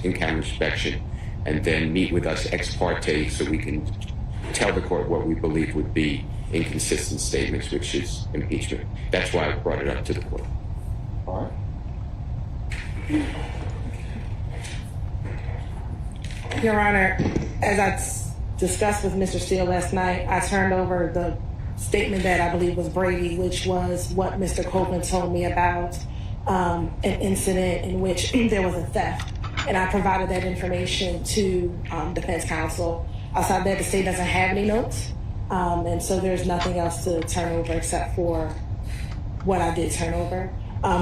in-camera inspection, and then meet with us ex parte so we can tell the court what we believe would be inconsistent statements, which is impeachment. That's why I brought it up to the court. All right. Your Honor, as I discussed with Mr. Steele last night, I turned over the statement that I believe was Brady, which was what Mr. Copeland told me about an incident in which there was a theft. And I provided that information to defense counsel. Outside that, the state doesn't have any notes. And so there's nothing else to turn over except for what I did turn over.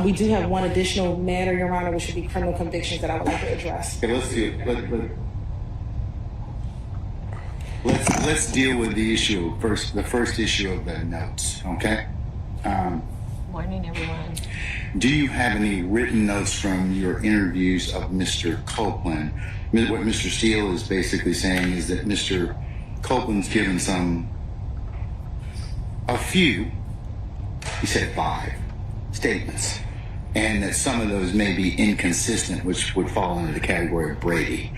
We do have one additional matter, Your Honor, which would be criminal convictions that I would like to address. Okay, let's deal with the issue first. The first issue of the notes. Okay. Morning, everyone. Do you have any written notes from your interviews of Mr. Copeland? What Mr. Steele is basically saying is that Mr. Copeland's given a few, he said 5 statements, and that some of those may be inconsistent, which would fall into the category of Brady,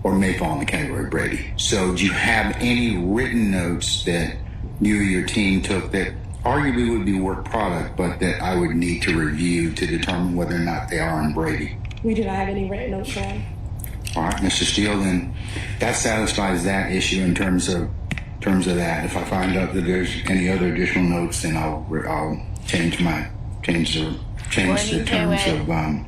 or may fall in the category of Brady. So do you have any written notes that you or your team took that arguably would be work product, but that I would need to review to determine whether or not they are on Brady? We do not have any written notes, Sean. All right, Mr. Steele, then that satisfies that issue in terms of that. If I find out that there's any other additional notes, then I'll change the terms of my.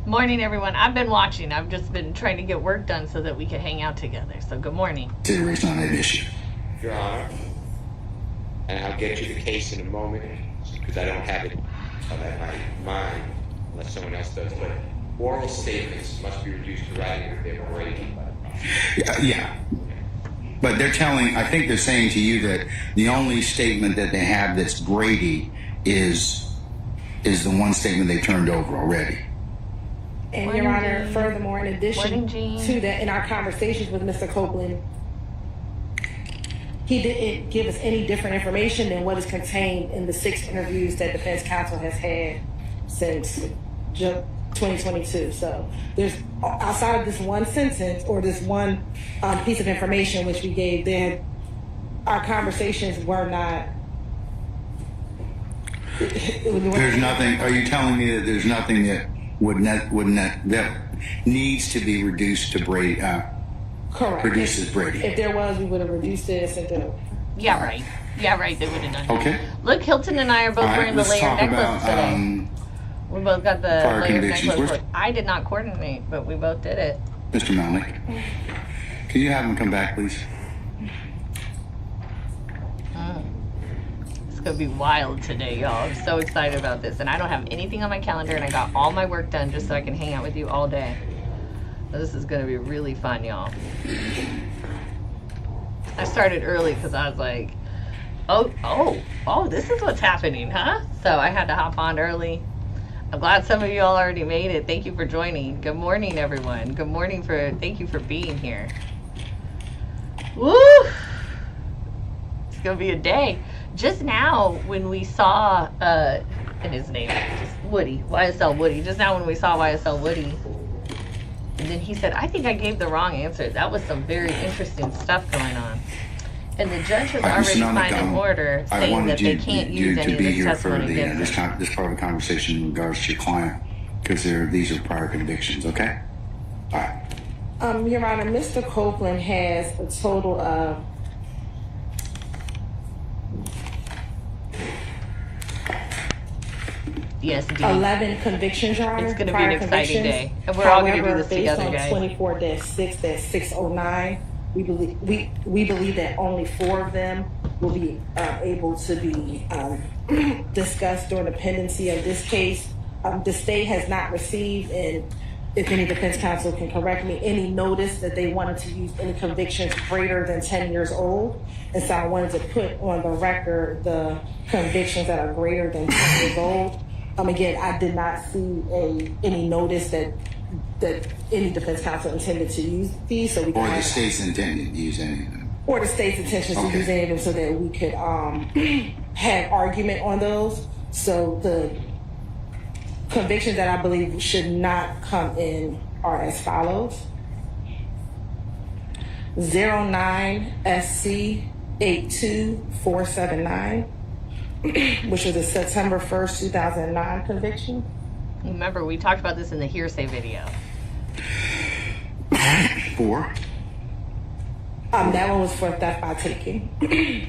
Morning, everyone. I've been watching. I've just been trying to get work done so that we could hang out together. So good morning. Consideration on that issue. Your Honor, and I'll get you the case in a moment because I don't have it on my mind unless someone else does, but oral statements must be reduced to writing if they're Brady. Yeah. But I think they're saying to you that the only statement that they have that's Brady is the one statement they turned over already. And Morning, Your Honor, Jean. furthermore, in addition Morning, to that, in our conversations with Mr. Copeland, he didn't give us any different information than what is contained in the 6 interviews that defense counsel has had since 2022. So there's, outside of this one sentence or this one piece of information which we gave, then our conversations were not. There's nothing. Are you telling me that there's nothing that that needs to be reduced to Brady? Correct. Produces Brady. If there was, we would have reduced this and then. Yeah, right. Yeah, right. They would have done that. Okay. Look, Hilton and I are both wearing the layered necklace today. We both got the layered necklace. I did not coordinate, but we both did it. Mr. Melnick, can you have him come back, please? It's going to be wild today, y'all. I'm so excited about this. And I don't have anything on my calendar, and I got all my work done just so I can hang out with you all day. So this is going to be really fun, y'all. I started early because I was like, oh, this is what's happening, huh? So I had to hop on early. I'm glad some of you all already made it. Thank you for joining. Good morning, everyone. Good morning. Thank you for being here. Woo! It's going to be a day. Just now when we saw, and his name is Woody, YSL Woody. Just now when we saw YSL Woody, and then he said, I think I gave the wrong answer. That was some very interesting stuff going on. And the judge has already signed an order saying that they can't use any of this testimony against him. This part of the conversation in regards to your client, because these are prior convictions, okay? All right. Your Honor, Mr. Copeland has a total of 11 convictions, Your Honor. It's going to be an exciting day. And we're all going to do this together, guys. Based on 24-6-609, we believe that only 4 of them will be able to be discussed during the pendency of this case. The state has not received, and if any defense counsel can correct me, any notice that they wanted to use any convictions greater than 10 years old. And so I wanted to put on the record the convictions that are greater than 10 years old. Again, I did not see any notice that any defense counsel intended to use these. So we or the state's intended to use any of them. Or the state's intention to use any of them so that we could have argument on those. So the convictions that I believe should not come in are as follows. 09SC82479, which was a September 1st, 2009 conviction. Remember, we talked about this in the hearsay video. 4. That one was for theft by taking. Okay.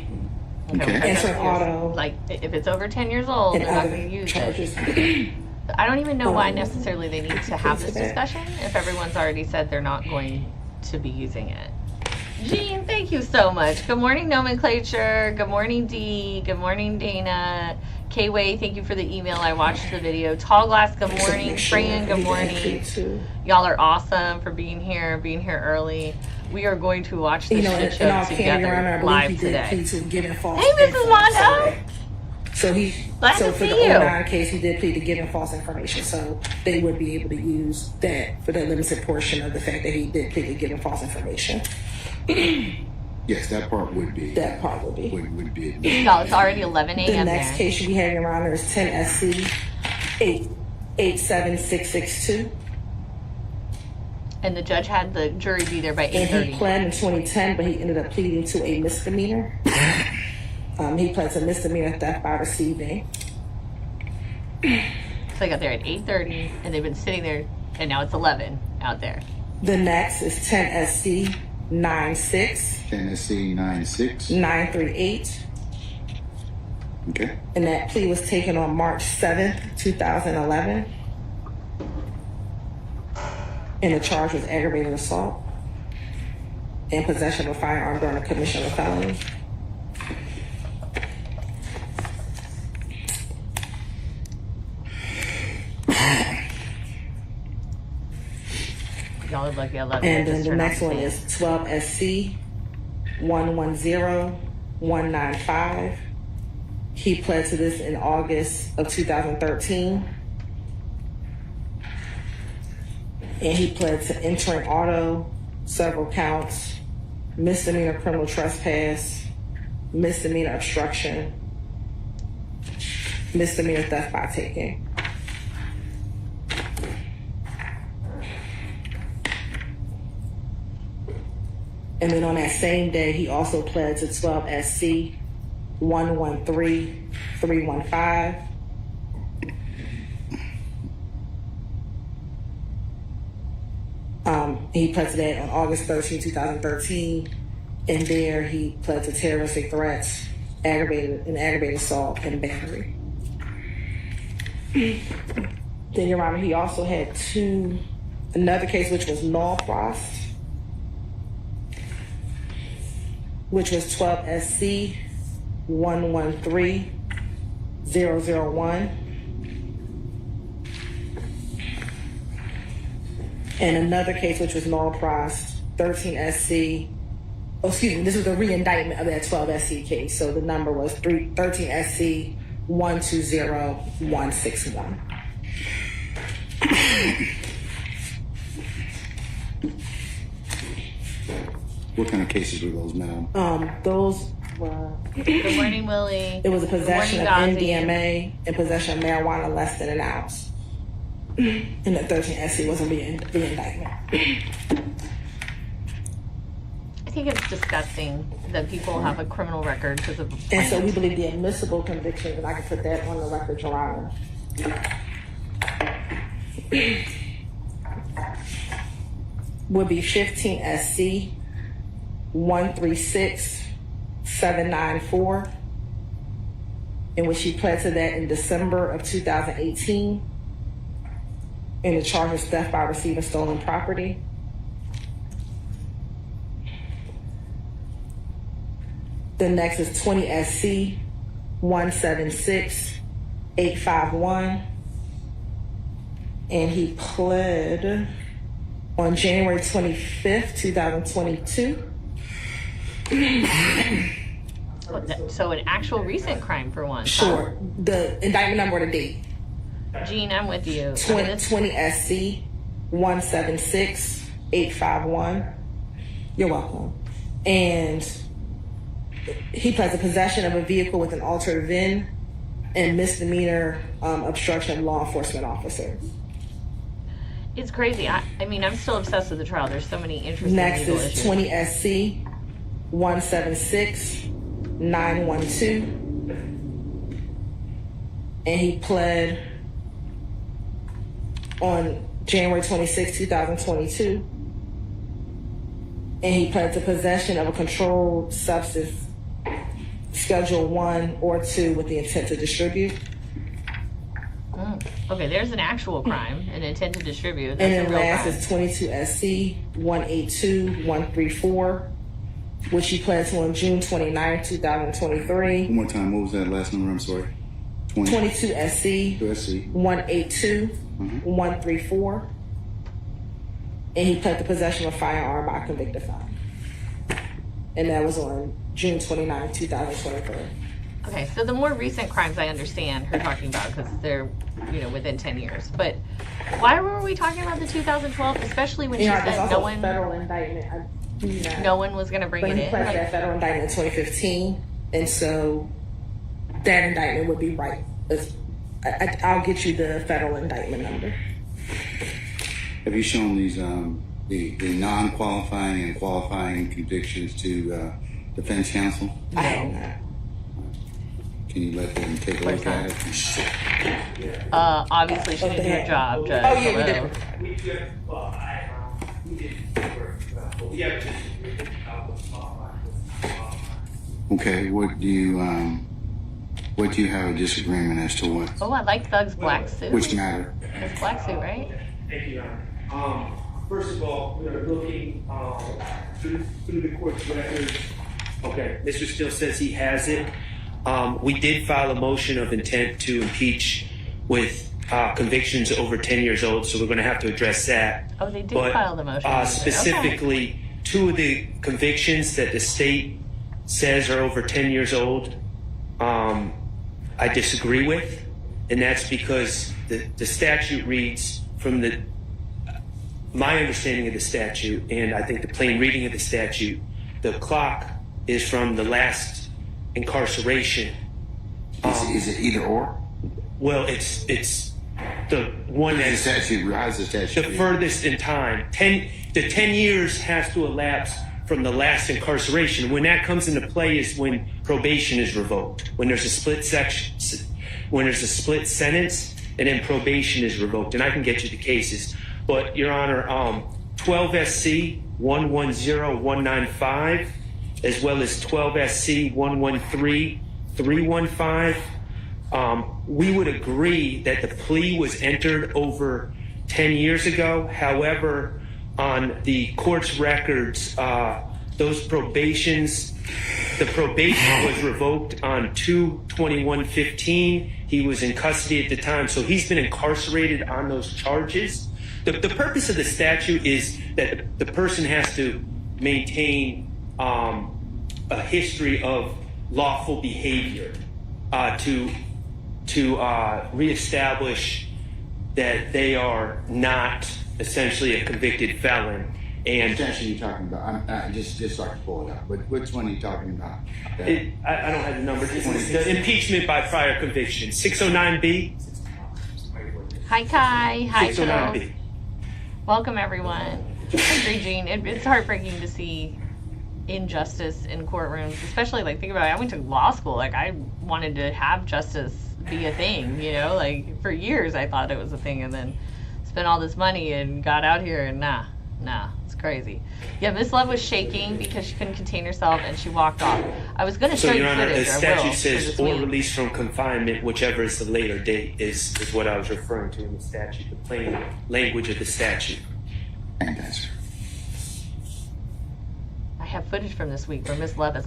Entering auto. Like, if it's over 10 years old, And they're not other going to use charges. it. I don't even know why necessarily they need to have this discussion if everyone's already said they're not going to be using it. Jean, thank you so much. Good morning, Nomenclature. Good morning, Dee. Good morning, Dana. K-Way, thank you for the email. I watched the video. Tall Glass, good morning. Fran, good morning. Y'all are awesome for being here early. We are going to watch this shit show together live today. Hey, Mrs. Mondo. So Glad to for see the you. 09 case, he did plead to giving false information. So they would be able to use that for the limited portion of the fact that he did plead to giving false information. Yes, that part would be. That part would be. Would be. No, it's already 11 a.m. The next there. case you be having, Your Honor, is 10 SC 88662. And the judge had the jury be there by And he 8:30. pled in 2010, but he ended up pleading to a misdemeanor. He pled to misdemeanor theft by receiving. So they got there at 8:30, and they've been sitting there, and now it's 11 out there. The next is 10 SC 96 Tennessee 96. 938. Okay. And that plea was taken on March 7th, 2011. And the charge was aggravated assault and possession of a firearm during the commission of a felony. Y'all look like 11. And then the next one is 12 SC 110195. He pled to this in August of 2013. And he pled to entering auto, several counts, misdemeanor criminal trespass, misdemeanor obstruction, misdemeanor theft by taking. And then on that same day, he also pled to 12 SC 113315. He pled to that on August 13, 2013. And there he pled to terroristic threats, aggravated assault, and battery. Then, Your Honor, he also had another case which was Norcross, which was 12 SC 113001. And another case which was Norcross 13 SC. Oh, excuse me, this was the re-indictment of that 12 SC case. So the number was 13 SC 120161. What kind of cases were those, madam? Those were. Good morning, Willie. It was a possession of Good morning, MDMA and possession of marijuana less than an ounce. And the 13 SC was a re-indictment. I think it's disgusting that people have a criminal record because of a plan. And so we believe the admissible conviction, and I can put that on the record, Your Honor, would be 15 SC 136794, in which he pled to that in December of 2018, and the charge was theft by receiving stolen property. The next is 20 SC 176851, and he pled on January 25th, 2022. So an actual recent crime for once. Sure. The indictment number or the date. Gene, I'm with you. 20 SC 176851. You're welcome. And he pled to possession of a vehicle with an altered VIN and misdemeanor obstruction of law enforcement officer. It's crazy. I mean, I'm still obsessed with the trial. There's so many interesting Next legal is issues. 20 SC 176912, and he pled on January 26, 2022, and he pled to possession of a controlled substance, Schedule 1 or 2, with the intent to distribute. Okay, there's an actual crime, an intent to distribute. That's And a then real last crime. is 22 SC 182134, which he pled to on June 29, 2023. One more time. What was that last number? I'm sorry. 22 SC 182134, and he pled to possession of a firearm by a convicted felon. And that was on June 29, 2023. Okay, so the more recent crimes I understand her talking about because they're, within 10 years. But why were we talking about the 2012, especially when she There's said also a federal indictment. I do not. no one was going to bring But it he in? pled Like, that federal indictment in 2015, and so that indictment would be right. I'll get you the federal indictment number. Have you shown these the non-qualifying and qualifying convictions to defense counsel? I have not. Can you let them take a Of look course at it? obviously she didn't do her job, Judge. Oh, yeah, we Hello. did. We did, we did work, but we have just Okay. What do you have a disagreement as to what? Oh, I like Thug's black suit. Which matter? His black suit, right? Thank you, Your Honor. First of all, we are looking through the court's records. Okay, Mr. Still says he has it. We did file a motion of intent to impeach with convictions over 10 years old, so we're going to have to address that. Oh, they did But, file the motion. specifically, two of the convictions that the state says are over 10 years old, I disagree with, and that's because the statute reads from my understanding of the statute, and I think the plain reading of the statute, the clock is from the last incarceration. Is it either or? Well, it's the one The that's statute. How's the statute? the furthest in time. The 10 years has to elapse from the last incarceration. When that comes into play is when probation is revoked. When there's a split sentence, and then probation is revoked. And I can get you the cases. But, Your Honor, 12 SC 110195, as well as 12 SC 113315. We would agree that the plea was entered over 10 years ago. However, on the court's records, the probation was revoked on 2/21/15. He was in custody at the time, so he's been incarcerated on those charges. The purpose of the statute is that the person has to maintain a history of lawful behavior to reestablish that they are not essentially a convicted felon. What And statute are you talking about? Just so I can pull it up. But which one are you talking about? I don't have the number. This is the impeachment by prior conviction. 609B. Hi, Kai. Hi, Phil. 609B. Welcome, everyone. I agree, Jean. It's heartbreaking to see injustice in courtrooms, especially, think about it. I went to law school. I wanted to have justice be a thing, for years I thought it was a thing, and then spent all this money and got out here and nah, it's crazy. Yeah, Miss Love was shaking because she couldn't contain herself and she walked off. I was going to show So, you Your Honor, footage. the I will, statute for says this or week. release from confinement, whichever is the later date, is what I was referring to in the statute, the plain language of the statute. Thank you, sir. I have footage from this week where Miss Love is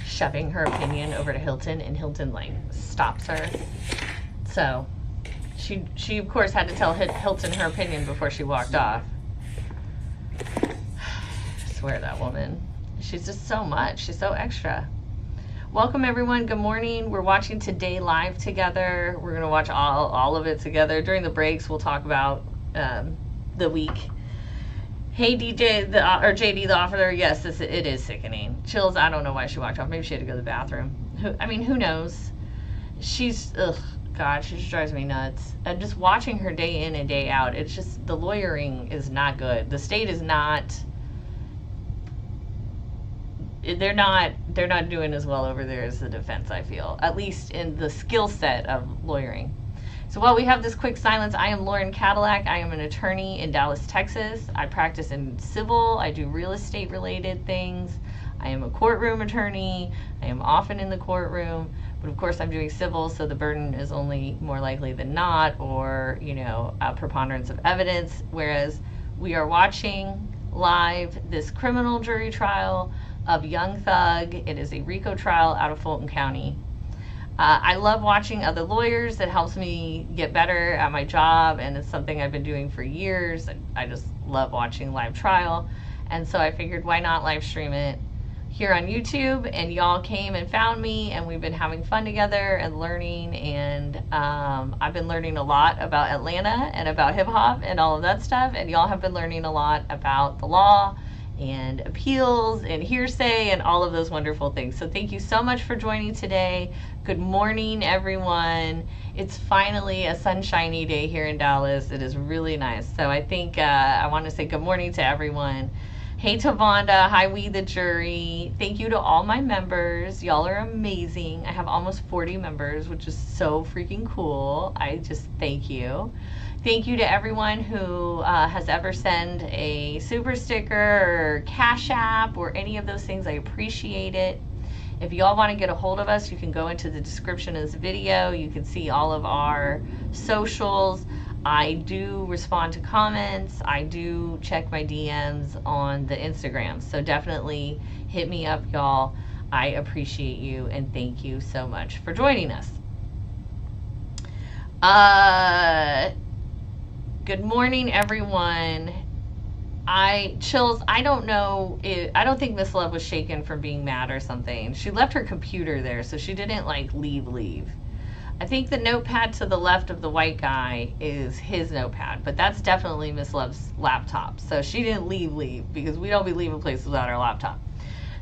shoving her opinion over to Hilton, and Hilton stops her. So she of course had to tell Hilton her opinion before she walked off. I swear, that woman, she's just so much. She's so extra. Welcome, everyone. Good morning. We're watching Today Live together. We're gonna watch all of it together. During the breaks, we'll talk about the week. Hey, DJ, or JD, the officer. Yes, it is sickening. Chills. I don't know why she walked off. Maybe she had to go to the bathroom. Who knows? she's, ugh, God, she just drives me nuts. And just watching her day in and day out, it's just, the lawyering is not good. The state is not, they're not doing as well over there as the defense, I feel, at least in the skill set of lawyering. So while we have this quick silence, I am Lcadilac. I am an attorney in Dallas, Texas. I practice in civil. I do real estate related things. I am a courtroom attorney. I am often in the courtroom, but of course I'm doing civil, so the burden is only more likely than not, or, you know, a preponderance of evidence, whereas we are watching live this criminal jury trial of young Thug. It is a RICO trial out of Fulton County. I love watching other lawyers. It helps me get better at my job, and it's something I've been doing for years. I just love watching live trial, and so I figured, why not live stream it here on YouTube? And y'all came and found me, and we've been having fun together and learning, and I've been learning a lot about Atlanta and about hip-hop and all of that stuff, and y'all have been learning a lot about the law and appeals and hearsay and all of those wonderful things. So thank you so much for joining today. Good morning, everyone. It's finally a sunshiny day here in Dallas. It is really nice. So I think I want to say good morning to everyone. Hey, Tavonda. Hi, We the Jury. Thank you to all my members. Y'all are amazing. I have almost 40 members, which is so freaking cool. I just thank you. Thank you to everyone who has ever sent a super sticker or Cashapp or any of those things. I appreciate it. If y'all want to get a hold of us, you can go into the description of this video. You can see all of our socials. I do respond to comments. I do check my DMs on the Instagram. So definitely hit me up, y'all. I appreciate you, and thank you so much for joining us. Good morning, everyone. Chills, I don't know, I don't think Miss Love was shaken from being mad or something. She left her computer there, so she didn't like leave. I think the notepad to the left of the white guy is his notepad, but that's definitely Miss Love's laptop. So she didn't leave, because we don't be leaving places without our laptop.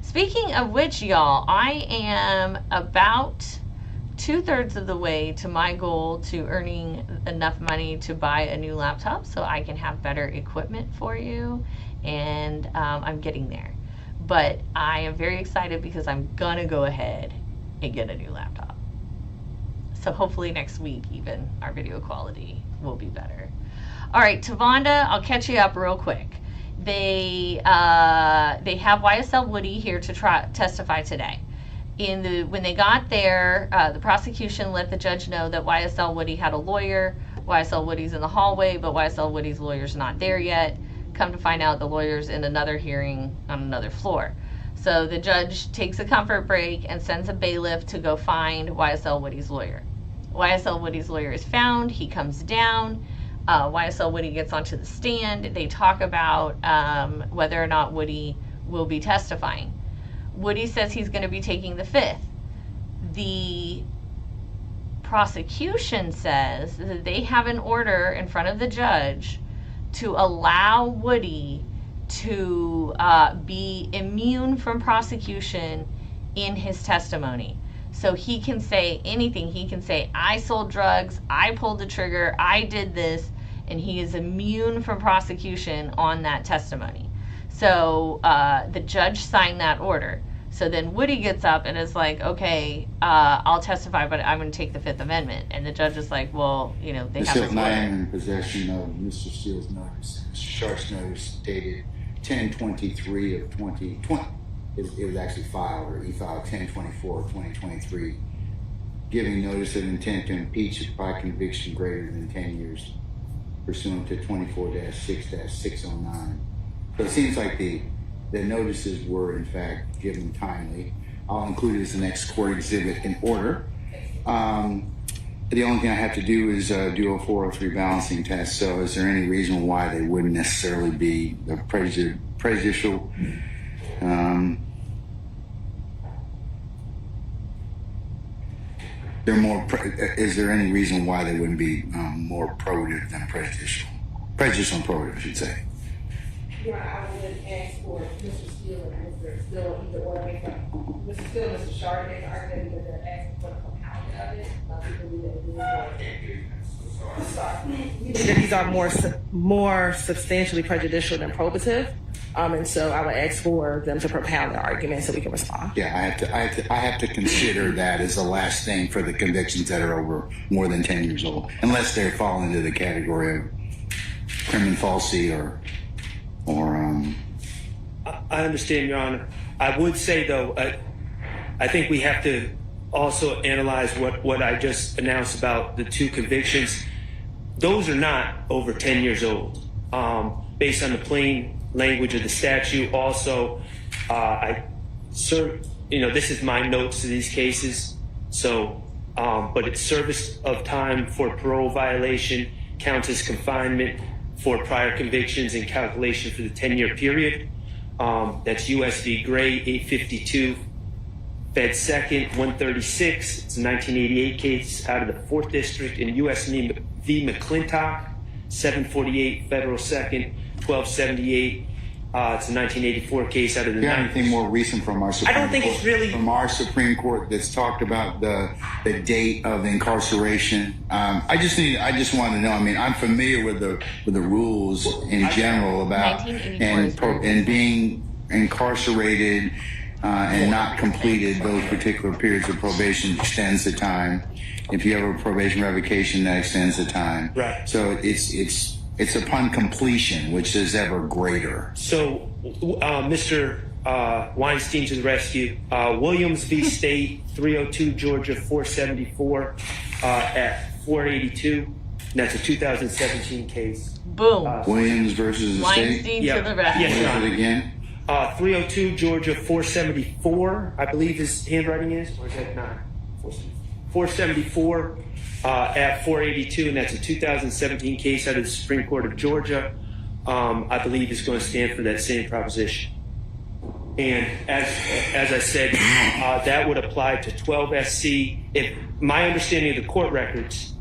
Speaking of which, y'all, I am about 2/3 of the way to my goal to earning enough money to buy a new laptop so I can have better equipment for you, and I'm getting there. But I am very excited because I'm gonna go ahead and get a new laptop. So hopefully next week even our video quality will be better. All right, Tavonda, I'll catch you up real quick. They have YSL Woody here to testify today. When they got there, the prosecution let the judge know that YSL Woody had a lawyer. YSL Woody's in the hallway, but YSL Woody's lawyer's not there yet. Come to find out, the lawyer's in another hearing on another floor. So the judge takes a comfort break and sends a bailiff to go find YSL Woody's lawyer. YSL Woody's lawyer is found. He comes down. YSL Woody gets onto the stand. They talk about whether or not Woody will be testifying. Woody says he's going to be taking the fifth. The prosecution says that they have an order in front of the judge to allow Woody to be immune from prosecution in his testimony. So he can say anything. He can say, I sold drugs, I pulled the trigger, I did this, and he is immune from prosecution on that testimony. So the judge signed that order. So then Woody gets up and is like, okay, I'll testify, but I'm going to take the Fifth Amendment. And the judge is like, well, you know, they have this I order. am in possession of Mr. Steele's notice, Mr. Sharp's notice dated 10/23 of 2020. It was actually filed, or he filed 10/24 of 2023, giving notice of intent to impeach by conviction greater than 10 years, pursuant to 24-6-609. So it seems like the notices were, in fact, given timely. I'll include it as the next court exhibit in order. The only thing I have to do is do a 403 balancing test. So is there any reason why they wouldn't necessarily be prejudicial? Is there any reason why they wouldn't be more probative than prejudicial? Prejudicial and probative, I should say. Yeah, I would ask for Mr. Steele and Mr. Steele either or make Mr. Steele and Mr. Sharp make an argument because they're asking for the compound. of it. We believe that these are more substantially prejudicial than probative. And so I would ask for them to propound their argument so we can respond. Yeah, I have to consider that as the last thing for the convictions that are over more than 10 years old, unless they fall into the category of criminal falsity or I understand, Your Honor. I would say, though, I think we have to also analyze what I just announced about the two convictions. Those are not over 10 years old. Based on the plain language of the statute, also, this is my notes to these cases. So, but it's service of time for parole violation counts as confinement for prior convictions and calculation for the 10-year period. That's U.S. v. Gray, 852, Fed 2nd, 136. It's a 1988 case out of the 4th District. In U.S. v. McClintock, 748, Federal 2nd, 1278. It's a 1984 case out of the you have 9th. anything more recent from our Supreme I don't think Court, it's really from our Supreme Court that's talked about the date of incarceration. I just want to know. I mean, I'm familiar with the rules in general about and being incarcerated and not completed those particular periods of probation extends the time. If you have a probation revocation, that extends the time. Right. So it's upon completion, which is ever greater. So, Mr. Weinstein to the rescue. Williams v. State, 302 Georgia 474 at 482. And that's a 2017 case. Boom. Williams versus the Weinstein state. to the rescue. Yes, Your What Honor. is it again? 302 Georgia 474, I believe his handwriting is, or is that not? 474 at 482, and that's a 2017 case out of the Supreme Court of Georgia. I believe is going to stand for that same proposition. And as I said, that would apply to 12 SC. If my understanding of the court records,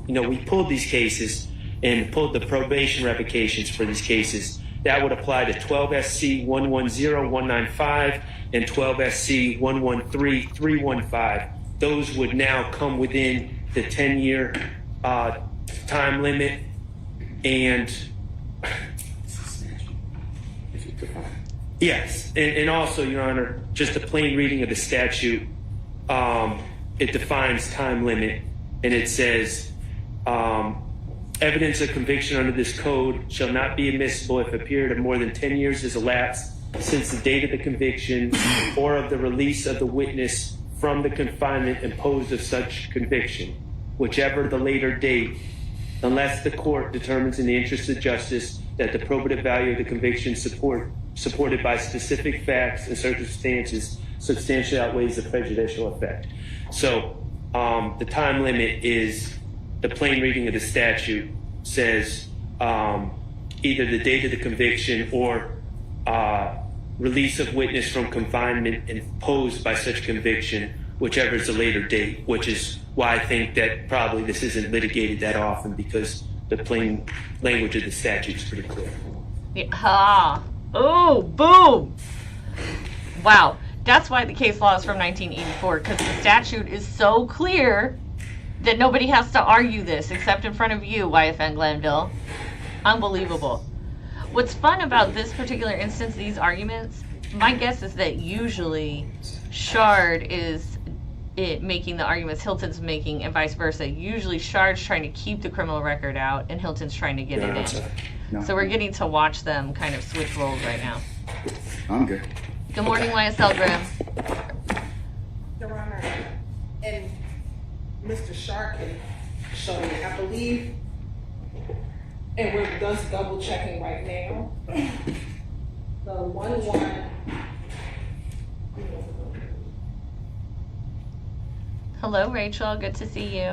we pulled these cases and pulled the probation revocations for these cases. That would apply to 12 SC 110195 and 12 SC 113315. Those would now come within the 10-year time limit. And yes, and also, Your Honor, just a plain reading of the statute, it defines time limit, and it says, evidence of conviction under this code shall not be admissible if a period of more than 10 years has elapsed since the date of the conviction or of the release of the witness from the confinement imposed of such conviction, whichever the later date, unless the court determines in the interest of justice that the probative value of the conviction supported by specific facts and circumstances substantially outweighs the prejudicial effect. So the time limit is, the plain reading of the statute says either the date of the conviction or release of witness from confinement imposed by such conviction, whichever is the later date, which is why I think that probably this isn't litigated that often, because the plain language of the statute is pretty clear. Oh, boom. Wow. That's why the case law is from 1984, because the statute is so clear that nobody has to argue this except in front of you, YFN Glanville. Unbelievable. What's fun about this particular instance, these arguments, my guess is that usually Shard is making the arguments Hilton's making and vice versa. Usually Shard's trying to keep the criminal record out and Hilton's trying to get it in. No. So we're getting to watch them kind of switch roles right now. I'm good. Good morning, YSL Graham. Your Honor, and Mr. Shark can show me, I believe, and we're just double checking right now. The 1-1. Hello, Rachel. Good to see you.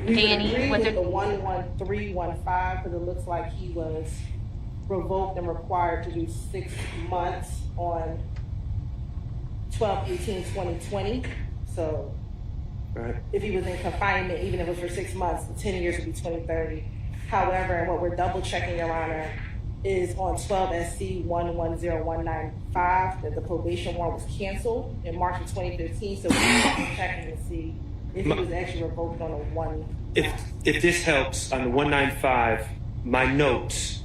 We Danny, agree what with the- the 11315 because it looks like he was revoked and required to do 6 months on 12/18/2020. So Right. if he was in confinement, even if it was for 6 months, the 10 years would be 2030. However, and what we're double checking, Your Honor, is on 12 SC 110195 that the probation warrant was canceled in March of 2015. So we're double checking to see If it was actually revoked on a one. If this helps, on the 195, my notes,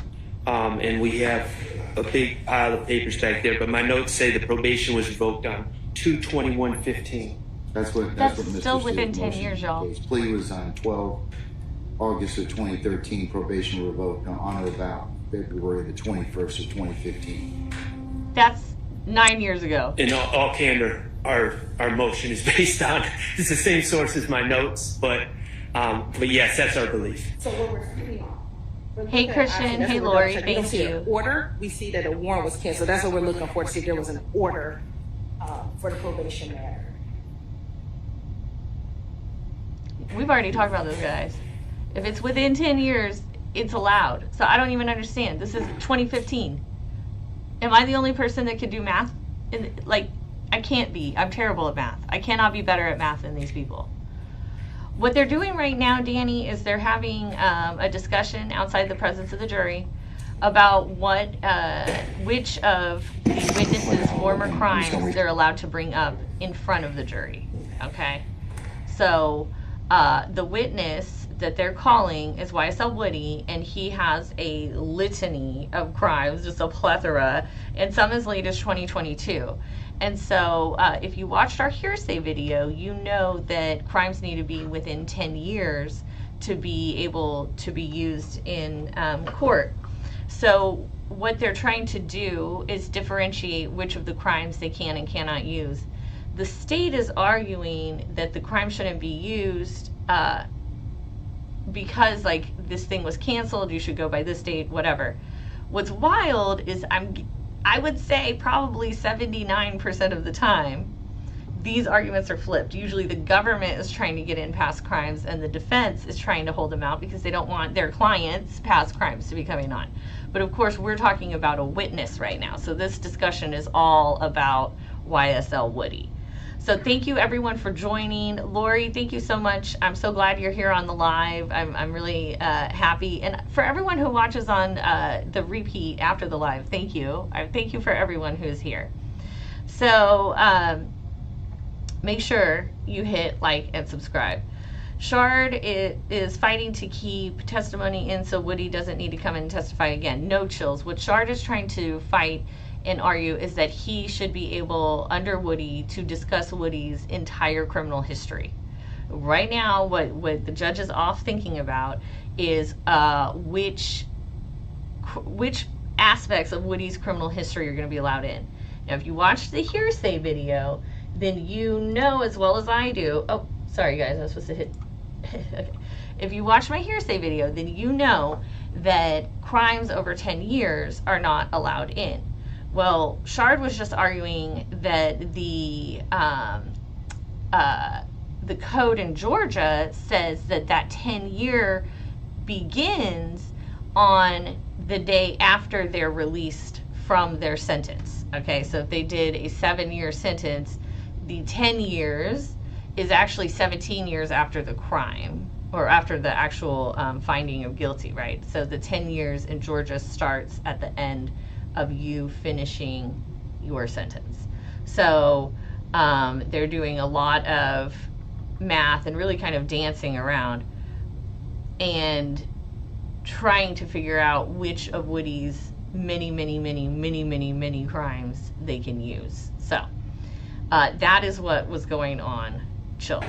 and we have a big pile of papers back there, but my notes say the probation was revoked on 2/21/15. That's what That's Mr. still Steele's within 10 motion years, y'all. indicates. Plea was on 12 August of 2013. Probation revoked on or about February the 21st of 2015. That's 9 years ago. In all candor, our motion is based on, it's the same source as my notes, but yes, that's our belief. So what we're seeing. Hey, Christian. Hey, Lori. We don't Thank see you. an order. We see that a warrant was canceled. That's what we're looking for, to see if there was an order for the probation matter. We've already talked about this, guys. If it's within 10 years, it's allowed. So I don't even understand. This is 2015. Am I the only person that can do math? Like, I can't be. I'm terrible at math. I cannot be better at math than these people. What they're doing right now, Danny, is they're having a discussion outside the presence of the jury about which of the witnesses' former crimes they're allowed to bring up in front of the jury. Okay? So the witness that they're calling is YSL Woody, and he has a litany of crimes, just a plethora, and some as late as 2022. And so if you watched our hearsay video, you know that crimes need to be within 10 years to be able to be used in court. So what they're trying to do is differentiate which of the crimes they can and cannot use. The state is arguing that the crime shouldn't be used because, like, this thing was canceled, you should go by this date, whatever. What's wild is I would say probably 79% of the time, these arguments are flipped. Usually the government is trying to get in past crimes and the defense is trying to hold them out because they don't want their clients' past crimes to be coming on. But of course, we're talking about a witness right now. So this discussion is all about YSL Woody. So thank you everyone for joining. Lori, thank you so much. I'm so glad you're here on the live. I'm really happy. And for everyone who watches on the repeat after the live, thank you. Thank you for everyone who's here. So make sure you hit like and subscribe. Shard is fighting to keep testimony in so Woody doesn't need to come and testify again. No chills. What Shard is trying to fight and argue is that he should be able, under Woody, to discuss Woody's entire criminal history. Right now, what the judge is off thinking about is which aspects of Woody's criminal history are going to be allowed in. Now, if you watch the hearsay video, then you know as well as I do. Oh, sorry guys, I was supposed to hit. Okay. If you watch my hearsay video, then you know that crimes over 10 years are not allowed in. Well, Shard was just arguing that the code in Georgia says that 10-year begins on the day after they're released from their sentence. Okay, so if they did a 7-year sentence, the 10 years is actually 17 years after the crime, or after the actual finding of guilty, right? So the 10 years in Georgia starts at the end of you finishing your sentence. So they're doing a lot of math and really kind of dancing around and trying to figure out which of Woody's many crimes they can use. So that is what was going on. Chill.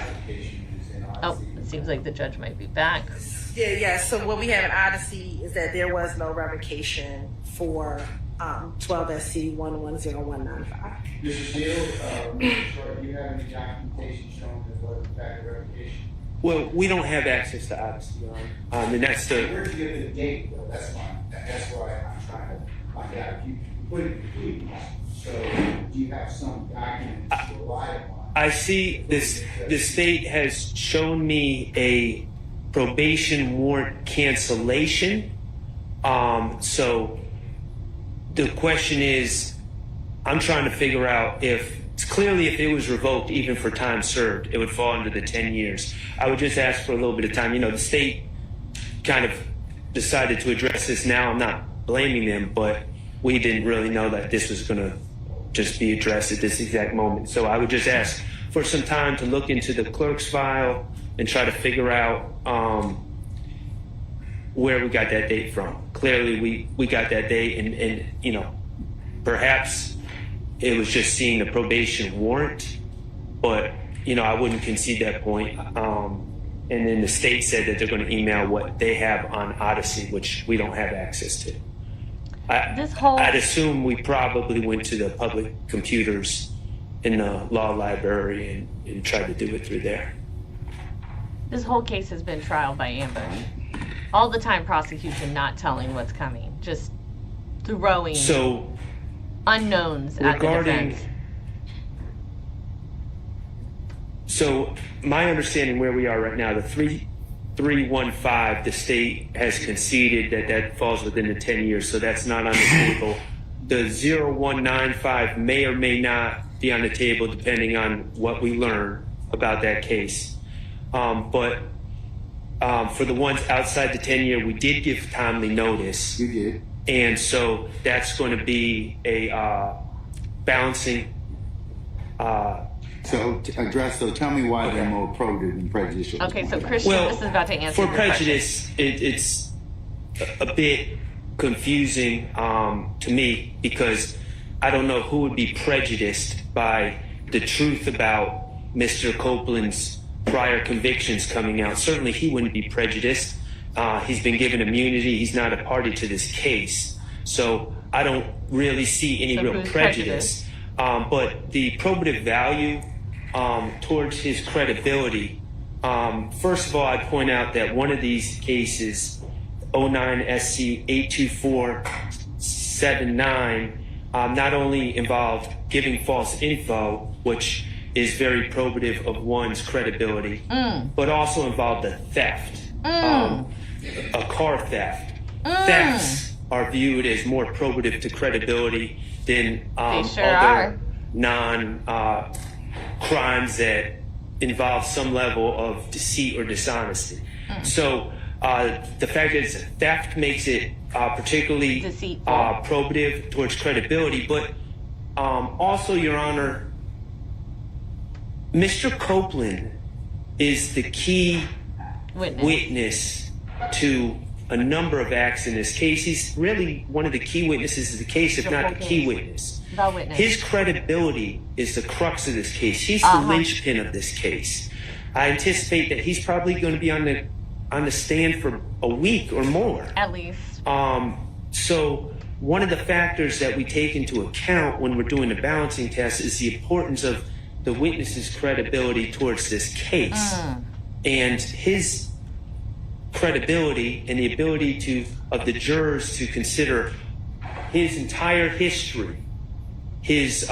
Oh, it seems like the judge might be back. Yeah. So what we have in Odyssey is that there was no revocation for 12 SC 110195. Mr. Steele, do you have any documentation showing that was in fact a revocation? Well, we don't have access to Odyssey, and that's the... Where'd you get the date, though? That's fine. That's why I'm trying to find out. You put it complete. So do you have some documents to rely upon? I see this. The state has shown me a probation warrant cancellation. So the question is, I'm trying to figure out if it was revoked, even for time served, it would fall under the 10 years. I would just ask for a little bit of time. You know, the state kind of decided to address this now. I'm not blaming them, but we didn't really know that this was going to just be addressed at this exact moment. So I would just ask for some time to look into the clerk's file and try to figure out where we got that date from. Clearly, we got that date, and you know, perhaps it was just seeing the probation warrant, but you know, I wouldn't concede that point. And then the state said that they're going to email what they have on Odyssey, which we don't have access to. I'd assume we probably went to the public computers in the law library and tried to do it through there. This whole case has been trial by ambush. All the time, prosecution not telling what's coming, just throwing unknowns at the defense. So my understanding where we are right now, the 3315, the state has conceded that falls within the 10 years, so that's not on the table. The 0195 may or may not be on the table depending on what we learn about that case. But for the ones outside the 10-year, we did give timely notice. You did. And so that's going to be a balancing. So tell me why they're more probative than prejudicial. Okay, so Christian, this is about to answer for your prejudice, it's a bit confusing to me because I don't know who would be prejudiced by the truth about Mr. Copeland's prior convictions coming out. Certainly he wouldn't be prejudiced. He's been given immunity. He's not a party to this case. So I don't really see any real prejudice. But the probative value towards his credibility, first of all, I'd point out that one of these cases, 09 SC 82479, not only involved giving false info, which is very probative of one's credibility, but also involved a theft, a car theft. Thefts are viewed as more probative to credibility than other non-crimes that involve some level of deceit or dishonesty. So the fact that it's a theft makes it particularly probative towards credibility. But also, Your Honor, Mr. Copeland is the key witness to a number of acts in this case. He's really one of the key witnesses of the case, if not the key witness. His credibility is the crux of this case. He's the linchpin of this case. I anticipate that he's probably going to be on the stand for a week or more. At least. So one of the factors that we take into account when we're doing the balancing test is the importance of the witness's credibility towards this case. And his credibility and the ability of the jurors to consider his entire history, his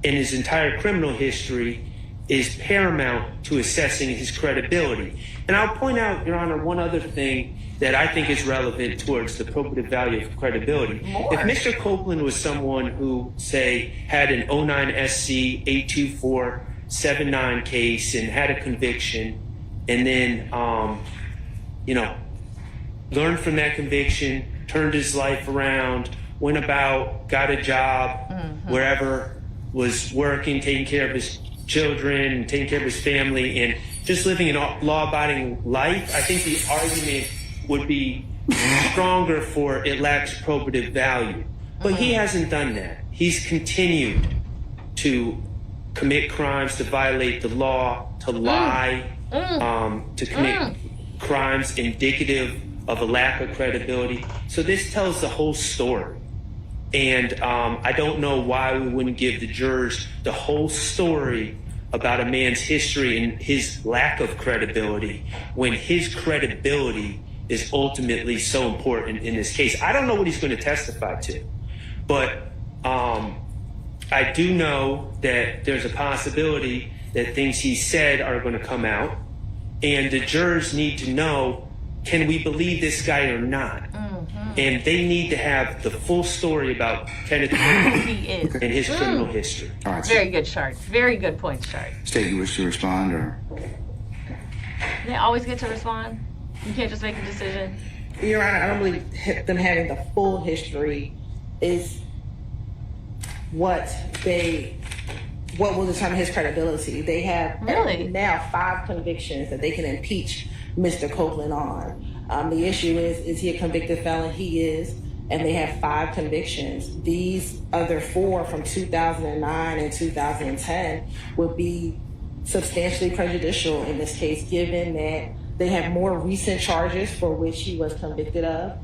entire criminal history is paramount to assessing his credibility. And I'll point out, Your Honor, one other thing that I think is relevant towards the probative value of credibility. If Mr. Copeland was someone who, say, had an 09 SC 82479 case and had a conviction, and then, learned from that conviction, turned his life around, went about, got a job wherever, was working, taking care of his children, taking care of his family, and just living a law-abiding life, I think the argument would be stronger for it lacks probative value. But he hasn't done that. He's continued to commit crimes, to violate the law, to lie, to commit crimes indicative of a lack of credibility. So this tells the whole story. And I don't know why we wouldn't give the jurors the whole story about a man's history and his lack of credibility when his credibility is ultimately so important in this case. I don't know what he's going to testify to, but I do know that there's a possibility that things he said are going to come out, and the jurors need to know, can we believe this guy or not? And they need to have the full story about Kenneth and his criminal history. All right, very good, Shard. Very good points, Shard. State, you wish to respond, or? They always get to respond. You can't just make a decision. Your Honor, I don't believe them having the full history is what they what will determine his credibility. They have Really? now 5 convictions that they can impeach Mr. Copeland on. The issue is he a convicted felon? He is. And they have 5 convictions. These other 4 from 2009 and 2010 would be substantially prejudicial in this case, given that they have more recent charges for which he was convicted of.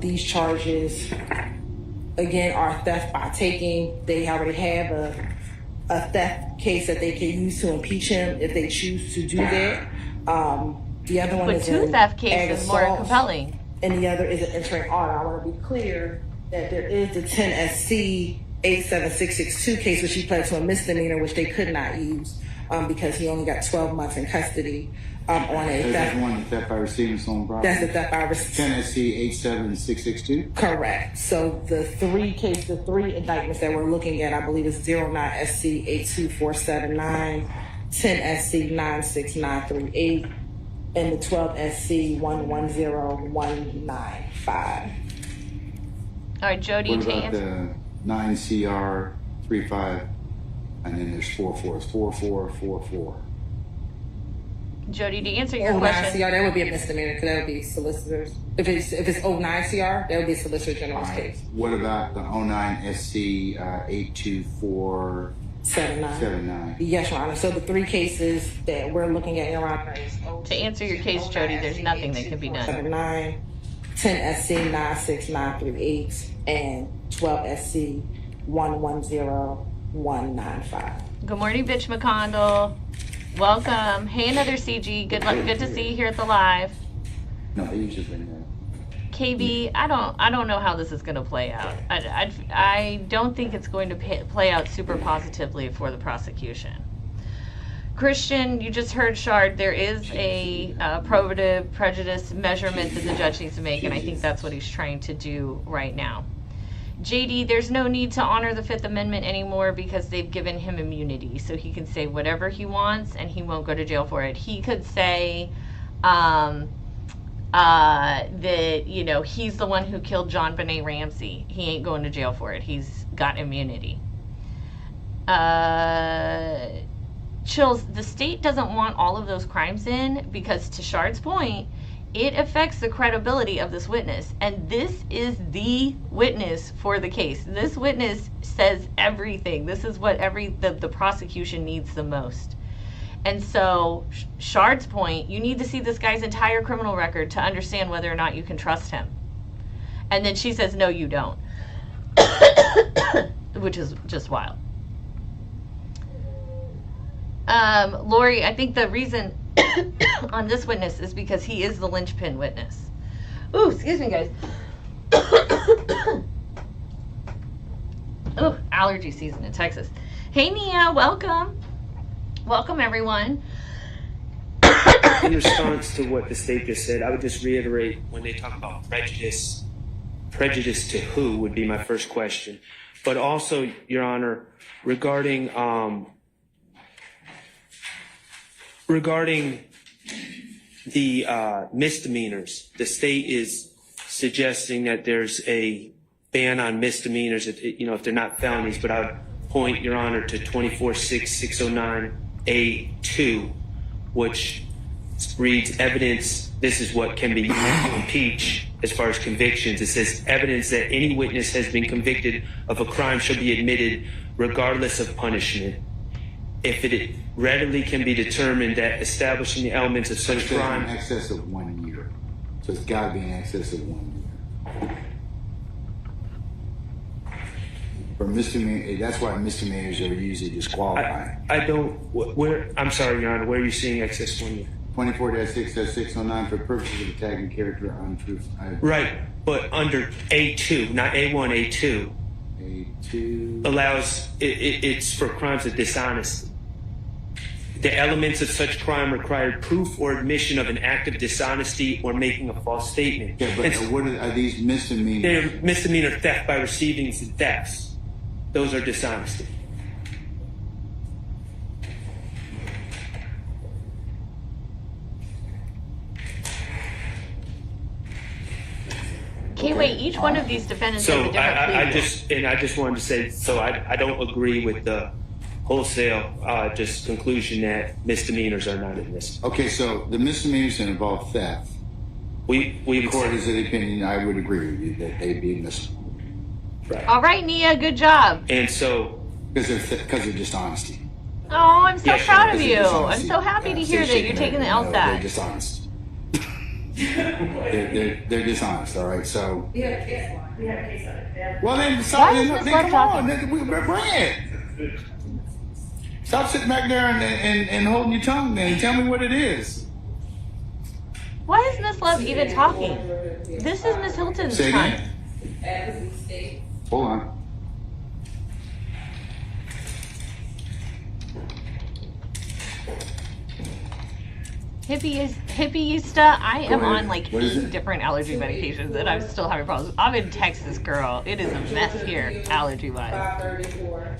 These charges, again, are theft by taking. They already have a theft case that they can use to impeach him if they choose to do that. The other one But is 2 an theft ag cases more assault, compelling. and the other is an entering order. I want to be clear that there is the 10 SC 87662 case, which he pled to a misdemeanor, which they could not use because he only got 12 months in custody on a Is theft. that one, the theft by receiving stolen property? That's the theft by receiving. 10 SC 87662? Correct. So the 3 indictments that we're looking at, I believe, is 09 SC 82479, 10 SC 96938, and the 12 SC 110195. All right, Jody, What to about answer. the 9 CR 35, and then there's 44, it's 4444. Jody, to answer your 09 question. CR, that would be a misdemeanor because that would be solicitors. If it's 09 CR, that would be Solicitor General's Alright, case. what about the 09 SC 82479? 79. Yes, Your Honor. So the 3 cases that we're looking at, Your Honor, is To answer your case, Jody, there's nothing that can be done. 79, 10 SC 96938, and 12 SC 110195. Good morning, Bitch McCondle. Welcome. Hey, another CG. Good luck. Good to see you here at the live. No, they usually bring that. KB, I don't know how this is going to play out. I don't think it's going to play out super positively for the prosecution. Christian, you just heard Shard. There is a probative prejudice measurement that the judge needs to make, and I think that's what he's trying to do right now. JD, there's no need to honor the 5th Amendment anymore because they've given him immunity, so he can say whatever he wants and he won't go to jail for it. He could say that, you know, he's the one who killed John Benet Ramsey. He ain't going to jail for it. He's got immunity. Chills, the state doesn't want all of those crimes in because, to Shard's point, it affects the credibility of this witness. And this is the witness for the case. This witness says everything. This is what the prosecution needs the most. And so, Shard's point, you need to see this guy's entire criminal record to understand whether or not you can trust him. And then she says, no, you don't. Which is just wild. Lori, I think the reason on this witness is because he is the linchpin witness. Ooh, excuse me, guys. Ooh, allergy season in Texas. Hey, Nia, welcome. Welcome, everyone. In response to what the state just said, I would just reiterate when they talk about prejudice to who would be my first question. But also, Your Honor, regarding the misdemeanors, the state is suggesting that there's a ban on misdemeanors if they're not felonies. But I would point, Your Honor, to 246609A2, which reads evidence. This is what can be used to impeach as far as convictions. It says evidence that any witness has been convicted of a crime shall be admitted regardless of punishment. If it readily can be determined that establishing the elements of such crime. In excess of 1 year. So it's got to be in excess of 1 year. For misdemeanor, that's why misdemeanors are usually disqualifying. I'm sorry, Your Honor, where are you seeing excess 1 year? 24-6-609 for purposes of attacking character untruth. Right, but under A2, not A1, A2. A2 allows, it's for crimes of dishonesty. The elements of such crime required proof or admission of an act of dishonesty or making a false statement. Yeah, but what are these misdemeanors? They're misdemeanor theft by receiving thefts. Those are dishonesty. Okay, wait, each one of these defendants has a So different plea. I just wanted to say, so I don't agree with the wholesale just conclusion that misdemeanors are not admissible. Okay, so the misdemeanors that involve theft, We the court is of the opinion, I would agree with you, that they'd be admissible. right. All right, Nia, good job. And so Because of dishonesty. Oh, I'm so Yeah, proud of Because you. of I'm dishonesty. so happy to So hear that shaking you're taking the their head, no, They're LSAT. dishonest. they're dishonest, all right? So, We have a case on. We have a case on it. well then, Why stop, is then Miss Love come on, talking? bring it. Stop sitting back there and holding your tongue then. Tell me what it is. Why is Miss Love even talking? This is Miss Hilton's Say time. again. As we state, Hold on. Hippieista, I am Go ahead. on like What is 8 it? different allergy medications and I'm still having problems. I'm in Texas, girl. It is a mess here, allergy wise. 534.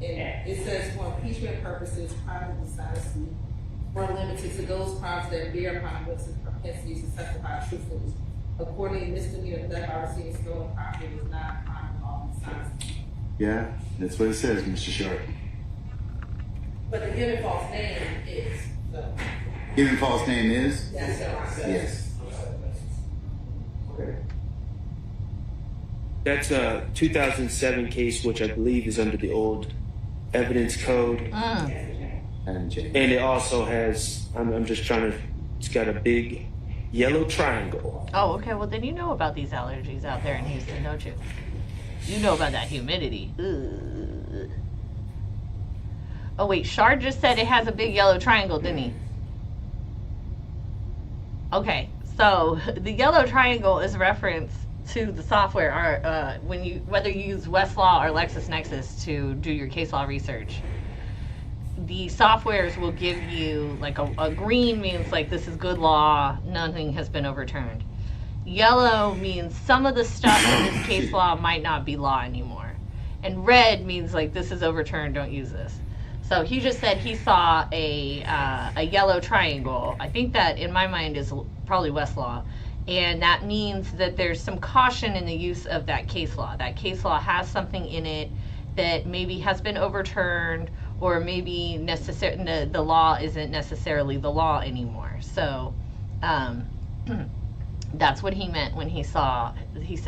And it says for impeachment purposes, crimes of dishonesty were limited to those crimes that bear upon witness propensity to testify truthfully. Accordingly, misdemeanor theft by receiving stolen property is not a crime involving dishonesty. Yeah, that's what it says, Mr. Sharp. But the given false name is, so, Giving false name is? that's what I said. Yes. that's a 2007 case, which I believe is under the old evidence code. And Jay. And it also has, I'm just trying to, it's got a big yellow triangle. Oh, okay. Well, then you know about these allergies out there in Houston, don't you? You know about that humidity. Ugh. Oh, wait. Shard just said it has a big yellow triangle, didn't he? Okay. So the yellow triangle is a reference to the software when you, whether you use Westlaw or LexisNexis to do your case law research. The softwares will give you like a green means like this is good law, nothing has been overturned. Yellow means some of the stuff in this case law might not be law anymore. And red means like this is overturned, don't use this. So he just said he saw a yellow triangle. I think that in my mind is probably Westlaw. And that means that there's some caution in the use of that case law. That case law has something in it that maybe has been overturned, or maybe the law isn't necessarily the law anymore. So that's what he meant when he said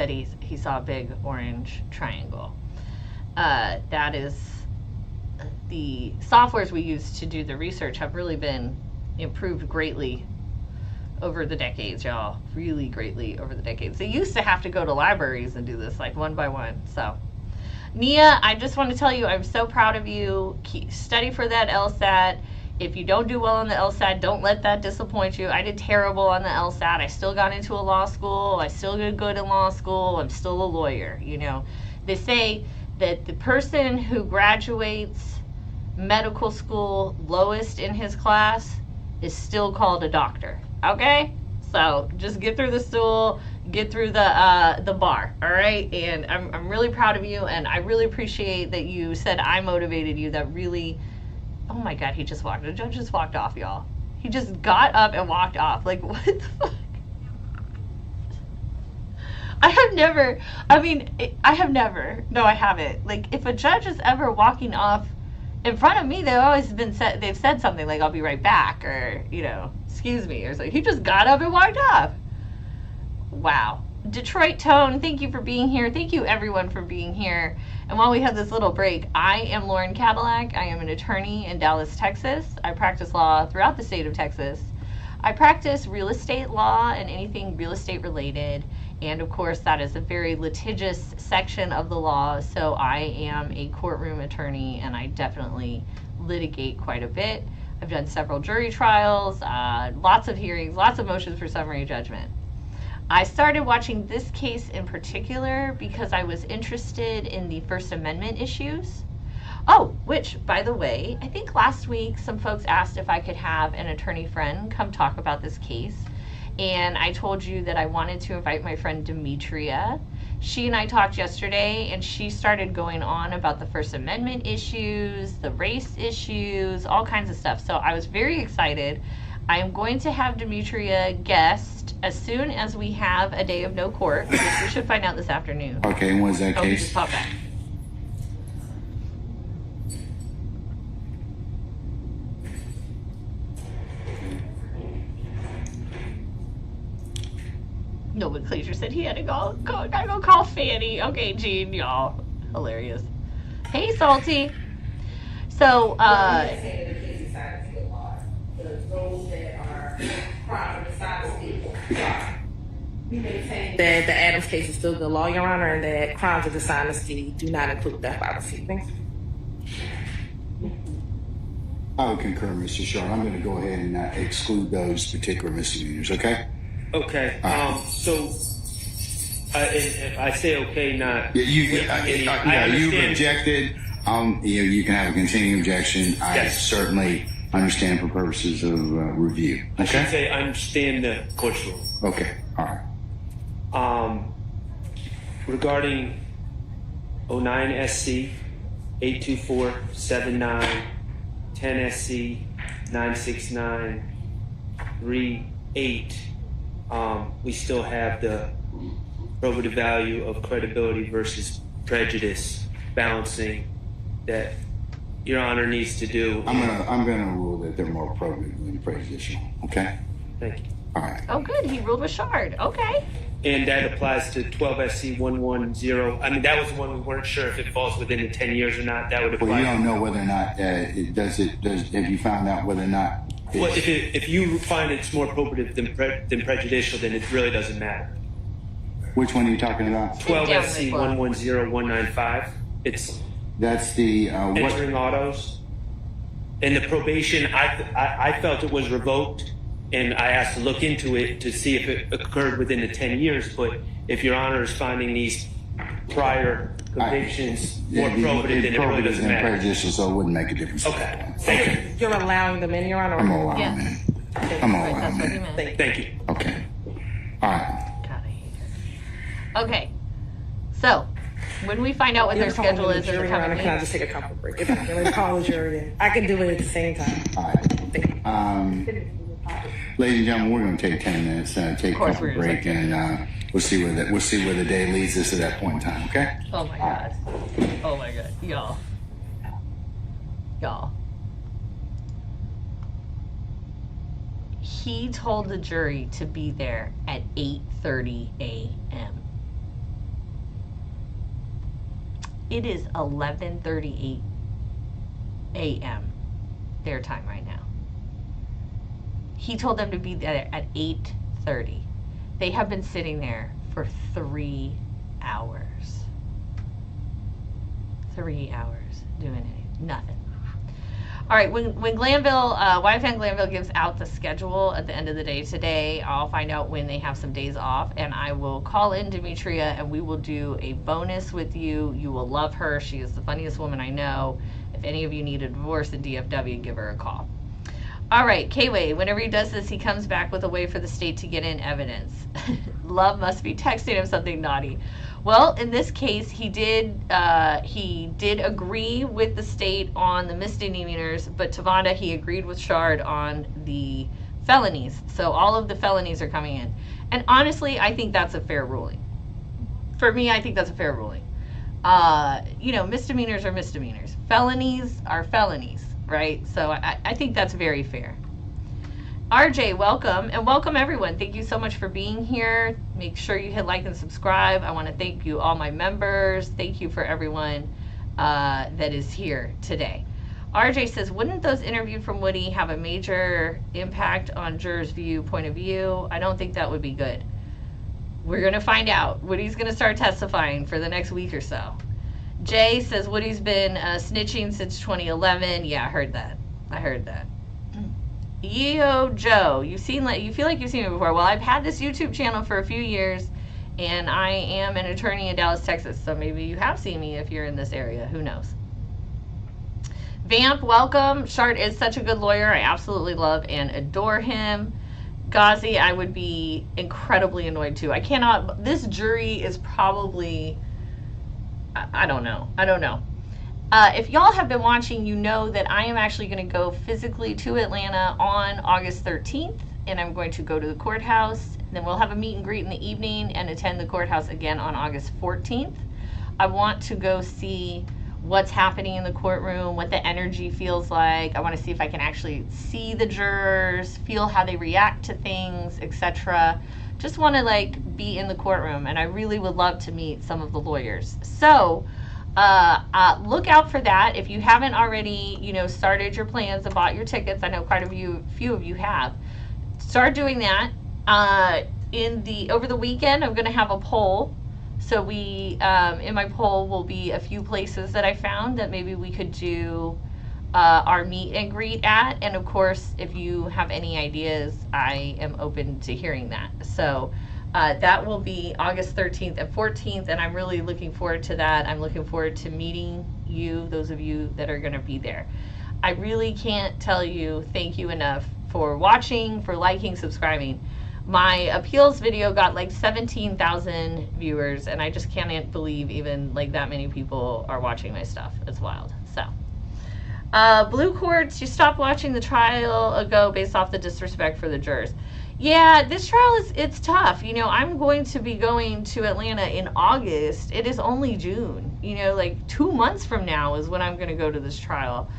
he saw a big orange triangle. That is, the softwares we use to do the research have really been improved greatly over the decades, y'all. Really greatly over the decades. They used to have to go to libraries and do this like one by one. So Nia, I just want to tell you, I'm so proud of you. Study for that LSAT. If you don't do well on the LSAT, don't let that disappoint you. I did terrible on the LSAT. I still got into a law school. I still did good in law school. I'm still a lawyer. You know, they say that the person who graduates medical school lowest in his class is still called a doctor. Okay? So just get through the stool, get through the bar, all right? And I'm really proud of you, and I really appreciate that you said I motivated you. That really, oh my God, the judge just walked off, y'all. He just got up and walked off. Like, what the fuck? I have never, no, I haven't. Like, if a judge is ever walking off in front of me, they've said something like, I'll be right back, or, you know, excuse me, or something. He just got up and walked off. Wow. Detroit Tone, thank you for being here. Thank you everyone for being here. And while we have this little break, I am lcadilac. I am an attorney in Dallas, Texas. I practice law throughout the state of Texas. I practice real estate law and anything real estate related. And of course, that is a very litigious section of the law. So I am a courtroom attorney, and I definitely litigate quite a bit. I've done several jury trials, lots of hearings, lots of motions for summary judgment. I started watching this case in particular because I was interested in the First Amendment issues. Oh, which, by the way, I think last week some folks asked if I could have an attorney friend come talk about this case. And I told you that I wanted to invite my friend Demetria. She and I talked yesterday, and she started going on about the First Amendment issues, the race issues, all kinds of stuff. So I was very excited. I am going to have Demetria guest as soon as we have a day of no court, which we should find out this afternoon. Okay, and when's that Oh, he case? just popped back. No, but Glacier said he had to gotta go call Fanny. Okay, Gene, y'all. Hilarious. Hey, Salty. So, that the Adams case is still good law, Your Honor, and that crimes of dishonesty do not include death by proceedings. I would concur, Mr. Short. I'm going to go ahead and exclude those particular misdemeanors, okay? Okay. So, if I say okay, not. You've understand- objected. You can have a continuing objection. I Yes. certainly understand for purposes of review. I should Okay? say I understand the court's rule. Okay, all right. Regarding 09 SC 82479, 10 SC 96938, we still have the probative value of credibility versus prejudice balancing that Your Honor needs to do. I'm gonna rule that they're more probative than prejudicial. Okay? Thank you. All right. oh, good. He ruled with Shard. Okay. And that applies to 12 SC 110. I mean, that was the one we weren't sure if it falls within the 10 years or not. That would apply. Well, you don't know whether or not have you found out whether or not? Well, if you find it's more probative than prejudicial, then it really doesn't matter. Which one are you talking about? 12 down SC this one. 110195. It's That's the what? entering autos. And the probation, I felt it was revoked, and I asked to look into it to see if it occurred within the 10 years. But if Your Honor is finding these prior convictions more probative, then it really doesn't than matter. prejudicial, so it wouldn't make a difference. Okay. Okay. You're allowing them in, Your Honor? I'm gonna allow Yes. them in. I'm gonna Right, allow that's them what he in. meant. Thank you. Okay. All right. God, I hate her. Okay. So, when we find out what their schedule is in the Your Honor, coming can I weeks, just take a comfort break? If I can call the jury in. I can do it at the same time. All right. Thank you. Ladies and gentlemen, we're going to take 10 minutes, take a course couple we're gonna break, and we'll see where the day leads us at that point in time. Okay? oh my God. Oh my God. Y'all. He told the jury to be there at 8:30 a.m. It is 11:38 a.m. their time right now. He told them to be there at 8:30. They have been sitting there for 3 hours. 3 hours doing nothing. All right, when Glanville, YFN Glanville gives out the schedule at the end of the day today, I'll find out when they have some days off, and I will call in Demetria, and we will do a bonus with you. You will love her. She is the funniest woman I know. If any of you need a divorce in DFW, give her a call. All right, K-Way, whenever he does this, he comes back with a way for the state to get in evidence. Love must be texting him something naughty. Well, in this case, he did agree with the state on the misdemeanors, but Tavanda, he agreed with Shard on the felonies. So all of the felonies are coming in. And honestly, I think that's a fair ruling. For me, I think that's a fair ruling. Misdemeanors are misdemeanors. Felonies are felonies, right? So I think that's very fair. RJ, welcome, and welcome everyone. Thank you so much for being here. Make sure you hit like and subscribe. I want to thank you, all my members. Thank you for everyone that is here today. RJ says, wouldn't those interviewed from Woody have a major impact on jurors' point of view? I don't think that would be good. We're going to find out. Woody's going to start testifying for the next week or so. Jay says, Woody's been snitching since 2011. Yeah, I heard that. Yo, Joe, you feel like you've seen me before. Well, I've had this YouTube channel for a few years, and I am an attorney in Dallas, Texas, so maybe you have seen me if you're in this area. Who knows? Vamp, welcome. Shard is such a good lawyer. I absolutely love and adore him. Ghazi, I would be incredibly annoyed too. This jury is probably, I don't know. If y'all have been watching, you know that I am actually going to go physically to Atlanta on August 13th, and I'm going to go to the courthouse. Then we'll have a meet and greet in the evening and attend the courthouse again on August 14th. I want to go see what's happening in the courtroom, what the energy feels like. I want to see if I can actually see the jurors, feel how they react to things, etc. Just want to like be in the courtroom, and I really would love to meet some of the lawyers. So look out for that. If you haven't already, you know, started your plans and bought your tickets, I know quite a few of you have. Start doing that. Over the weekend, I'm going to have a poll. So in my poll will be a few places that I found that maybe we could do our meet and greet at. And of course, if you have any ideas, I am open to hearing that. So that will be August 13th and 14th, and I'm really looking forward to that. I'm looking forward to meeting you, those of you that are going to be there. I really can't tell you thank you enough for watching, for liking, subscribing. My appeals video got like 17,000 viewers, and I just can't believe even like that many people are watching my stuff. It's wild. So blue courts, you stopped watching the trial ago based off the disrespect for the jurors. Yeah, this trial it's tough. You know, I'm going to be going to Atlanta in August. It is only June. You know, like 2 months from now is when I'm going to go to this trial.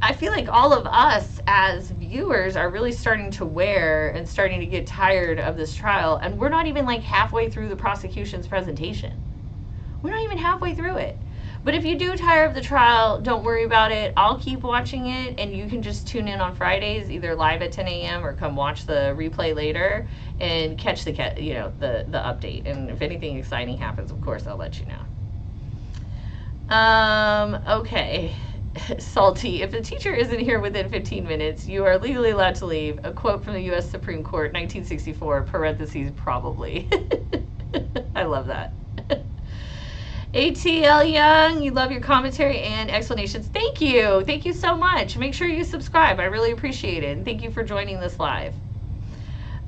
I feel like all of us as viewers are really starting to wear and starting to get tired of this trial, and we're not even like halfway through the prosecution's presentation. We're not even halfway through it. But if you do tire of the trial, don't worry about it. I'll keep watching it, and you can just tune in on Fridays, either live at 10 a.m. or come watch the replay later and catch the update. And if anything exciting happens, of course, I'll let you know. Okay. Salty. If the teacher isn't here within 15 minutes, you are legally allowed to leave. A quote from the U.S. Supreme Court, 1964, parentheses, probably. I love that. ATL Young, you love your commentary and explanations. Thank you. Thank you so much. Make sure you subscribe. I really appreciate it. And thank you for joining this live.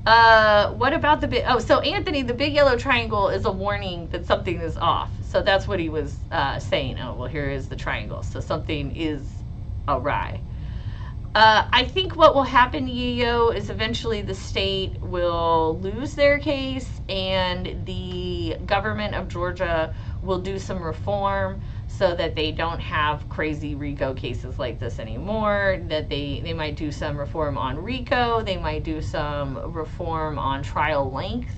What about so Anthony, the big yellow triangle is a warning that something is off. So that's what he was saying. Oh, well, here is the triangle. So something is awry. I think what will happen, Yo, is eventually the state will lose their case, and the government of Georgia will do some reform so that they don't have crazy RICO cases like this anymore, that they might do some reform on RICO, they might do some reform on trial length.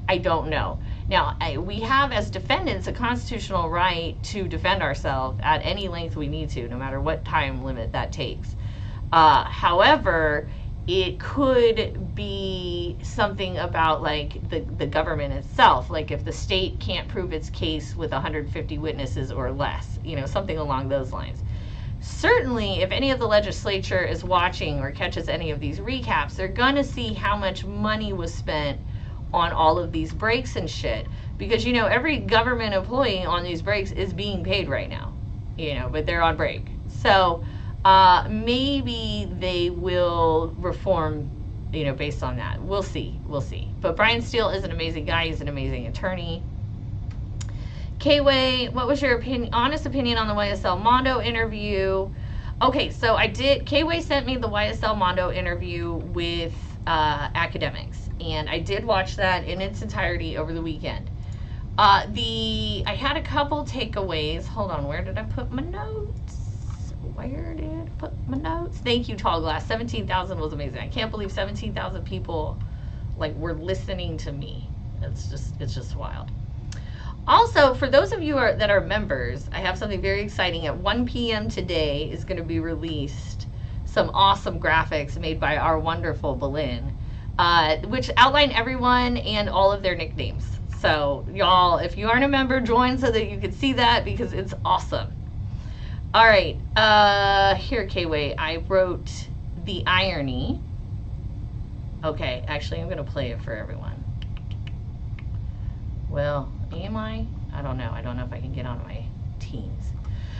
I don't know. Now, we have as defendants a constitutional right to defend ourselves at any length we need to, no matter what time limit that takes. However, it could be something about like the government itself, like if the state can't prove its case with 150 witnesses or less, you know, something along those lines. Certainly, if any of the legislature is watching or catches any of these recaps, they're gonna see how much money was spent on all of these breaks and shit, because, you know, every government employee on these breaks is being paid right now, you know, but they're on break. So maybe they will reform, you know, based on that. We'll see. But Brian Steele is an amazing guy. He's an amazing attorney. K-Way, what was your honest opinion on the YSL Mondo interview? Okay, so K-Way sent me the YSL Mondo interview with academics, and I did watch that in its entirety over the weekend. I had a couple takeaways. Hold on, where did I put my notes? Thank you, Tall Glass. 17,000 was amazing. I can't believe 17,000 people like were listening to me. It's just wild. Also, for those of you that are members, I have something very exciting. At 1 p.m. today is going to be released some awesome graphics made by our wonderful Boleyn, which outline everyone and all of their nicknames. So y'all, if you aren't a member, join so that you can see that, because it's awesome. All right, here, K-Way, I wrote the irony. Okay, actually, I'm going to play it for everyone. Well, am I? I don't know. I don't know if I can get on my Teams.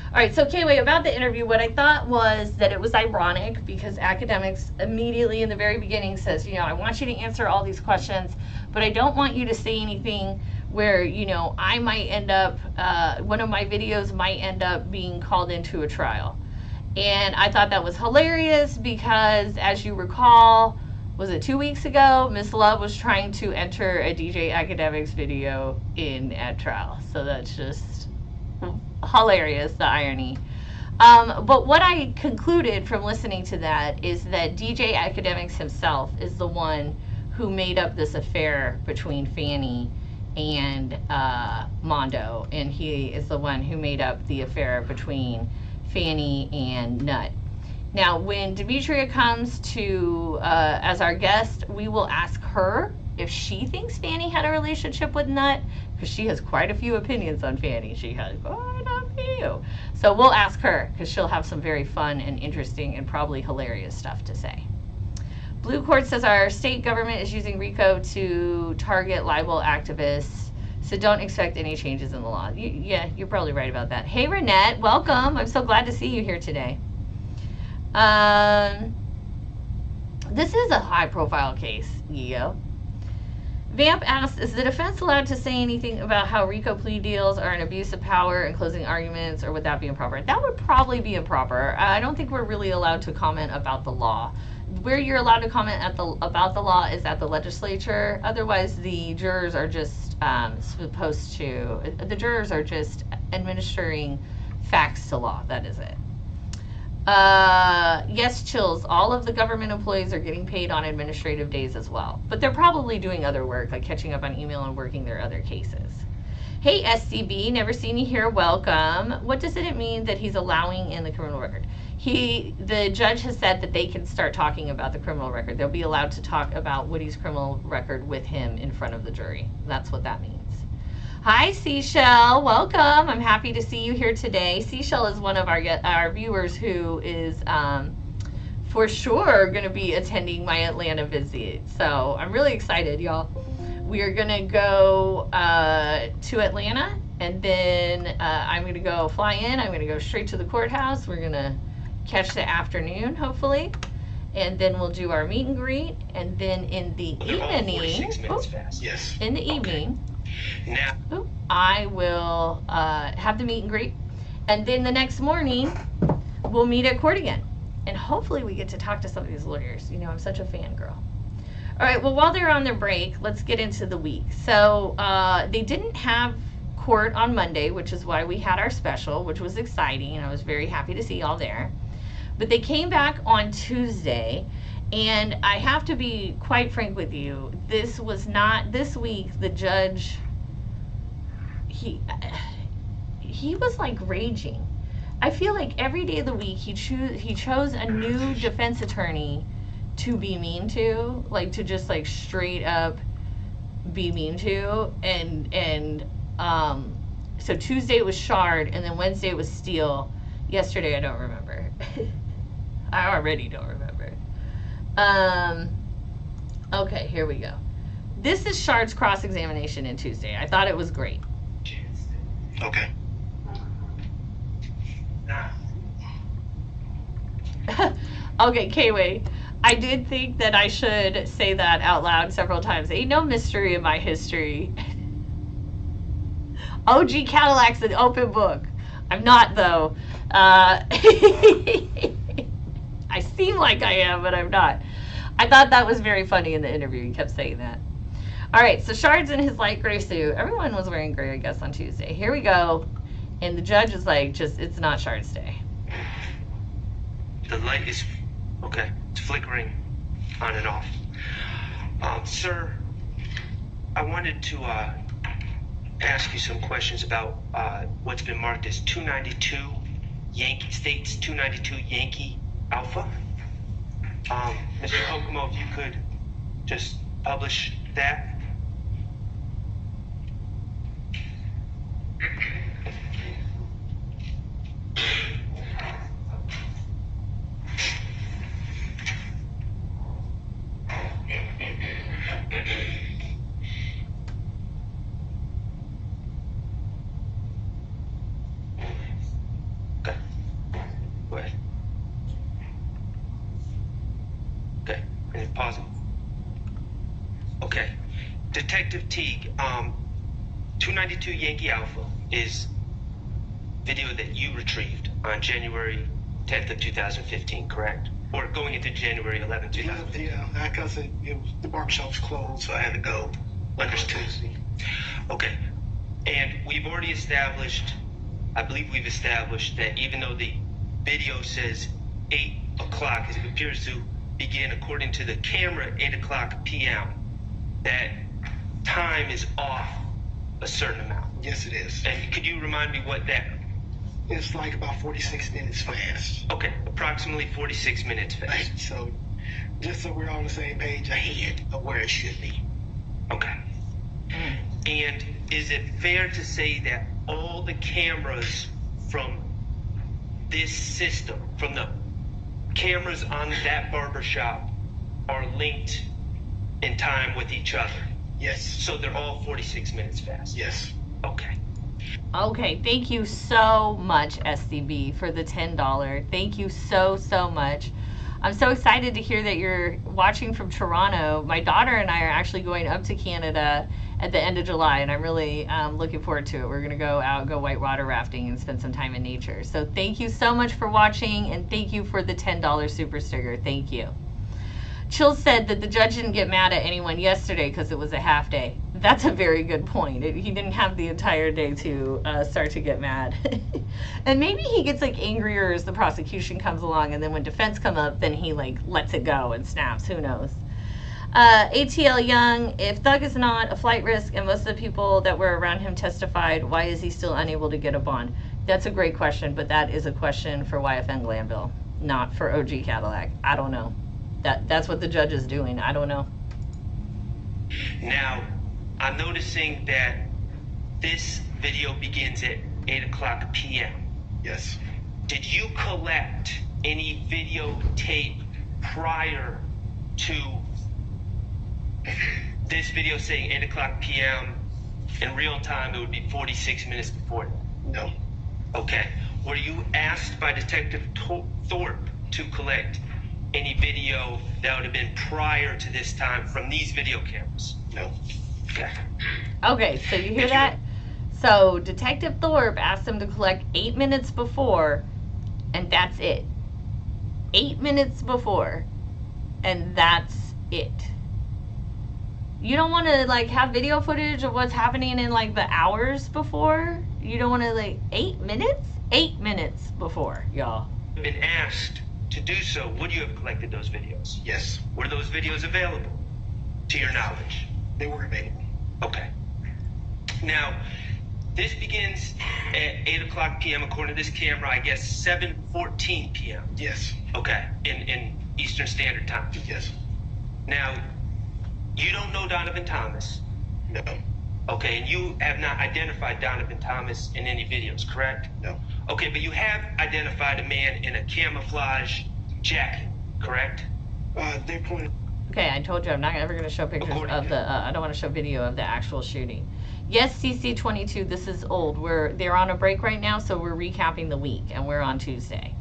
All right, so K-Way, about the interview, what I thought was that it was ironic because academics immediately in the very beginning says, you know, I want you to answer all these questions, but I don't want you to say anything where, you know, I might end up, one of my videos might end up being called into a trial. And I thought that was hilarious because, as you recall, was it 2 weeks ago, Miss Love was trying to enter a DJ Academics video in at trial. So that's just hilarious, the irony. But what I concluded from listening to that is that DJ Academics himself is the one who made up this affair between Fanny and Mondo, and he is the one who made up the affair between Fanny and Nut. Now, when Demetria comes to as our guest, we will ask her if she thinks Fanny had a relationship with Nut, because she has quite a few opinions on Fanny. She has quite a few. So we'll ask her, because she'll have some very fun and interesting and probably hilarious stuff to say. Blue Court says our state government is using RICO to target libel activists, so don't expect any changes in the law. Yeah, you're probably right about that. Hey, Renette, welcome. I'm so glad to see you here today. This is a high-profile case, Gio. Vamp asks, is the defense allowed to say anything about how RICO plea deals are an abuse of power and closing arguments, or would that be improper? That would probably be improper. I don't think we're really allowed to comment about the law. Where you're allowed to comment about the law is at the legislature. Otherwise, the jurors are just the jurors are just administering facts to law. That is it. Yes, Chills. All of the government employees are getting paid on administrative days as well. But they're probably doing other work, like catching up on email and working their other cases. Hey, SCB, never seen you here. Welcome. What does it mean that he's allowing in the criminal record? The judge has said that they can start talking about the criminal record. They'll be allowed to talk about Woody's criminal record with him in front of the jury. That's what that means. Hi, Seashell. Welcome. I'm happy to see you here today. Seashell is one of our viewers who is for sure going to be attending my Atlanta visit. So I'm really excited, y'all. We are going to go to Atlanta, and then I'm going to go fly in. I'm going to go straight to the courthouse. We're going to catch the afternoon, hopefully, and then we'll do our meet and greet, and then in the evening, I will have the meet and greet, and then the next morning we'll meet at court again, and hopefully we get to talk to some of these lawyers. You know, I'm such a fangirl. All right, well, while they're on their break, let's get into the week. So they didn't have court on Monday, which is why we had our special, which was exciting, and I was very happy to see y'all there. But they came back on Tuesday, and I have to be quite frank with you. This week, the judge, he was like raging. I feel like every day of the week he chose a new defense attorney to be mean to, like to just like straight up be mean to, and so Tuesday it was Shard, and then Wednesday it was Steele. Yesterday I don't remember. I already don't remember. Okay, here we go. This is Shard's cross-examination in Tuesday. I thought it was great. Okay. Okay, K-Way. I did think that I should say that out loud several times. Ain't no mystery in my history. OG Cadillac's an open book. I'm not, though. I seem like I am, but I'm not. I thought that was very funny in the interview. He kept saying that. All right, so Shard's in his light gray suit. Everyone was wearing gray, I guess, on Tuesday. Here we go. And the judge is like, it's not Shard's day. The light is, okay, it's flickering on and off. Sir, I wanted to ask you some questions about what's been marked as 292 Yankee States 292 Yankee Alpha. Mr. Kokomo, if you could just publish that. Okay. Go ahead. Okay. And pause it. Okay. Detective Teague, 292 Yankee Alpha is video that you retrieved on January 10th of 2015, correct? Or going into January 11th, 2015? Yeah, because the barbershop was closed, so I had to go. Understood. Okay. And we've already established, I believe we've established that even though the video says 8 o'clock, as it appears to begin according to the camera, 8 o'clock p.m., that time is off a certain amount. Yes, it is. And could you remind me what that? It's like about 46 minutes fast. Okay, approximately 46 minutes fast. Right. So, just so we're on the same page ahead of where it should be. Okay. And is it fair to say that all the cameras from this system, from the cameras on that barbershop, are linked in time with each other? Yes. So they're all 46 minutes fast? Yes. Okay. Okay, thank you so much, SCB, for the $10. Thank you so much. I'm so excited to hear that you're watching from Toronto. My daughter and I are actually going up to Canada at the end of July, and I'm really looking forward to it. We're going to go whitewater rafting and spend some time in nature. So thank you so much for watching, and thank you for the $10 super sticker. Thank you. Chill said that the judge didn't get mad at anyone yesterday because it was a half day. That's a very good point. He didn't have the entire day to start to get mad. And maybe he gets like angrier as the prosecution comes along, and then when defense come up, then he like lets it go and snaps. Who knows? ATL Young, if Thug is not a flight risk and most of the people that were around him testified, why is he still unable to get a bond? That's a great question, but that is a question for YFN Glanville, not for OG Cadillac. I don't know. That's what the judge is doing. I don't know. Now, I'm noticing that this video begins at 8 o'clock p.m. Yes. Did you collect any videotape prior to this video saying 8 o'clock p.m. in real time? It would be 46 minutes before that. No. Okay. Were you asked by Detective Thorpe to collect any video that would have been prior to this time from these video cameras? No. Okay. Okay, so you hear that? So Detective Thorpe asked him to collect 8 minutes before, and that's it. 8 minutes before, and that's it. You don't want to like have video footage of what's happening in like the hours before? You don't want to like 8 minutes? 8 minutes before, y'all. Been asked to do so, would you have collected those videos? Yes. Were those videos available to your knowledge? They were available. Okay. Now, this begins at 8 o'clock p.m. according to this camera, I guess 7:14 p.m. Yes. Okay, in Eastern Standard Time. Yes. Now, you don't know Donovan Thomas. No. Okay, and you have not identified Donovan Thomas in any videos, correct? No. Okay, but you have identified a man in a camouflage jacket, correct? They pointed. Okay, I told you I'm not ever going to show pictures of the, I don't want to show video of the actual shooting. Yes, CC22, this is old. They're on a break right now, so we're recapping the week, and we're on Tuesday.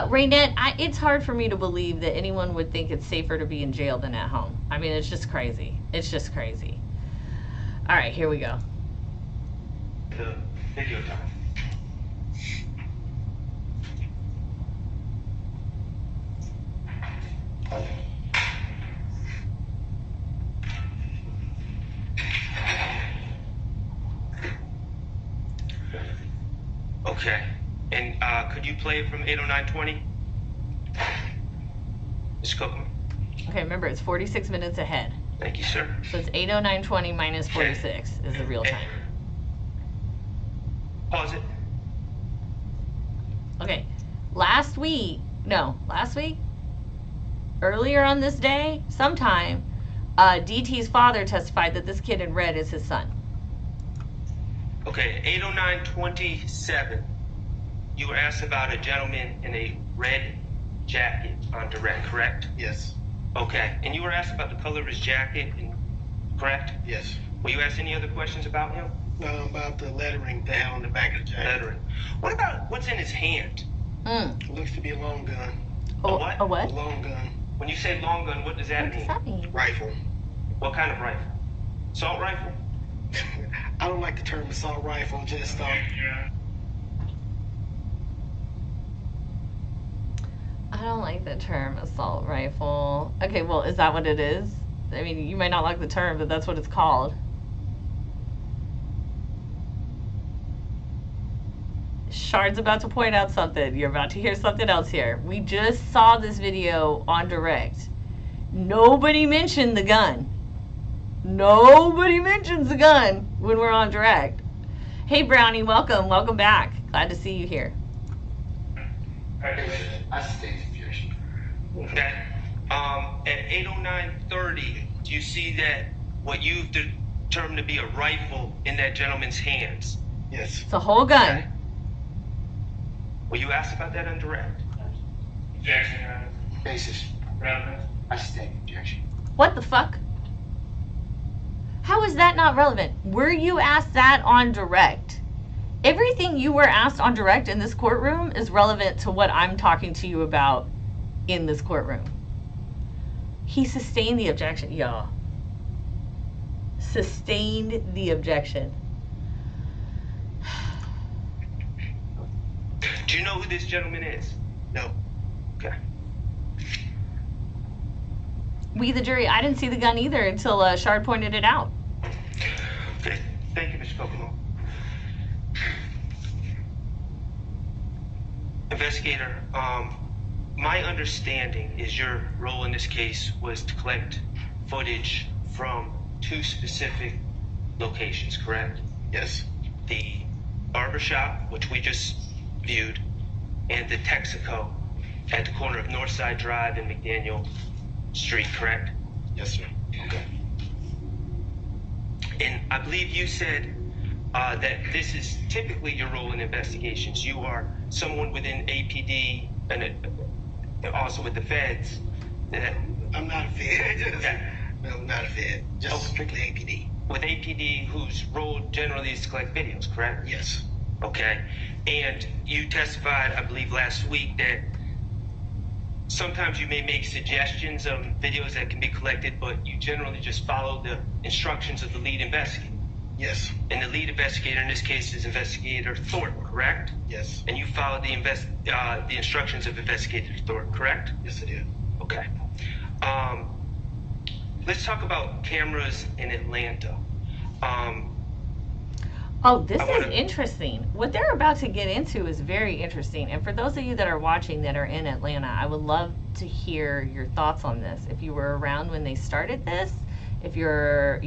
Raynette, it's hard for me to believe that anyone would think it's safer to be in jail than at home. I mean, it's just crazy. It's just crazy. All right, here we go. The video time. Okay, and could you play it from 8:09:20? Ms. Copeland? Okay, remember, it's 46 minutes ahead. Thank you, sir. So it's 8:09:20 minus 46 is the real time. Pause it. Okay, last week, earlier on this day, sometime, DT's father testified that this kid in red is his son. Okay, 8:09:27. You were asked about a gentleman in a red jacket on direct, correct? Yes. Okay, and you were asked about the color of his jacket, correct? Yes. Were you asked any other questions about him? About the lettering down on the back of the jacket. Lettering. What about what's in his hand? Looks to be a long gun. Oh, what? A what? A long gun. When you say long gun, what does that What does mean? that mean? Rifle. What kind of rifle? Assault rifle? I don't like the term assault rifle. Just I don't like the term assault rifle. Okay, well, is that what it is? I mean, you might not like the term, but that's what it's called. Shard's about to point out something. You're about to hear something else here. We just saw this video on direct. Nobody mentioned the gun. Nobody mentions the gun when we're on direct. Hey, Brownie, welcome. Welcome back. Glad to see you here. I sustain objection. Okay. At 8:09:30, do you see that what you've determined to be a rifle in that gentleman's hands? yes. It's a whole gun. Okay. Were you asked about that on direct? Objection, Your Honor. Basis. Relevant. I sustain objection. What the fuck? How is that not relevant? Were you asked that on direct? Everything you were asked on direct in this courtroom is relevant to what I'm talking to you about in this courtroom. He sustained the objection, y'all. Sustained the objection. Do you know who this gentleman is? No. Okay. We, the jury, I didn't see the gun either until Shard pointed it out. Okay. Thank you, Mr. Copeland. Investigator, my understanding is your role in this case was to collect footage from 2 specific locations, correct? Yes. The barbershop, which we just viewed, and the Texaco at the corner of Northside Drive and McDaniel Street, correct? Yes, sir. Okay. And I believe you said that this is typically your role in investigations. You are someone within APD and also with the feds. That I'm not a fed. Yeah. No, I'm not a fed. Just Oh. strictly APD. with APD, whose role generally is to collect videos, correct? Yes. Okay. And you testified, I believe, last week that sometimes you may make suggestions of videos that can be collected, but you generally just follow the instructions of the lead investigator. Yes. And the lead investigator in this case is Investigator Thornton, correct? Yes. And you followed the instructions of Investigator Thornton, correct? Yes, I did. Okay. Let's talk about cameras in Atlanta. Oh, this I is wanna- interesting. What they're about to get into is very interesting. And for those of you that are watching that are in Atlanta, I would love to hear your thoughts on this. If you were around when they started this, if you're,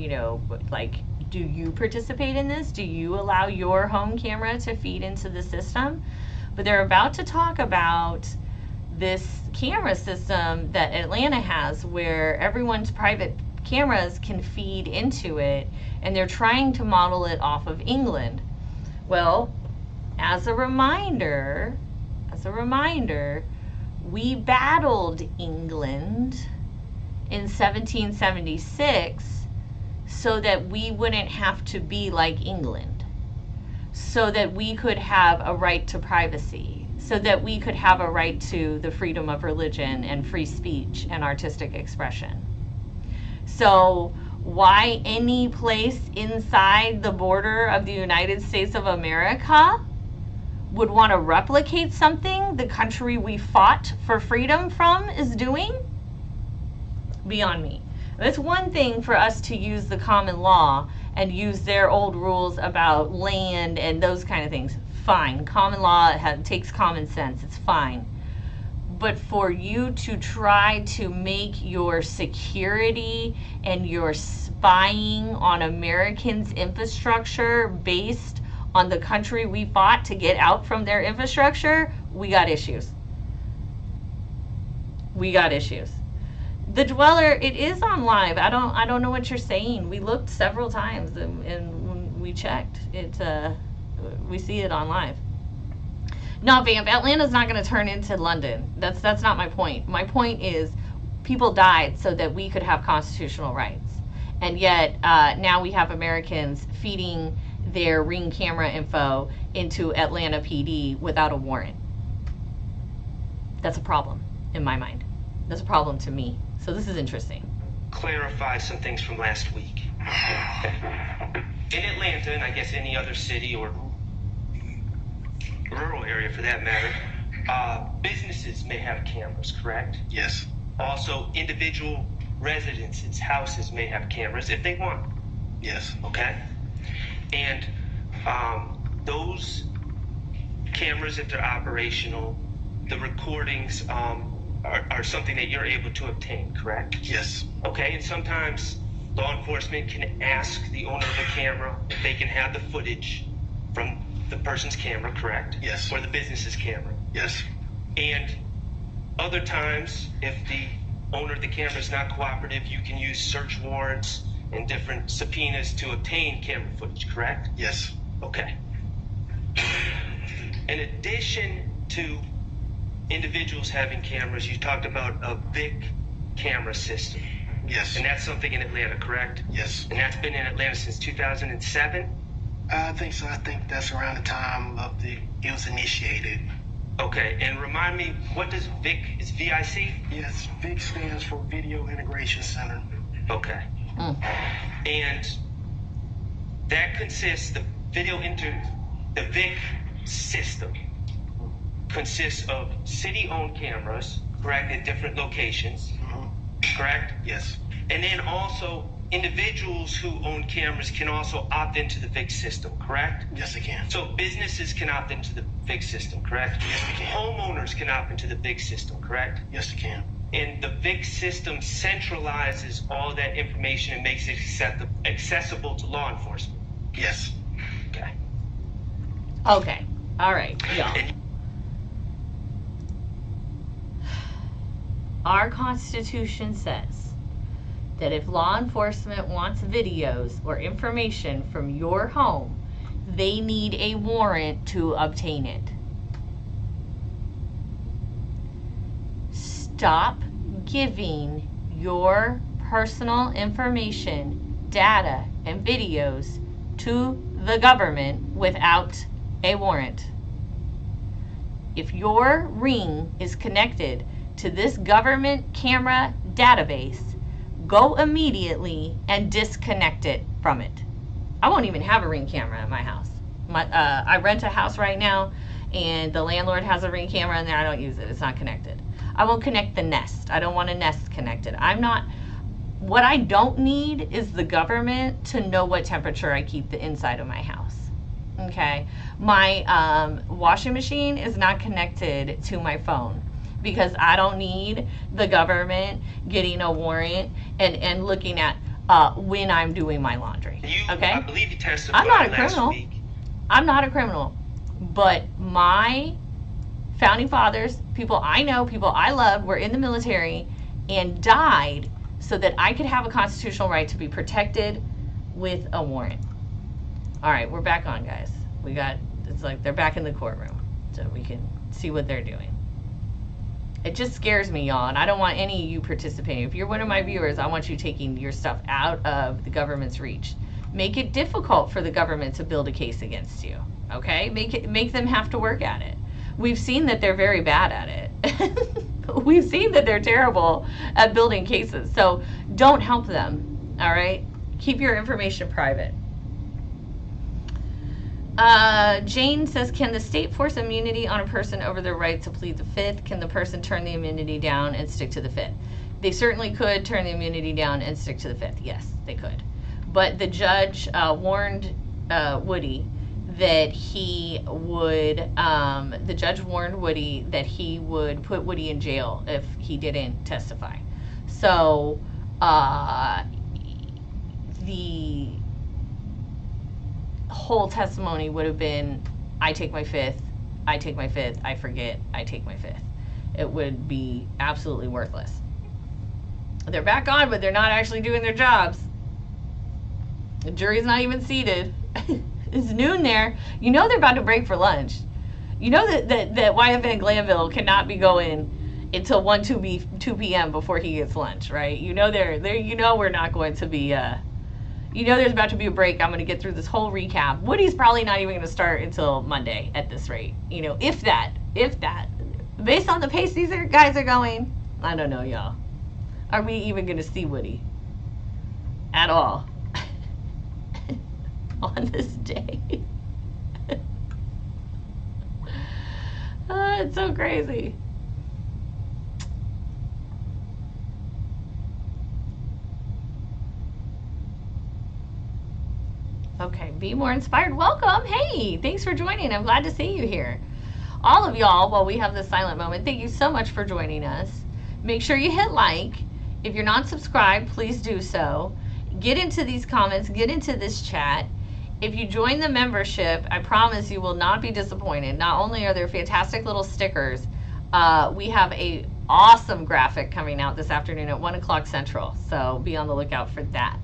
like, do you participate in this? Do you allow your home camera to feed into the system? But they're about to talk about this camera system that Atlanta has where everyone's private cameras can feed into it, and they're trying to model it off of England. Well, as a reminder, we battled England in 1776 so that we wouldn't have to be like England, so that we could have a right to privacy, so that we could have a right to the freedom of religion and free speech and artistic expression. So why any place inside the border of the United States of America would want to replicate something the country we fought for freedom from is doing? Beyond me. It's one thing for us to use the common law and use their old rules about land and those kind of things. Fine. Common law takes common sense. It's fine. But for you to try to make your security and your spying on Americans' infrastructure based on the country we fought to get out from their infrastructure, we got issues. We got issues. The Dweller, it is on live. I don't know what you're saying. We looked several times and when we checked, we see it on live. No, Vamp, Atlanta's not going to turn into London. That's not my point. My point is people died so that we could have constitutional rights. And yet now we have Americans feeding their Ring camera info into Atlanta PD without a warrant. That's a problem in my mind. That's a problem to me. So this is interesting. Clarify some things from last week. In Atlanta, and I guess any other city or rural area for that matter, businesses may have cameras, correct? Yes. Also, individual residences, houses may have cameras if they want, Yes. okay? And those cameras, if they're operational, the recordings are something that you're able to obtain, correct? Yes. Okay, and sometimes law enforcement can ask the owner of the camera if they can have the footage from the person's camera, correct? Yes. Or the business's camera. Yes. And other times, if the owner of the camera is not cooperative, you can use search warrants and different subpoenas to obtain camera footage, correct? Yes. Okay. In addition to individuals having cameras, you talked about a VIC camera system. Yes. And that's something in Atlanta, correct? Yes. And that's been in Atlanta since 2007? I think so. I think that's around the time it was initiated. Okay, and remind me, what does VIC, is VIC? Yes. VIC stands for Video Integration Center. Okay. And that consists, the VIC system consists of city-owned cameras, correct, at different locations, correct? Yes. And then also individuals who own cameras can also opt into the VIC system, correct? Yes, they can. So businesses can opt into the VIC system, correct? Yes, they can. Homeowners can opt into the VIC system, correct? Yes, they can. And the VIC system centralizes all that information and makes it accessible to law enforcement. Yes. Okay. Okay. All right, y'all. Our Constitution says that if law enforcement wants videos or information from your home, they need a warrant to obtain it. Stop giving your personal information, data, and videos to the government without a warrant. If your ring is connected to this government camera database, go immediately and disconnect it from it. I won't even have a Ring camera at my house. I rent a house right now, and the landlord has a Ring camera in there. I don't use it. It's not connected. I won't connect the Nest. I don't want a Nest connected. What I don't need is the government to know what temperature I keep the inside of my house. Okay? My washing machine is not connected to my phone, because I don't need the government getting a warrant and looking at when I'm doing my laundry. Okay? I believe you testified I'm not a last criminal. week. I'm not a criminal. But my founding fathers, people I know, people I love, were in the military and died so that I could have a constitutional right to be protected with a warrant. All right, we're back on, guys. It's like they're back in the courtroom so we can see what they're doing. It just scares me, y'all, and I don't want any of you participating. If you're one of my viewers, I want you taking your stuff out of the government's reach. Make it difficult for the government to build a case against you, okay? Make them have to work at it. We've seen that they're very bad at it. We've seen that they're terrible at building cases. So don't help them, all right? Keep your information private. Jane says, can the state force immunity on a person over their right to plead the fifth? Can the person turn the immunity down and stick to the fifth? They certainly could turn the immunity down and stick to the fifth. Yes, they could. But the judge warned Woody that he would, put Woody in jail if he didn't testify. So the whole testimony would have been, I take my fifth, I take my fifth, I forget, I take my fifth. It would be absolutely worthless. They're back on, but they're not actually doing their jobs. The jury's not even seated. It's noon there. You know they're about to break for lunch. You know that YFN Glanville cannot be going until 2 p.m. before he gets lunch, right? You know we're not going to be there's about to be a break. I'm going to get through this whole recap. Woody's probably not even going to start until Monday at this rate. If that. Based on the pace these guys are going, I don't know, y'all. Are we even going to see Woody at all? on this day. It's so crazy. Okay, be more inspired. Welcome. Hey, thanks for joining. I'm glad to see you here. All of y'all, while we have this silent moment, thank you so much for joining us. Make sure you hit like. If you're not subscribed, please do so. Get into these comments, get into this chat. If you join the membership, I promise you will not be disappointed. Not only are there fantastic little stickers, we have a awesome graphic coming out this afternoon at 1 o'clock Central. So be on the lookout for that.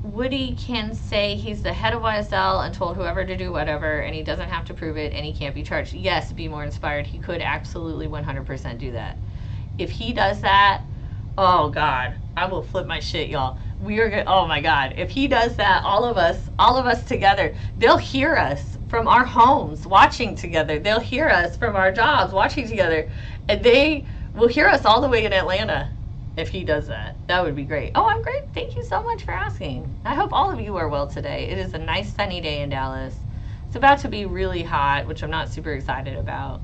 Woody can say he's the head of YSL and told whoever to do whatever, and he doesn't have to prove it, and he can't be charged. Yes, be more inspired. He could absolutely 100% do that. If he does that, oh God, I will flip my shit, y'all. We are good. Oh my God, if he does that, all of us together, they'll hear us from our homes watching together. They'll hear us from our jobs watching together, and they will hear us all the way in Atlanta. If he does that, that would be great. Oh, I'm great. Thank you so much for asking. I hope all of you are well today. It is a nice sunny day in Dallas. It's about to be really hot, which I'm not super excited about.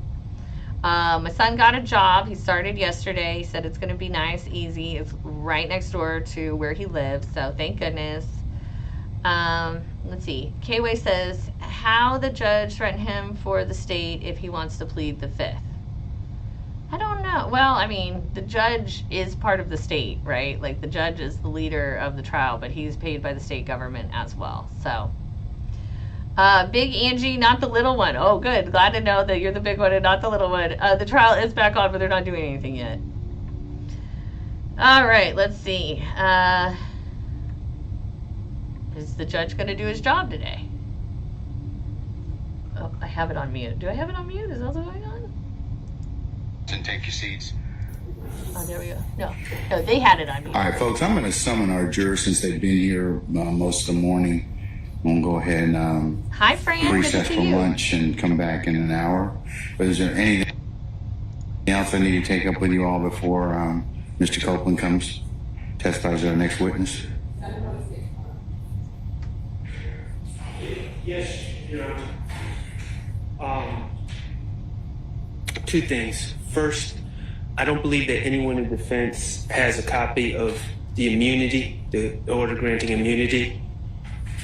My son got a job. He started yesterday. He said it's going to be nice, easy. It's right next door to where he lives, so thank goodness. Let's see. K-Way says, how the judge threatened him for the state if he wants to plead the fifth. I don't know. Well, I mean, the judge is part of the state, right? Like, the judge is the leader of the trial, but he's paid by the state government as well. So, Big Angie, not the little one. Oh, good. Glad to know that you're the big one and not the little one. The trial is back on, but they're not doing anything yet. All right, let's see. Is the judge going to do his job today? Oh, I have it on mute. Do I have it on mute? Is that what's going on? And take your seats. Oh, there we go. No, they had it on mute. All right, folks, I'm going to summon our jurors since they've been here most of the morning. I'm going to go ahead and Hi, Fran. recess for lunch and come back in an hour. But is there anything else I need to take up with you all before Mr. Copeland comes, testifies as our next witness? Yes, Your Honor. Two things. First, I don't believe that anyone in defense has a copy of the immunity, the order granting immunity.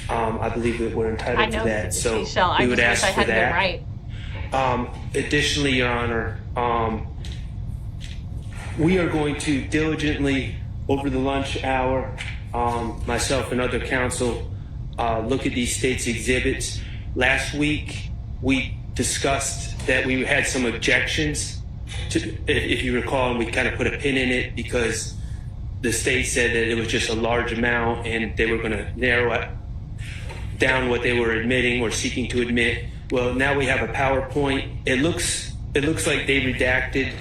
I believe that we're entitled to that, so we would ask for that. Right. Additionally, Your Honor, we are going to diligently, over the lunch hour, myself and other counsel, look at these state's exhibits. Last week, we discussed that we had some objections to, if you recall, and we kind of put a pin in it because the state said that it was just a large amount and they were going to narrow it down what they were admitting or seeking to admit. Well, now we have a PowerPoint. It looks like they redacted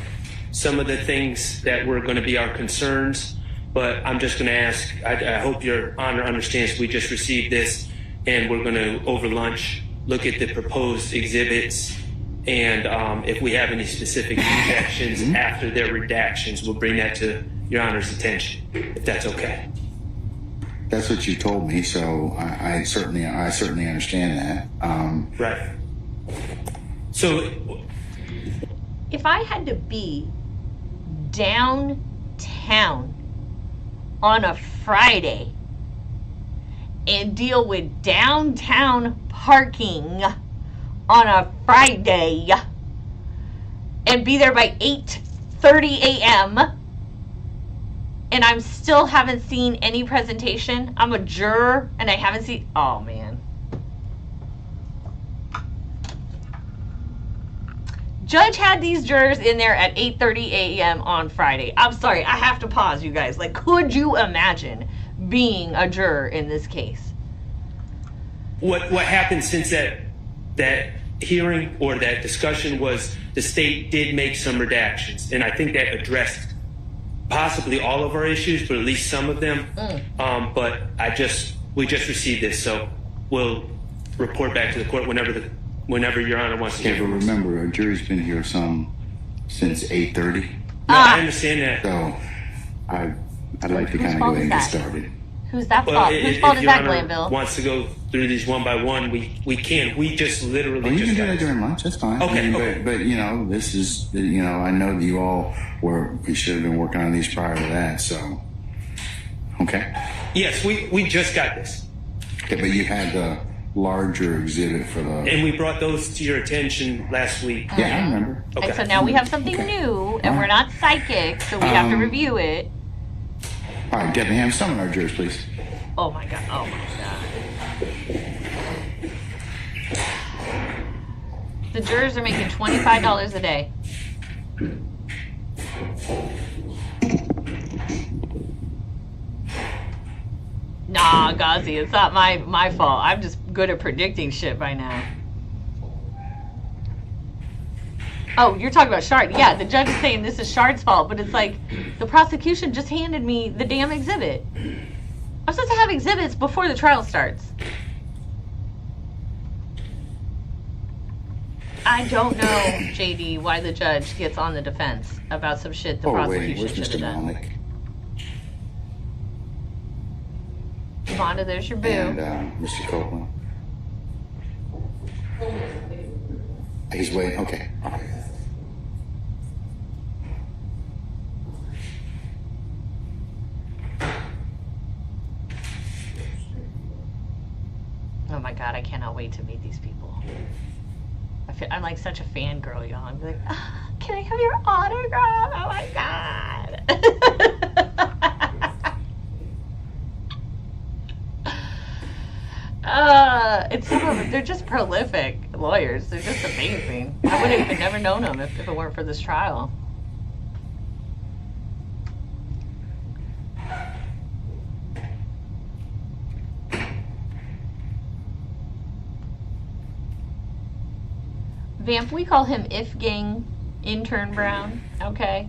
some of the things that were going to be our concerns, but I'm just going to ask, I hope Your Honor understands we just received this and we're going to, over lunch, look at the proposed exhibits, and if we have any specific objections after their redactions, we'll bring that to Your Honor's attention, if that's okay. That's what you told me, so I certainly understand that. Right. So, if I had to be downtown on a Friday and deal with downtown parking on a Friday and be there by 8:30 a.m. and I'm still haven't seen any presentation, I'm a juror and I haven't seen, oh man. Judge had these jurors in there at 8:30 a.m. on Friday. I'm sorry, I have to pause, you guys. Like, could you imagine being a juror in this case? what happened since that hearing or that discussion was the state did make some redactions, and I think that addressed possibly all of our issues, but at least some of them. But we just received this, so we'll report back to the court whenever Your Honor wants to. Okay, but remember, our jury's been here since 8:30. No, I understand that. So I'd like to kind of go ahead and get started. Who's that Well, fault? Whose fault if is Your that, Honor Glanville? wants to go through these one by one, we can. We just literally Well, you just can do got that this. during lunch. That's fine. Okay, I mean, okay. But you know, this is I know that you all we should have been working on these prior to that. So, okay. Yes, we just got this. Okay, but you had the larger exhibit for the. And we brought those to your attention last week. Yeah, I remember. Okay. And so now we have something Okay. new, and All we're right. not psychic, so we have to review it. All right, Deputy Ham, summon our jurors, please. Oh my god, oh my god. The jurors are making $25 a day. Nah, Ghazi, it's not my fault. I'm just good at predicting shit by now. Oh, you're talking about Shard. Yeah, the judge is saying this is Shard's fault, but it's like the prosecution just handed me the damn exhibit. I'm supposed to have exhibits before the trial starts. I don't know, JD, why the judge gets on the defense about some shit the Oh, wait, prosecution where's should have Mr. done. Melnick? Vonda, there's your boo. And Mr. Copeland. He's waiting. Okay. All right. Oh my god, I cannot wait to meet these people. I'm like such a fangirl, y'all. I'm like, ah, can I have your autograph? Oh my god. It's some of them, they're just prolific lawyers. They're just amazing. I would have even never known them if it weren't for this trial. Vamp, we call him If Gang Intern Brown, okay?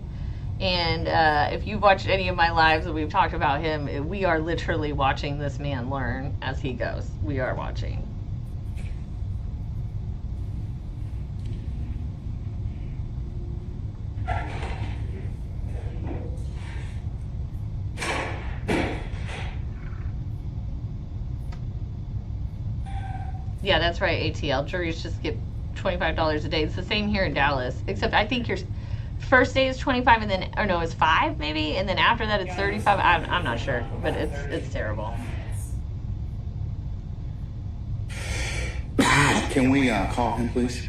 And if you've watched any of my lives and we've talked about him, we are literally watching this man learn as he goes. We are watching. Yeah, that's right, ATL. Juries just get $25 a day. It's the same here in Dallas, except I think your first day is 25 and then, or no, it's 5 maybe, and then after that it's 35. I'm not sure, but it's terrible. Can we call him, please?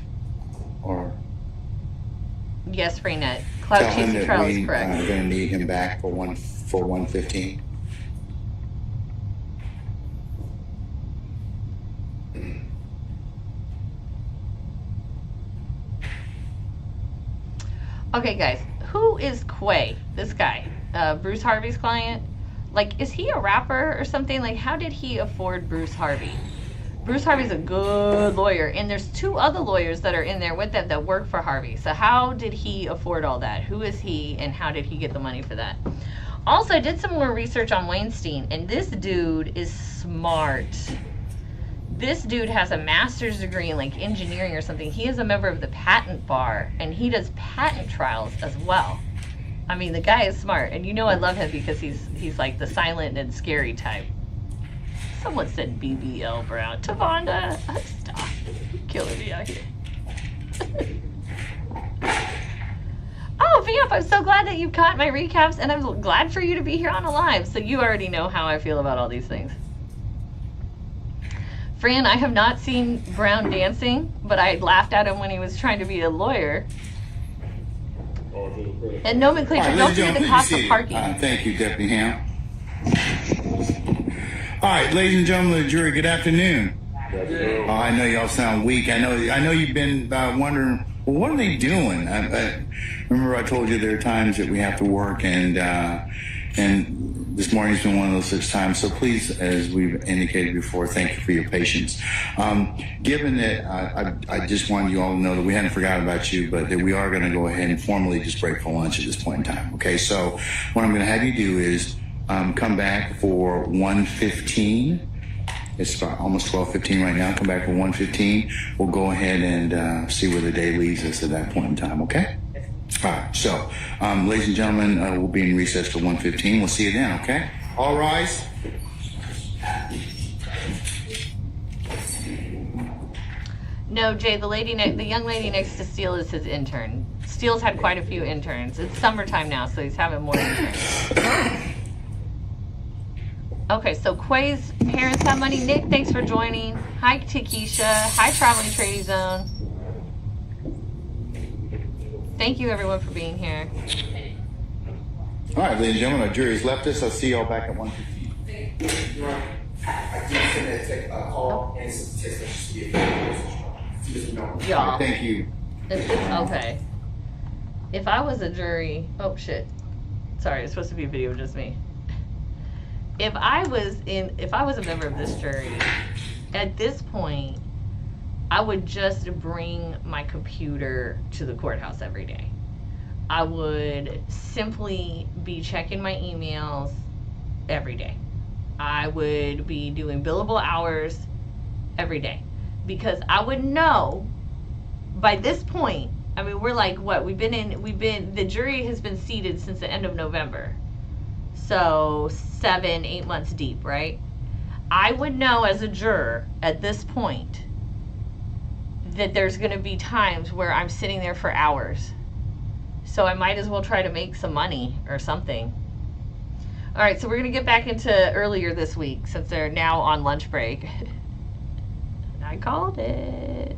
Or Yes, Freenet. Cloud tell him chasing that trial we is are correct. going to need him back for 115. Okay, guys, who is Quay? This guy, Bruce Harvey's client. Like, is he a rapper or something? Like, how did he afford Bruce Harvey? Bruce Harvey's a good lawyer, and there's 2 other lawyers that are in there with them that work for Harvey. So how did he afford all that? Who is he, and how did he get the money for that? Also, I did some more research on Weinstein, and this dude is smart. This dude has a master's degree in like engineering or something. He is a member of the patent bar, and he does patent trials as well. I mean, the guy is smart, and you know I love him because he's like the silent and scary type. Someone said BBL Brown. Tavonda, stop. You're killing me out here. Oh, Vamp, I'm so glad that you caught my recaps, and I'm glad for you to be here on a live, so you already know how I feel about all these things. Fran, I have not seen Brown dancing, but I laughed at him when he was trying to be a lawyer. And nomenclature, All right, don't ladies and forget the gentlemen, cost please of be parking. seated. Thank you, Deputy Ham. All right, ladies and gentlemen of the jury, good afternoon. Oh, I know y'all sound weak. I know you've been wondering, well, what are they doing? I remember I told you there are times that we have to work, and this morning's been one of those such times. So please, as we've indicated before, thank you for your patience. Given that I just wanted you all to know that we hadn't forgotten about you, but that we are going to go ahead and formally just break for lunch at this point in time. Okay, so what I'm going to have you do is come back for 1:15. It's almost 12:15 right now. Come back for 1:15. We'll go ahead and see where the day leads us at that point in time, okay? All right, so, ladies and gentlemen, we'll be in recess for 1:15. We'll see you then, okay? All rise. No, Jay, the young lady next to Steele is his intern. Steele's had quite a few interns. It's summertime now, so he's having more interns. Okay, so Quay's parents have money. Nick, thanks for joining. Hi, Takesha. Hi, Traveling Trading Zone. Thank you, everyone, for being here. All right, ladies and gentlemen, our jury has left us. I'll see y'all back at 1:15. I did send a call and some text messages. Y'all. Thank you. Okay. If I was a jury, oh shit. Sorry, it's supposed to be a video of just me. If I was a member of this jury, at this point, I would just bring my computer to the courthouse every day. I would simply be checking my emails every day. I would be doing billable hours every day, because I would know by this point. I mean, we're like, what? The jury has been seated since the end of November. So 7-8 months deep, right? I would know as a juror at this point that there's going to be times where I'm sitting there for hours. So I might as well try to make some money or something. All right, so we're going to get back into earlier this week since they're now on lunch break. I called it.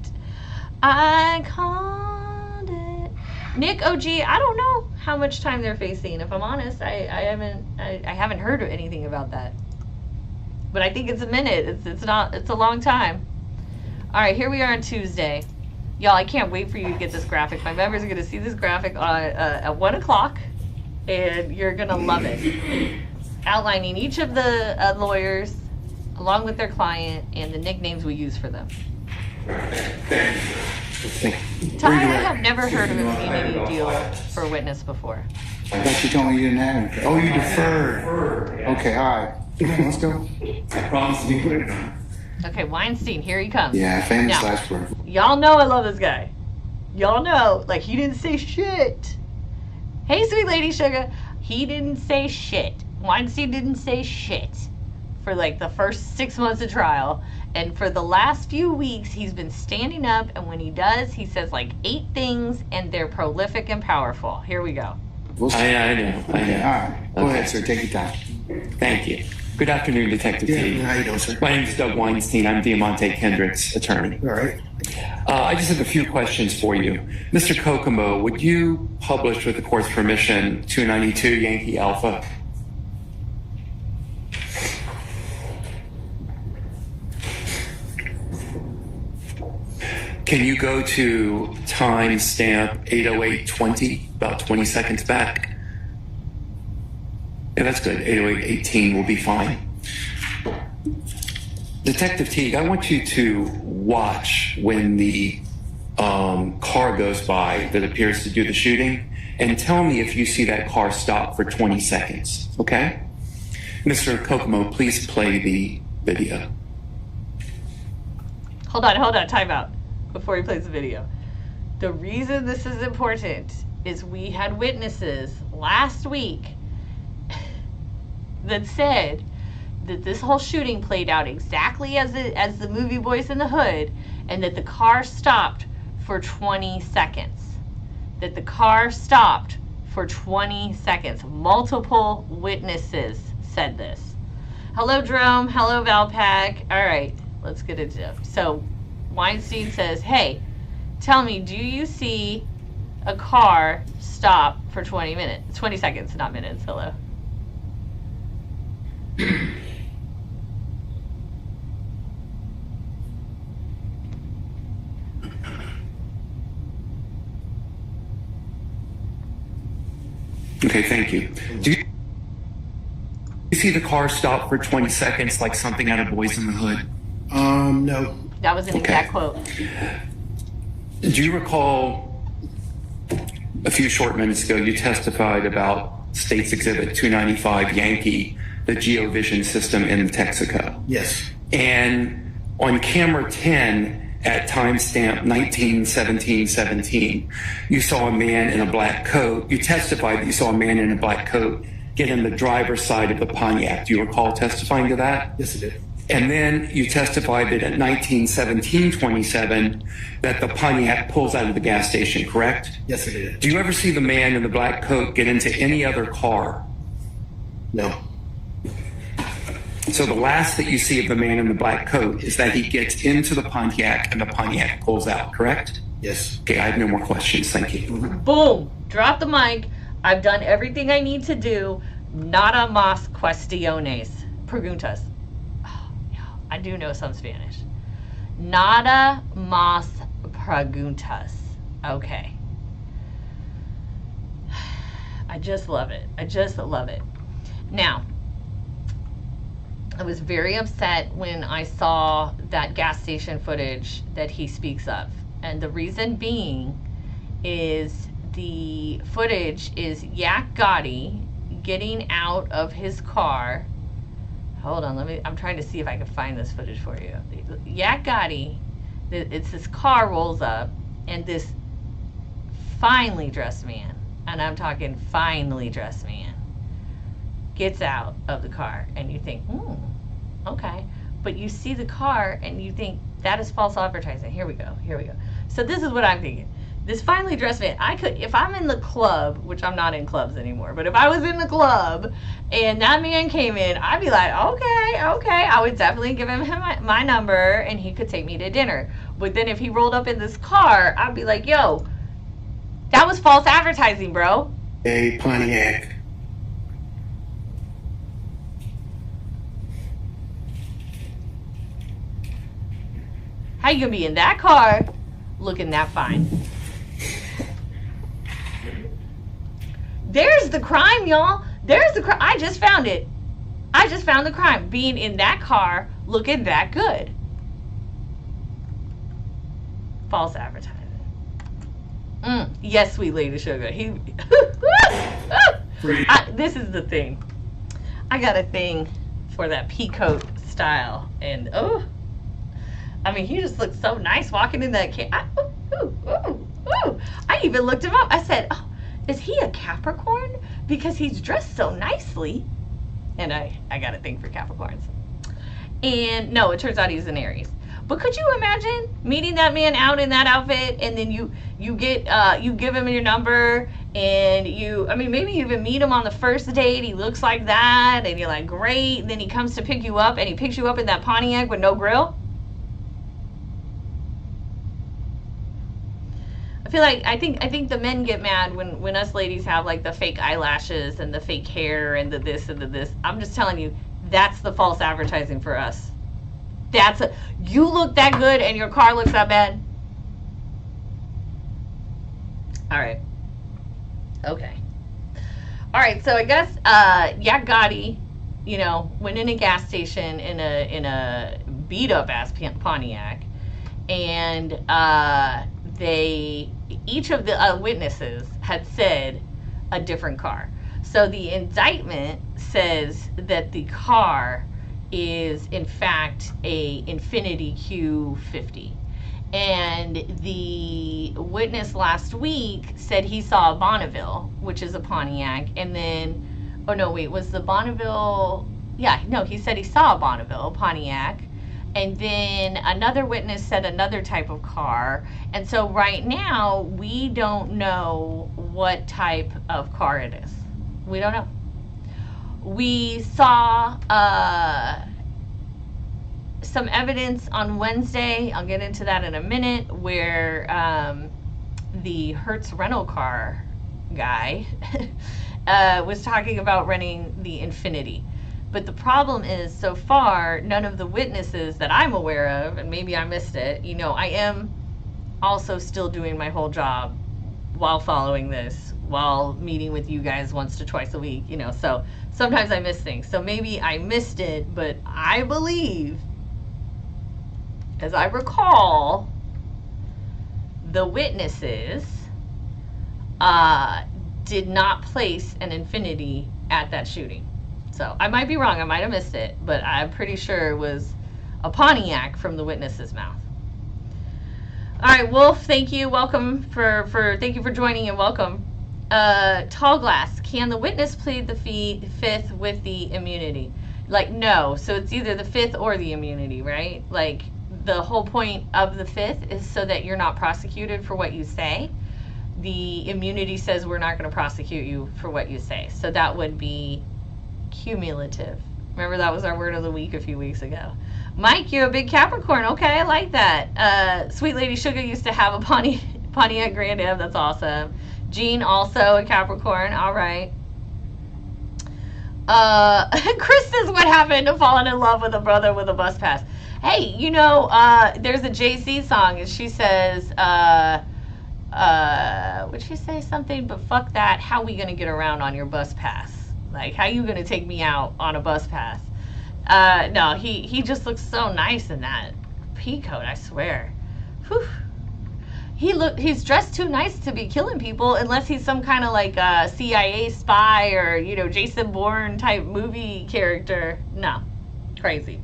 Nick OG, I don't know how much time they're facing. If I'm honest, I haven't heard anything about that. But I think it's a minute. It's a long time. All right, here we are on Tuesday. Y'all, I can't wait for you to get this graphic. My members are going to see this graphic at 1 o'clock, and you're going to love it. Outlining each of the lawyers, along with their client, and the nicknames we use for them. Ty, I have never heard of an immunity deal for a witness before. I thought you told me you didn't have it. Oh, you deferred. Okay, all right. Let's go. I promise to be clear. Okay, Weinstein, here he comes. Yeah, famous Now, last word. y'all know I love this guy. Y'all know, like, he didn't say shit. Hey, sweet lady sugar. He didn't say shit. Weinstein didn't say shit for like the first 6 months of trial. And for the last few weeks, he's been standing up, and when he does, he says like 8 things, and they're prolific and powerful. Here we go. I know. All right. Go ahead, sir. Take your time. Thank you. Good afternoon, Detective T. How you doing, sir? My name is Doug Weinstein. I'm Diamante Kendrick's attorney. All right. I just have a few questions for you. Mr. Kokomo, would you publish, with the court's permission, 292 Yankee Alpha? Can you go to timestamp 80820, about 20 seconds back? Yeah, that's good. 80818 will be fine. Detective Teague, I want you to watch when the car goes by that appears to do the shooting, and tell me if you see that car stop for 20 seconds, okay? Mr. Kokomo, please play the video. Hold on, time out before he plays the video. The reason this is important is we had witnesses last week that said that this whole shooting played out exactly as the movie Boys in the Hood, and that the car stopped for 20 seconds. That the car stopped for 20 seconds. Multiple witnesses said this. Hello, Jerome. Hello, Valpak. All right, let's get into it. So Weinstein says, hey, tell me, do you see a car stop for 20 seconds, not minutes. Hello. Okay, thank you. Do you see the car stop for 20 seconds like something out of Boys in the Hood? No. That was an exact quote. Do you recall a few short minutes ago you testified about State's Exhibit 295 Yankee, the GeoVision system in Texaco? Yes. And on camera 10 at timestamp 19:17:17, you saw a man in a black coat. You testified that you saw a man in a black coat get in the driver's side of the Pontiac. Do you recall testifying to that? Yes, I did. And then you testified that at 19:17:27 that the Pontiac pulls out of the gas station, correct? Yes, it is. Do you ever see the man in the black coat get into any other car? No. So the last that you see of the man in the black coat is that he gets into the Pontiac and the Pontiac pulls out, correct? Yes. Okay, I have no more questions. Thank you. Boom. Drop the mic. I've done everything I need to do. Nada más cuestiones. Preguntas. Oh, yeah, I do know some Spanish. Nada más preguntas. Okay. I just love it. I just love it. Now, I was very upset when I saw that gas station footage that he speaks of. And the reason being is the footage is Yak Gotti getting out of his car. Hold on, I'm trying to see if I can find this footage for you. Yak Gotti, it's this car rolls up, and this finely dressed man, and I'm talking finely dressed man, gets out of the car, and you think, okay. But you see the car, and you think, that is false advertising. Here we go. So this is what I'm thinking. This finely dressed man, I could, if I'm in the club, which I'm not in clubs anymore, but if I was in the club and that man came in, I'd be like, okay. I would definitely give him my number and he could take me to dinner. But then if he rolled up in this car, I'd be like, yo, that was false advertising, bro. A Pontiac. How you gonna be in that car looking that fine? There's the crime, y'all. There's the crime. I just found it. I just found the crime. Being in that car looking that good. False advertising. Yes, sweet lady sugar. This is the thing. I got a thing for that peacoat style. And, I mean, he just looked so nice walking in that I even looked him up. I said, oh, is he a Capricorn? Because he's dressed so nicely. And I got a thing for Capricorns. And no, it turns out he's an Aries. But could you imagine meeting that man out in that outfit, and then you give him your number, and maybe you even meet him on the first date. He looks like that, and you're like, great. And then he comes to pick you up, and he picks you up in that Pontiac with no grill. I think the men get mad when us ladies have like the fake eyelashes and the fake hair and the this and the this. I'm just telling you, that's the false advertising for us. You look that good and your car looks that bad. All right. Okay. All right. So I guess Yak Gotti, went in a gas station in a beat up ass Pontiac, and each of the witnesses had said a different car. So the indictment says that the car is in fact a Infiniti Q50. And the witness last week said he saw a Bonneville, which is a Pontiac, and then, was the Bonneville, he said he saw a Bonneville, Pontiac. And then another witness said another type of car. And so right now, we don't know what type of car it is. We don't know. We saw some evidence on Wednesday, I'll get into that in a minute, where the Hertz rental car guy was talking about renting the Infiniti. But the problem is, so far, none of the witnesses that I'm aware of, and maybe I missed it, I am also still doing my whole job while following this, while meeting with you guys once to twice a week, so sometimes I miss things. So maybe I missed it, but I believe, as I recall, the witnesses did not place an Infiniti at that shooting. So I might be wrong, I might have missed it, but I'm pretty sure it was a Pontiac from the witness's mouth. All right, Wolf, thank you. Welcome thank you for joining and welcome. Tall Glass, can the witness plead the fifth with the immunity? Like, no. So it's either the fifth or the immunity, right? Like, the whole point of the fifth is so that you're not prosecuted for what you say. The immunity says we're not going to prosecute you for what you say. So that would be cumulative. Remember, that was our word of the week a few weeks ago. Mike, you're a big Capricorn. Okay, I like that. Sweet Lady Sugar used to have a Pontiac Grand Am. That's awesome. Jean, also a Capricorn. All right. Chris says, what happened to falling in love with a brother with a bus pass? Hey, you know, there's a JC song, and she says, would she say something? But fuck that. How we gonna get around on your bus pass? Like, how you gonna take me out on a bus pass? No, he just looks so nice in that pea coat, I swear. Whew. He's dressed too nice to be killing people, unless he's some kind of like CIA spy or, you know, Jason Bourne type movie character. No, crazy.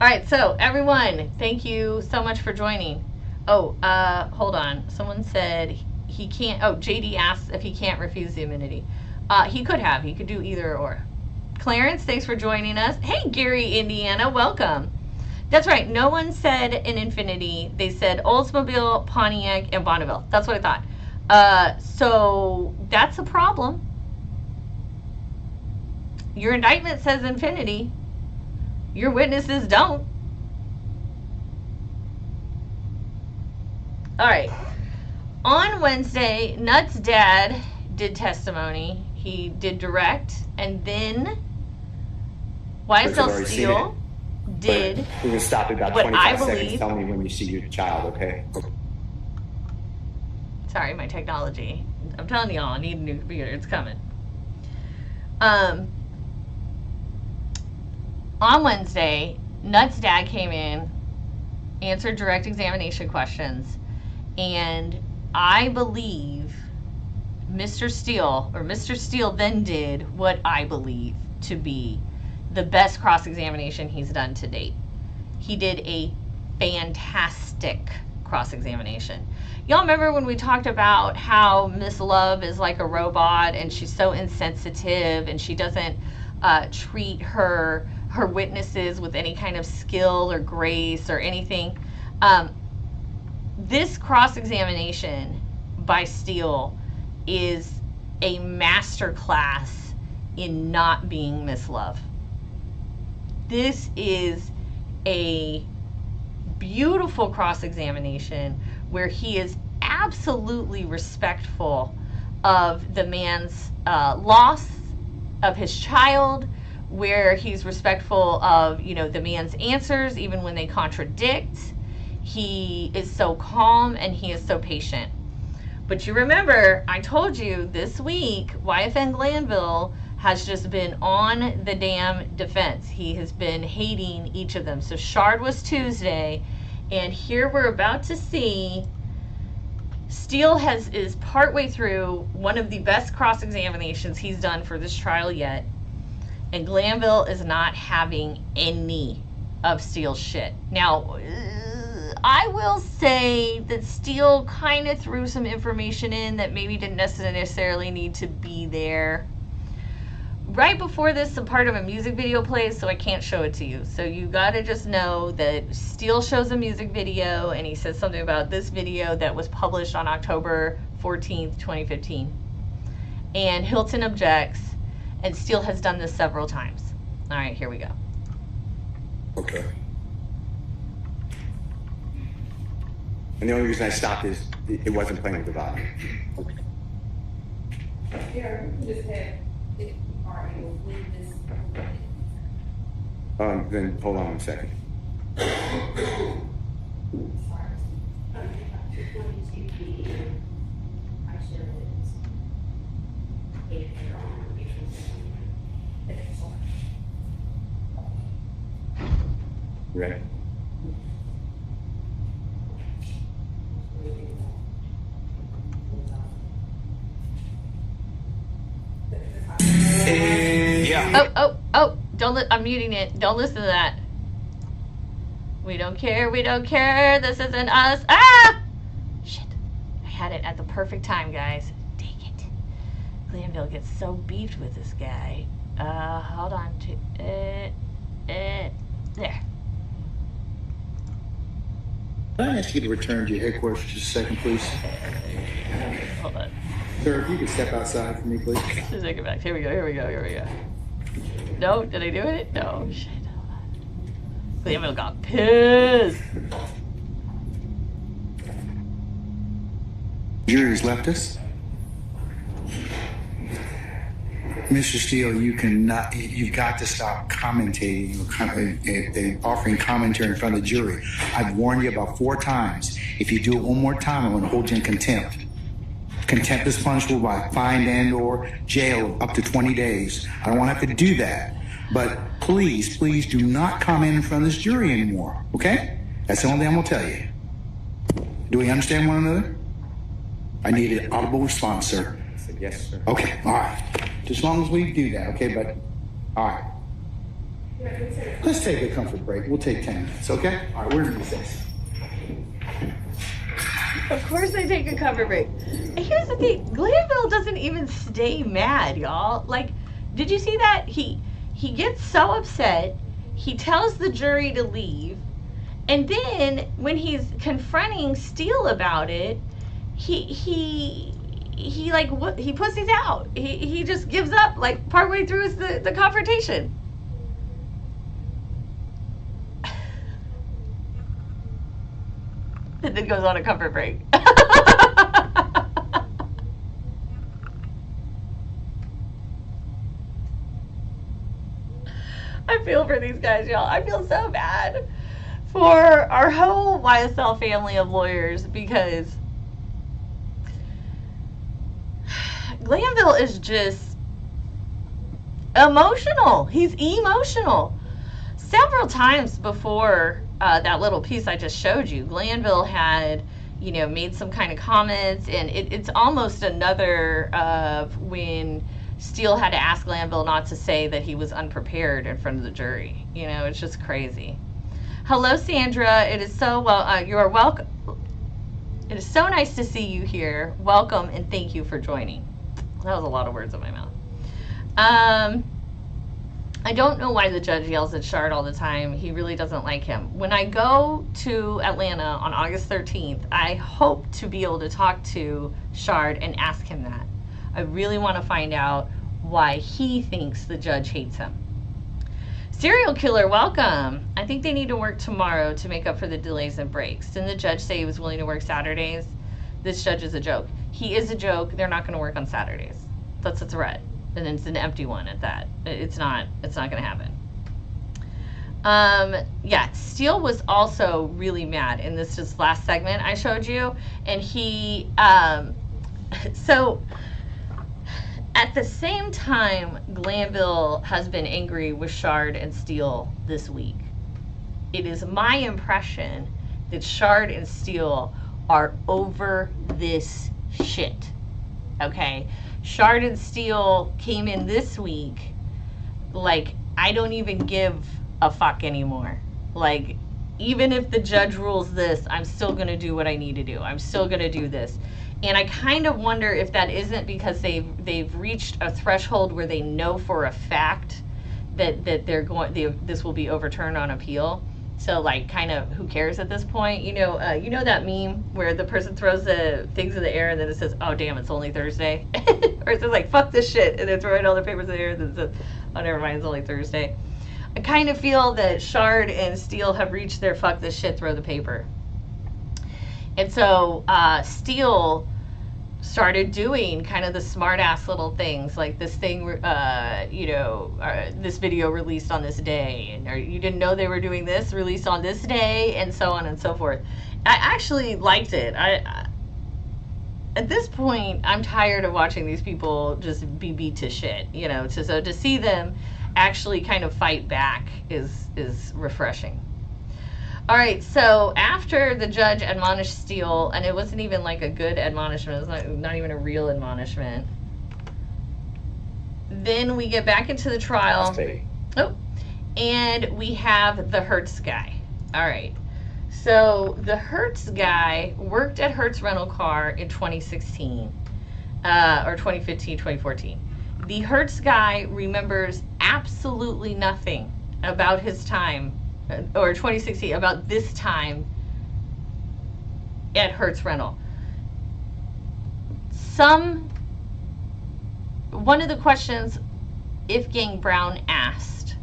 All right, so everyone, thank you so much for joining. Oh, hold on. Someone said he can't. Oh, JD asked if he can't refuse the immunity. He could have. He could do either or. Clarence, thanks for joining us. Hey, Gary, Indiana, welcome. That's right. No one said an Infinity. They said Oldsmobile, Pontiac, and Bonneville. That's what I thought. So that's a problem. Your indictment says Infinity. Your witnesses don't. All right. On Wednesday, Nuts' dad did testimony. He did direct, and then YSL Steel did. We're going to stop at about 25 seconds. Tell me when you see your child, okay? Sorry, my technology. I'm telling y'all, I need a new computer. It's coming. On Wednesday, Nuts' dad came in, answered direct examination questions, and I believe Mr. Steele then did what I believe to be the best cross-examination he's done to date. He did a fantastic cross-examination. Y'all remember when we talked about how Miss Love is like a robot and she's so insensitive and she doesn't treat her witnesses with any kind of skill or grace or anything? This cross-examination by Steele is a master class in not being Miss Love. This is a beautiful cross-examination where he is absolutely respectful of the man's loss of his child, where he's respectful of, you know, the man's answers even when they contradict. He is so calm and he is so patient. But you remember, I told you this week, YFN Glanville has just been on the damn defense. He has been hating each of them. So Shard was Tuesday, and here we're about to see Steele is partway through one of the best cross-examinations he's done for this trial yet, and Glanville is not having any of Steele's shit. Now, I will say that Steele kind of threw some information in that maybe didn't necessarily need to be there. Right before this, a part of a music video plays, so I can't show it to you. So you gotta just know that Steele shows a music video, and he says something about this video that was published on October 14th, 2015. And Hilton objects, and Steele has done this several times. All right, here we go. Okay. And the only reason I stopped is it wasn't playing with the volume. Here, we can just have it argue with this. Then hold on one second. Ready? Yeah. Oh, I'm muting it. Don't listen to that. We don't care, this isn't us. Ah! Shit. I had it at the perfect time, guys. Dang it. Glanville gets so beefed with this guy. Hold on to there. Can I ask you to return to your headquarters for just a second, please? Hold on. Sir, if you could step outside for me, please. Just take it back. Here we go. No, did I do it? No, shit. Hold on. Glanville got pissed. Jury's left us. Mr. Steele, you've got to stop commentating or offering commentary in front of the jury. I've warned you about 4 times. If you do it one more time, I'm going to hold you in contempt. Contempt is punishable by fine and or jail up to 20 days. I don't want to have to do that. But please do not comment in front of this jury anymore, okay? That's the only thing I'm going to tell you. Do we understand one another? I need an audible response, sir. I said, yes, sir. Okay, all right. Just as long as we do that, okay? But, all right. Let's take a comfort break. We'll take 10 minutes, okay? All right, we're in recess. Of course I take a cover break. And here's the thing. Glanville doesn't even stay mad, y'all. Like, did you see that? He gets so upset. He tells the jury to leave. And then when he's confronting Steele about it, he pussies out. He just gives up like partway through the confrontation. And then goes on a comfort break. I feel for these guys, y'all. I feel so bad for our whole YSL family of lawyers because Glanville is just emotional. He's emotional. Several times before that little piece I just showed you, Glanville had, made some kind of comments, and it's almost another of when Steele had to ask Glanville not to say that he was unprepared in front of the jury. It's just crazy. Hello, Sandra. It is so you are welcome. It is so nice to see you here. Welcome and thank you for joining. That was a lot of words in my mouth. I don't know why the judge yells at Shard all the time. He really doesn't like him. When I go to Atlanta on August 13th, I hope to be able to talk to Shard and ask him that. I really want to find out why he thinks the judge hates him. Serial killer, welcome. I think they need to work tomorrow to make up for the delays and breaks. Didn't the judge say he was willing to work Saturdays? This judge is a joke. He is a joke. They're not going to work on Saturdays. That's a threat. And it's an empty one at that. It's not going to happen. Yeah, Steele was also really mad in this last segment I showed you. And he, so at the same time, Glanville has been angry with Shard and Steele this week. It is my impression that Shard and Steele are over this shit. Okay? Shard and Steele came in this week like, I don't even give a fuck anymore. Like, even if the judge rules this, I'm still going to do what I need to do. I'm still going to do this. And I kind of wonder if that isn't because they've reached a threshold where they know for a fact that this will be overturned on appeal. So, like, kind of, who cares at this point? You know that meme where the person throws the things in the air and then it says, oh, damn, it's only Thursday? Or it says, like, fuck this shit, and they're throwing all the papers in the air and then it says, oh, never mind, it's only Thursday. I kind of feel that Shard and Steele have reached their fuck this shit, throw the paper. And so Steele started doing kind of the smart ass little things, like this thing, this video released on this day, and you didn't know they were doing this, released on this day, and so on and so forth. I actually liked it. At this point, I'm tired of watching these people just be beat to shit, so to see them actually kind of fight back is refreshing. All right, so after the judge admonished Steele, and it wasn't even like a good admonishment, it was not even a real admonishment, then we get back into the trial. Oh, and we have the Hertz guy. All right, so the Hertz guy worked at Hertz Rental Car in 2016. or 2015, 2014. The Hertz guy remembers absolutely nothing about his time, or 2016, about this time at Hertz Rental. One of the questions If Gang Brown asked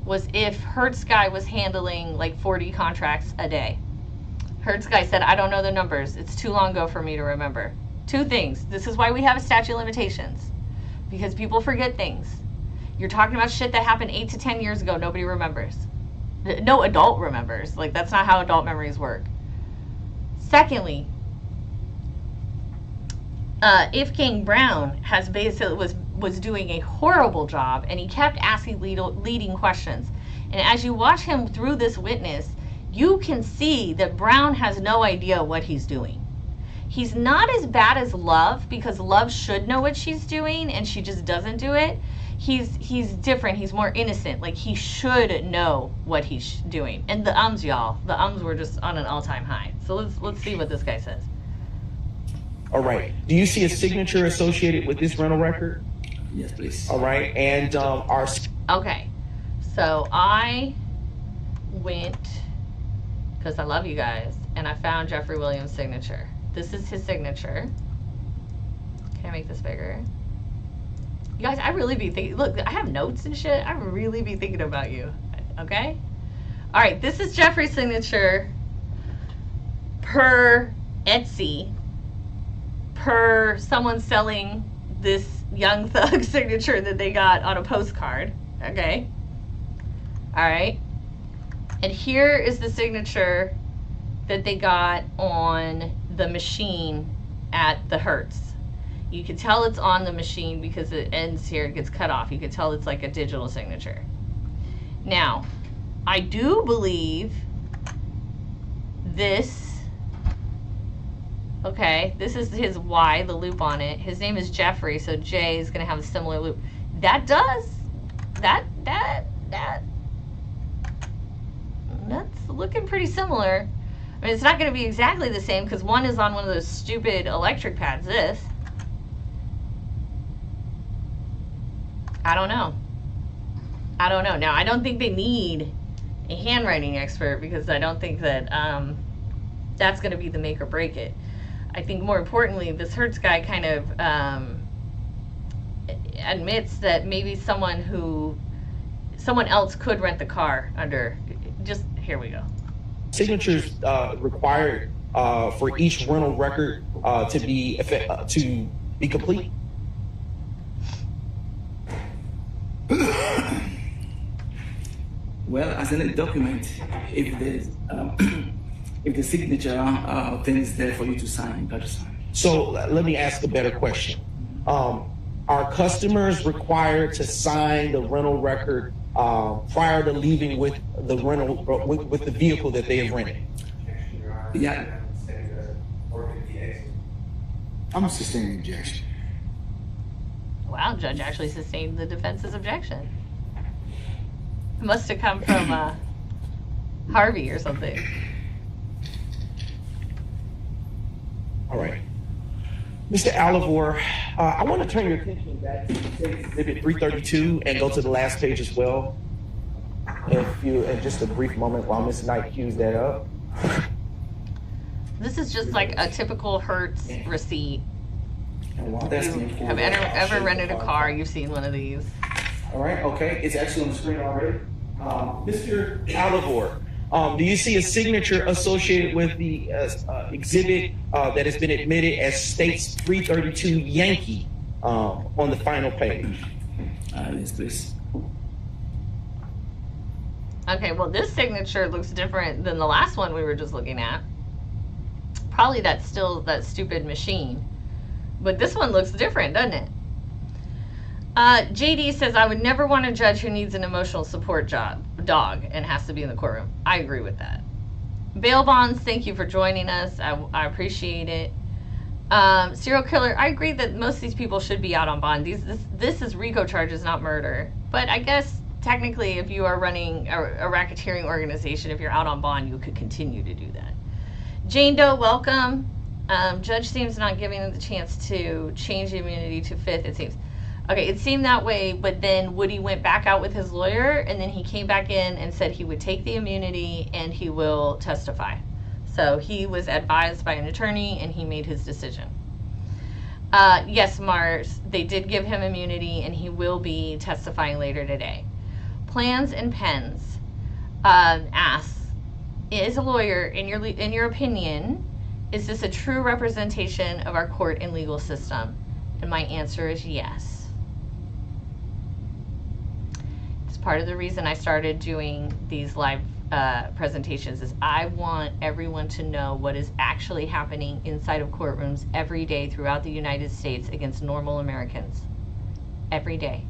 was if Hertz guy was handling like 40 contracts a day. Hertz guy said, I don't know the numbers. It's too long ago for me to remember. Two things. This is why we have a statute of limitations. Because people forget things. You're talking about shit that happened 8 to 10 years ago. Nobody remembers. No adult remembers. Like, that's not how adult memories work. Secondly, If Gang Brown has basically was doing a horrible job, and he kept asking leading questions. And as you watch him through this witness, you can see that Brown has no idea what he's doing. He's not as bad as Love, because Love should know what she's doing and she just doesn't do it. He's different. He's more innocent. Like, he should know what he's doing. And the y'all, the were just on an all-time high. So let's see what this guy says. All right. Do you see a signature associated with this rental record? Yes, please. All right. And our... Okay. So I went, because I love you guys, and I found Jeffrey Williams' signature. This is his signature. Can I make this bigger? You guys, I really be thinking, look, I have notes and shit. I really be thinking about you. Okay? All right. This is Jeffrey's signature per Etsy, per someone selling this Young Thug signature that they got on a postcard. Okay? All right? And here is the signature that they got on the machine at the Hertz. You can tell it's on the machine because it ends here, it gets cut off. You can tell it's like a digital signature. Now, I do believe this, okay, this is his Y, the loop on it. His name is Jeffrey, so J is gonna have a similar loop. That's looking pretty similar. I mean, it's not going to be exactly the same because one is on one of those stupid electric pads. This, I don't know. Now, I don't think they need a handwriting expert because I don't think that that's going to be the make or break it. I think more importantly, this Hertz guy kind of admits that maybe someone else could rent the car under. Just here we go. Signatures required for each rental record to be complete. Well, as in a document, if the signature thing is there for you to sign, you got to sign. So let me ask a better question. Are customers required to sign the rental record prior to leaving with the rental with the vehicle that they have rented? Yeah. I'm sustaining objection. Wow, judge actually sustained the defense's objection. It must have come from Harvey or something. All right. Mr. Alivor, I want to turn your attention back to Exhibit 332 and go to the last page as well. In just a brief moment while Ms. Knight cues that up. This is just like a typical Hertz receipt. That's If you have ever rented a car, you've seen one of these. All right, okay. It's actually on the screen already. Mr. Alivor, do you see a signature associated with the exhibit that has been admitted as states 332 Yankee on the final page? Yes, please. Okay, well, this signature looks different than the last one we were just looking at. Probably that's still that stupid machine. But this one looks different, doesn't it? JD says, I would never want a judge who needs an emotional support dog and has to be in the courtroom. I agree with that. Bail bonds, thank you for joining us. I appreciate it. Serial killer, I agree that most of these people should be out on bond. This is RICO charges, not murder. But I guess technically if you are running a racketeering organization, if you're out on bond, you could continue to do that. Jane Doe, welcome. Judge seems not giving them the chance to change the immunity to 5th, it seems. Okay, it seemed that way, but then Woody went back out with his lawyer, and then he came back in and said he would take the immunity and he will testify. So he was advised by an attorney, and he made his decision. Yes, Mars, they did give him immunity, and he will be testifying later today. Plans and Pens asks, as a lawyer, in your opinion, is this a true representation of our court and legal system? And my answer is yes. It's part of the reason I started doing these live presentations is I want everyone to know what is actually happening inside of courtrooms every day throughout the United States against normal Americans. Every day.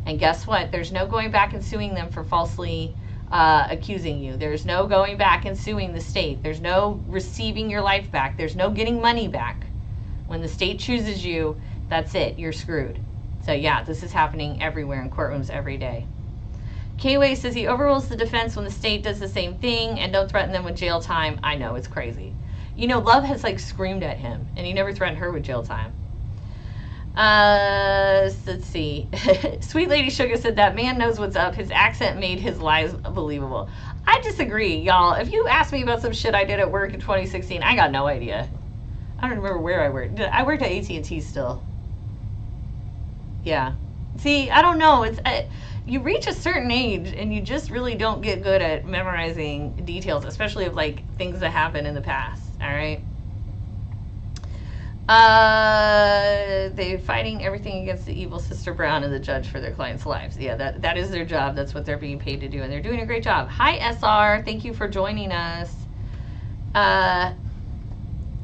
And guess what? There's no going back and suing them for falsely accusing you. There's no going back and suing the state. There's no receiving your life back. There's no getting money back. When the state chooses you, that's it. You're screwed. So yeah, this is happening everywhere in courtrooms every day. K-Way says he overrules the defense when the state does the same thing and don't threaten them with jail time. I know, it's crazy. You know, Love has like screamed at him and he never threatened her with jail time. Let's see. Sweet Lady Sugar said that man knows what's up. His accent made his lies believable. I disagree, y'all. If you ask me about some shit I did at work in 2016, I got no idea. I don't remember where I worked. I worked at AT&T still. Yeah. See, I don't know. It's you reach a certain age and you just really don't get good at memorizing details, especially of like things that happened in the past. All right. They're fighting everything against the evil Sister Brown and the judge for their clients' lives. Yeah, that is their job. That's what they're being paid to do, and they're doing a great job. Hi, SR. Thank you for joining us.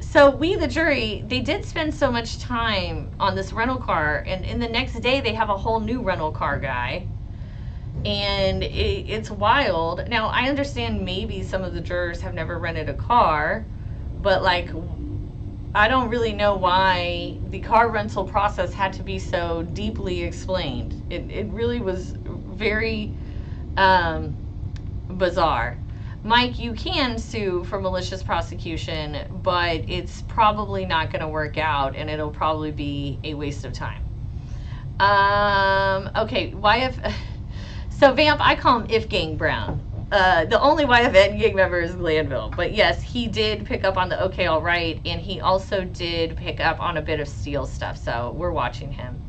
So we, the jury, they did spend so much time on this rental car, and in the next day they have a whole new rental car guy. And it's wild. Now, I understand maybe some of the jurors have never rented a car, but like, I don't really know why the car rental process had to be so deeply explained. It really was very bizarre. Mike, you can sue for malicious prosecution, but it's probably not going to work out, and it'll probably be a waste of time. Okay, YF... So Vamp, I call him If Gang Brown. The only YFN gang member is Glanville. But yes, he did pick up on the okay, all right, and he also did pick up on a bit of Steele stuff, so we're watching him.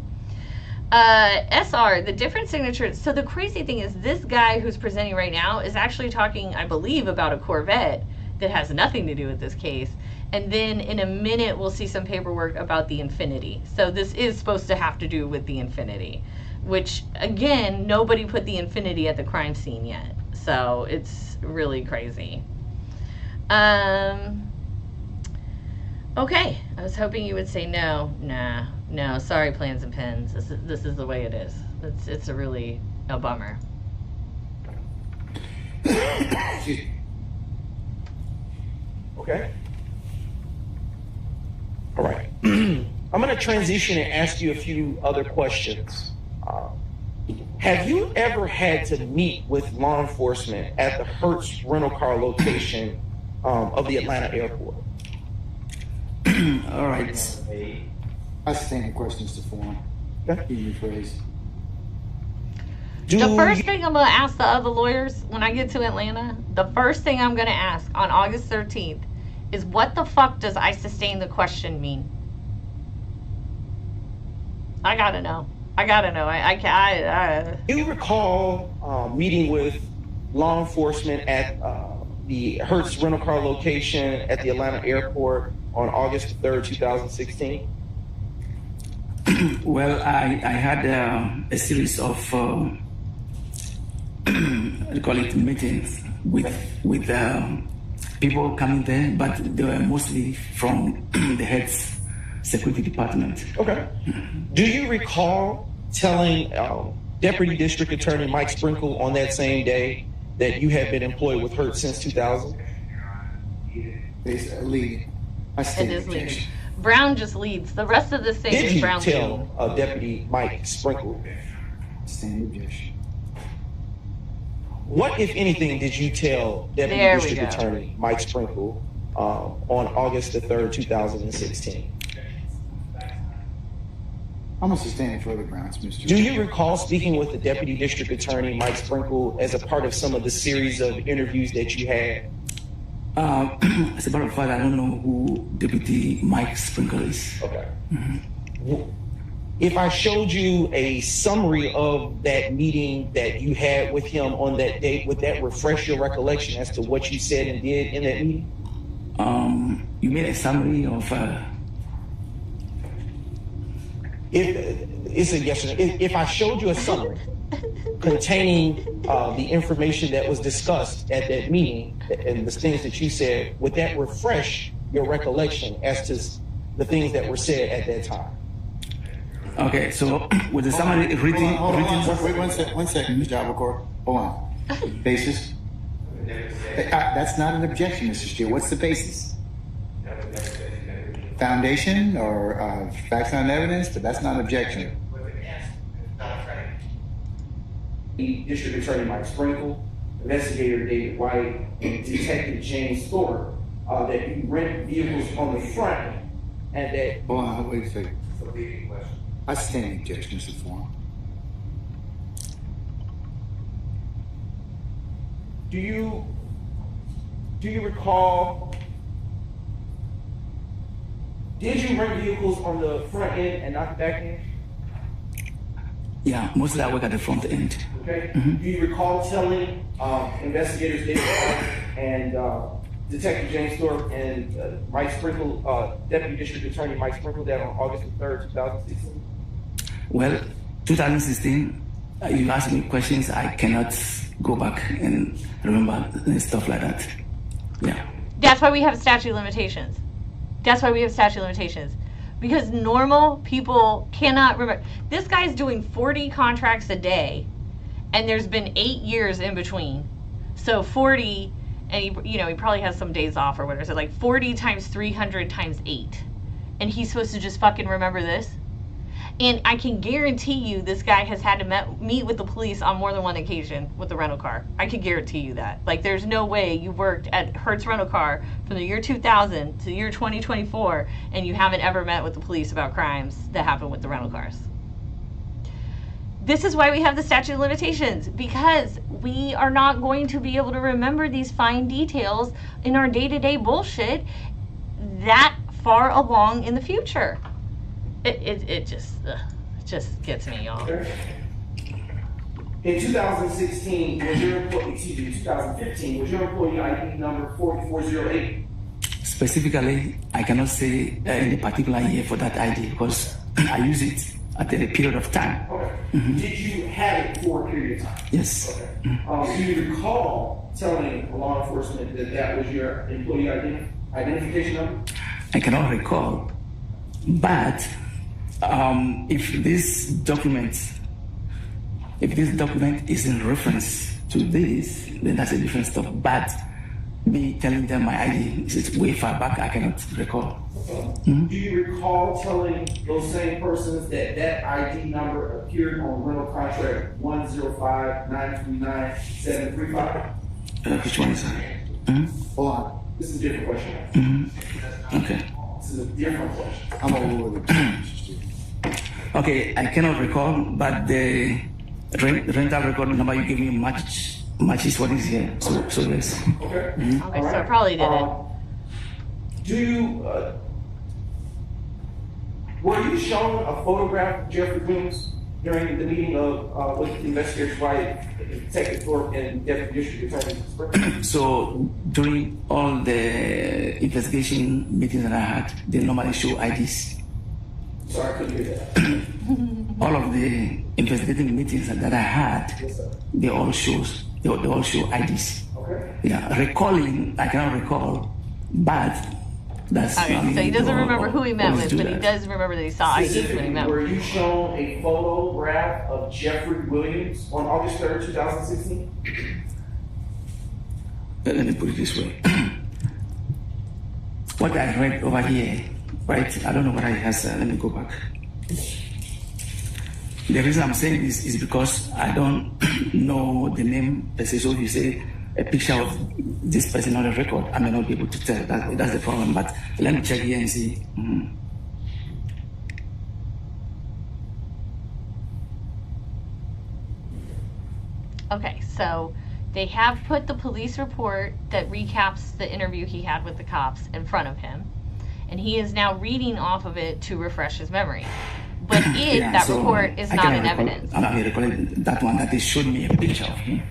SR, the different signatures. So the crazy thing is this guy who's presenting right now is actually talking, I believe, about a Corvette that has nothing to do with this case. And then in a minute, we'll see some paperwork about the Infinity. So this is supposed to have to do with the Infinity, which, again, nobody put the Infinity at the crime scene yet. So it's really crazy. Okay, I was hoping you would say no. Nah, no, sorry, Plans and Pens. This is the way it is. It's a really a bummer. Okay. All right. I'm going to transition and ask you a few other questions. Have you ever had to meet with law enforcement at the Hertz rental car location of the Atlanta airport? All right. I stand the questions to form. Okay. Can you rephrase? The first thing I'm going to ask the other lawyers when I get to Atlanta, the first thing I'm going to ask on August 13th is, what the fuck does I sustain the question mean? I got to know. I got to know. Do you recall meeting with law enforcement at the Hertz rental car location at the Atlanta airport on August 3rd, 2016? Well, I had a series of I call it meetings with people coming there, but they were mostly from the head's security department. Okay. Do you recall telling Deputy District Attorney Mike Sprinkle on that same day that you had been employed with Hertz since 2000? It's a lead. I stand It is objection. leading. Brown just leads. The rest of this thing Did is you Brown tell leading. Deputy Mike Sprinkle? Stand objection. What, if anything, did you tell Deputy There we District go. Attorney Mike Sprinkle on August the 3rd, 2016. I'm going to sustain further grounds, Mr. Do you recall speaking with the Deputy District Attorney, Mike Sprinkle, as a part of some of the series of interviews that you had? As a matter of fact, I don't know who Deputy Mike Sprinkle is. Okay. If I showed you a summary of that meeting that you had with him on that date, would that refresh your recollection as to what you said and did in that meeting? You made a summary of... It's a yes or no. If I showed you a summary containing the information that was discussed at that meeting and the things that you said, would that refresh your recollection as to the things that were said at that time? Okay, so with the summary written... Wait one second, Mr. Albacore. Hold on. Basis? That's not an objection, Mr. Steele. What's the basis? Foundation or facts and evidence, but that's not an objection. District Attorney Mike Sprinkle, Investigator David White, and Detective James Thorpe, that you rent vehicles on the front and that... Hold on, wait a second. I stand the objection, Mr. Foreman. Do you recall... Did you rent vehicles on the front end and not the back end? Yeah, mostly I work at the front end. Okay. Do you recall telling investigators David White and Detective James Thorpe and Mike Sprinkle, Deputy District Attorney Mike Sprinkle, that on August the 3rd, 2016? Well, 2016, you asked me questions, I cannot go back and remember stuff like that. Yeah. That's why we have statute limitations. That's why we have statute limitations. Because normal people cannot remember. This guy's doing 40 contracts a day, and there's been 8 years in between. So 40, and he probably has some days off or whatever. So like 40 times 300 times 8. And he's supposed to just fucking remember this? And I can guarantee you this guy has had to meet with the police on more than one occasion with the rental car. I can guarantee you that. Like, there's no way you worked at Hertz Rental Car from the year 2000 to the year 2024 and you haven't ever met with the police about crimes that happen with the rental cars. This is why we have the statute of limitations, because we are not going to be able to remember these fine details in our day-to-day bullshit that far along in the future. It just gets me, y'all. In 2016, was your employee, 2015, was your employee ID number 4408? Specifically, I cannot say any particular year for that ID because I use it at a period of time. Okay. Did you have it for a period of time? Yes. Okay. Do you recall telling law enforcement that that was your employee identification number? I cannot recall, but if this document is in reference to this, then that's a different stuff. But me telling them my ID is way far back, I cannot recall. Do you recall telling those same persons that that ID number appeared on rental contract 105-939-735? Which one is that? Hold on. This is a different question. Okay. This is a different question. I'm over with it. Okay, I cannot recall, but the rental record number you gave me matches what is here. So yes. Okay. Okay, so I probably didn't. Do you were you shown a photograph of Jeffrey Williams during the meeting of with investigators White, Detective Thorpe, and Deputy District Attorney? So during all the investigation meetings that I had, they normally show IDs. Sorry, I couldn't hear that. All of the investigating meetings that I had, they all show IDs. Okay. Yeah, recalling, I cannot recall, but that's. Okay, so he doesn't remember who he met with, but he does remember that he saw IDs when he met Were with. you shown a photograph of Jeffrey Williams on August 3rd, 2016? Let me put it this way. What I read over here, right? I don't know what I has. Let me go back. The reason I'm saying this is because I don't know the name per se. So if you say a picture of this person on the record, I may not be able to tell. That's the problem. But let me check here and see. Okay, so they have put the police report that recaps the interview he had with the cops in front of him, and he is now reading off of it to refresh his memory. But that report is not in evidence. I recollect that one that they showed me a picture of him.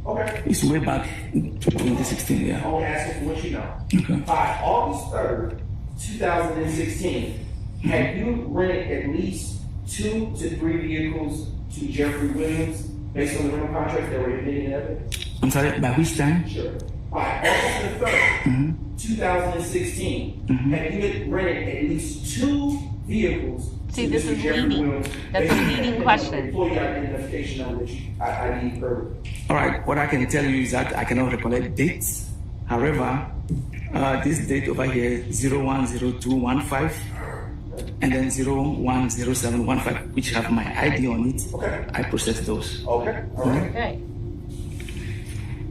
Okay. It's way back to 2016, yeah. I'll ask you for what you know. Okay. By August 3rd, 2016, had you rented at least 2 to 3 vehicles to Jeffrey Williams based on the rental contracts that were admitted in evidence? I'm sorry, by which time? Sure. By August the 3rd, 2016, had you rented at least 2 vehicles? See, this is leading. That's a leading question. Employee identification number that I need earlier. All right, what I can tell you is that I cannot recollect dates. However, this date over here, 010215, and then 010715, which have my ID on it, Okay. I process those. Okay. All right. Okay.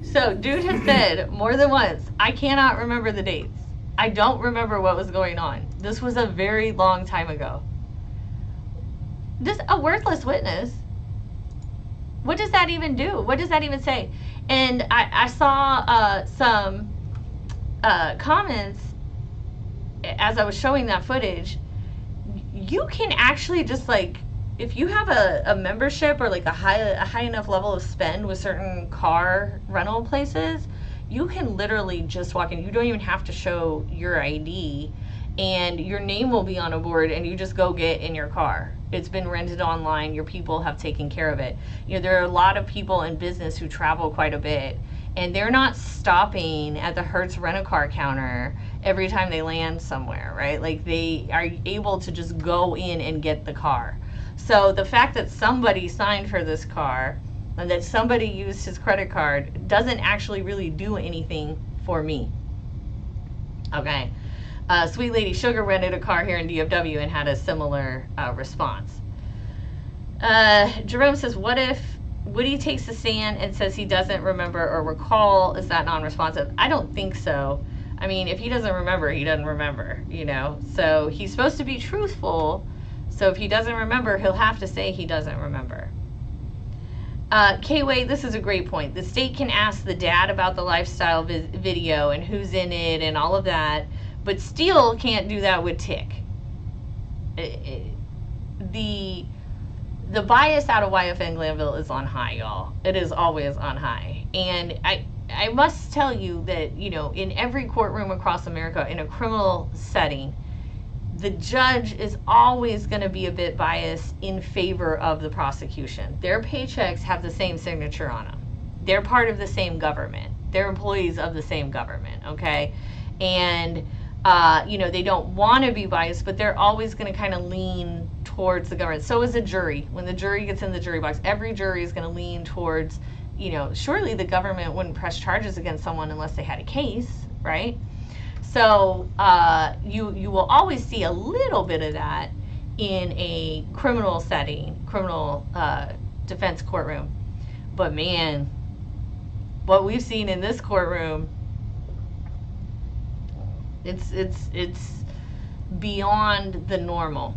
So, dude has said more than once, I cannot remember the dates. I don't remember what was going on. This was a very long time ago. This a worthless witness. What does that even do? What does that even say? And I saw some comments as I was showing that footage. You can actually just like, if you have a membership or like a high enough level of spend with certain car rental places, you can literally just walk in. You don't even have to show your ID, and your name will be on a board, and you just go get in your car. It's been rented online. Your people have taken care of it. You know, there are a lot of people in business who travel quite a bit, and they're not stopping at the Hertz rent-a-car counter every time they land somewhere, right? Like, they are able to just go in and get the car. So the fact that somebody signed for this car and that somebody used his credit card doesn't actually really do anything for me. Okay. Sweet Lady Sugar rented a car here in DFW and had a similar response. Jerome says, what if Woody takes a stand and says he doesn't remember or recall? Is that non-responsive? I don't think so. I mean, if he doesn't remember, he doesn't remember, you know? So he's supposed to be truthful. So if he doesn't remember, he'll have to say he doesn't remember. K-Way, this is a great point. The state can ask the dad about the lifestyle video and who's in it and all of that, but still can't do that with Tick. The bias out of YFN Glanville is on high, y'all. It is always on high. And I must tell you that, you know, in every courtroom across America, in a criminal setting, the judge is always going to be a bit biased in favor of the prosecution. Their paychecks have the same signature on them. They're part of the same government. They're employees of the same government, okay? And you know, they don't want to be biased, but they're always going to kind of lean towards the government. So is a jury. When the jury gets in the jury box, every jury is going to lean towards, you know, surely the government wouldn't press charges against someone unless they had a case, right? So you will always see a little bit of that in a criminal setting, criminal defense courtroom. But man, what we've seen in this courtroom, it's beyond the normal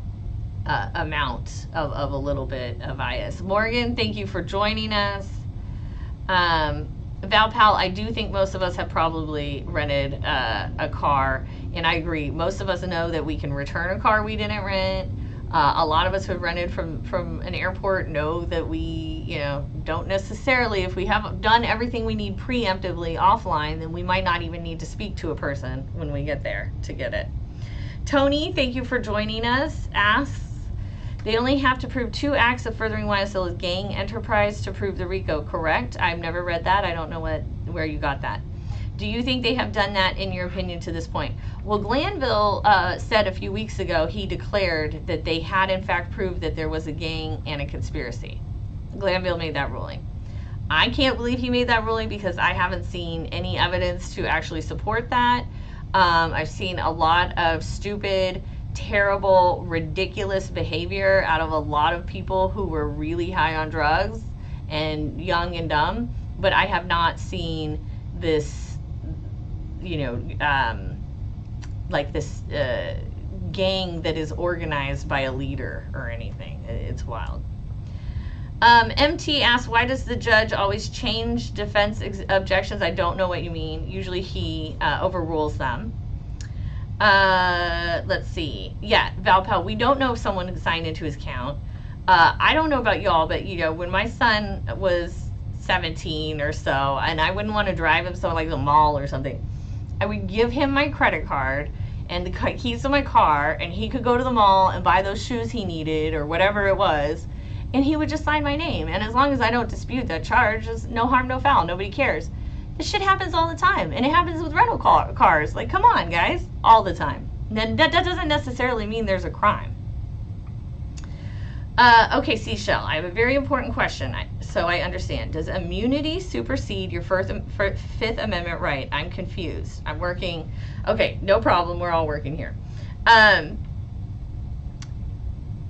amount of a little bit of bias. Morgan, thank you for joining us. Val Powell, I do think most of us have probably rented a car, and I agree. Most of us know that we can return a car we didn't rent. A lot of us who have rented from an airport know that we, you know, don't necessarily, if we have done everything we need preemptively offline, then we might not even need to speak to a person when we get there to get it. Tony, thank you for joining us. Asks, they only have to prove 2 acts of furthering YSL's gang enterprise to prove the RICO, correct? I've never read that. I don't know where you got that. Do you think they have done that, in your opinion, to this point? Well, Glanville said a few weeks ago he declared that they had, in fact, proved that there was a gang and a conspiracy. Glanville made that ruling. I can't believe he made that ruling because I haven't seen any evidence to actually support that. I've seen a lot of stupid, terrible, ridiculous behavior out of a lot of people who were really high on drugs and young and dumb. but I have not seen this, you know, like this gang that is organized by a leader or anything. It's wild. MT asks, why does the judge always change defense objections? I don't know what you mean. Usually he overrules them. Let's see. Yeah, Valpel, we don't know if someone signed into his account. I don't know about y'all, but you know, when my son was 17 or so, and I wouldn't want to drive him to like the mall or something, I would give him my credit card and the keys to my car, and he could go to the mall and buy those shoes he needed or whatever it was, and he would just sign my name. And as long as I don't dispute that charge, there's no harm, no foul. Nobody cares. This shit happens all the time, and it happens with rental cars. Like, come on, guys, all the time. That doesn't necessarily mean there's a crime. Okay, Seashell, I have a very important question, so I understand. Does immunity supersede your Fifth Amendment right? I'm confused. I'm working. Okay, no problem. We're all working here.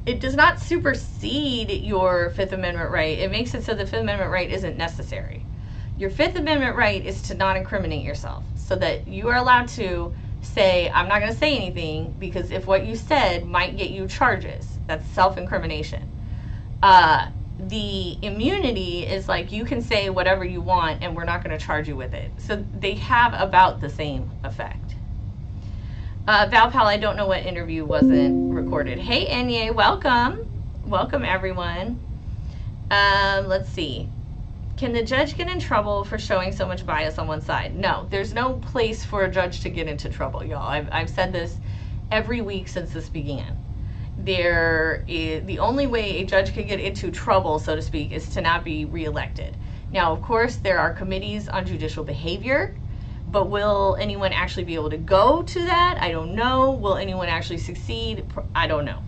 It does not supersede your Fifth Amendment right. It makes it so the Fifth Amendment right isn't necessary. Your Fifth Amendment right is to not incriminate yourself, so that you are allowed to say, I'm not going to say anything, because if what you said might get you charges. That's self-incrimination. The immunity is like, you can say whatever you want and we're not going to charge you with it. So they have about the same effect. Valpal, I don't know what interview wasn't recorded. Hey, Enye, welcome. Welcome, everyone. Let's see. Can the judge get in trouble for showing so much bias on one side? No, there's no place for a judge to get into trouble, y'all. I've said this every week since this began. The only way a judge can get into trouble, so to speak, is to not be reelected. Now, of course, there are committees on judicial behavior, but will anyone actually be able to go to that? I don't know. Will anyone actually succeed? I don't know.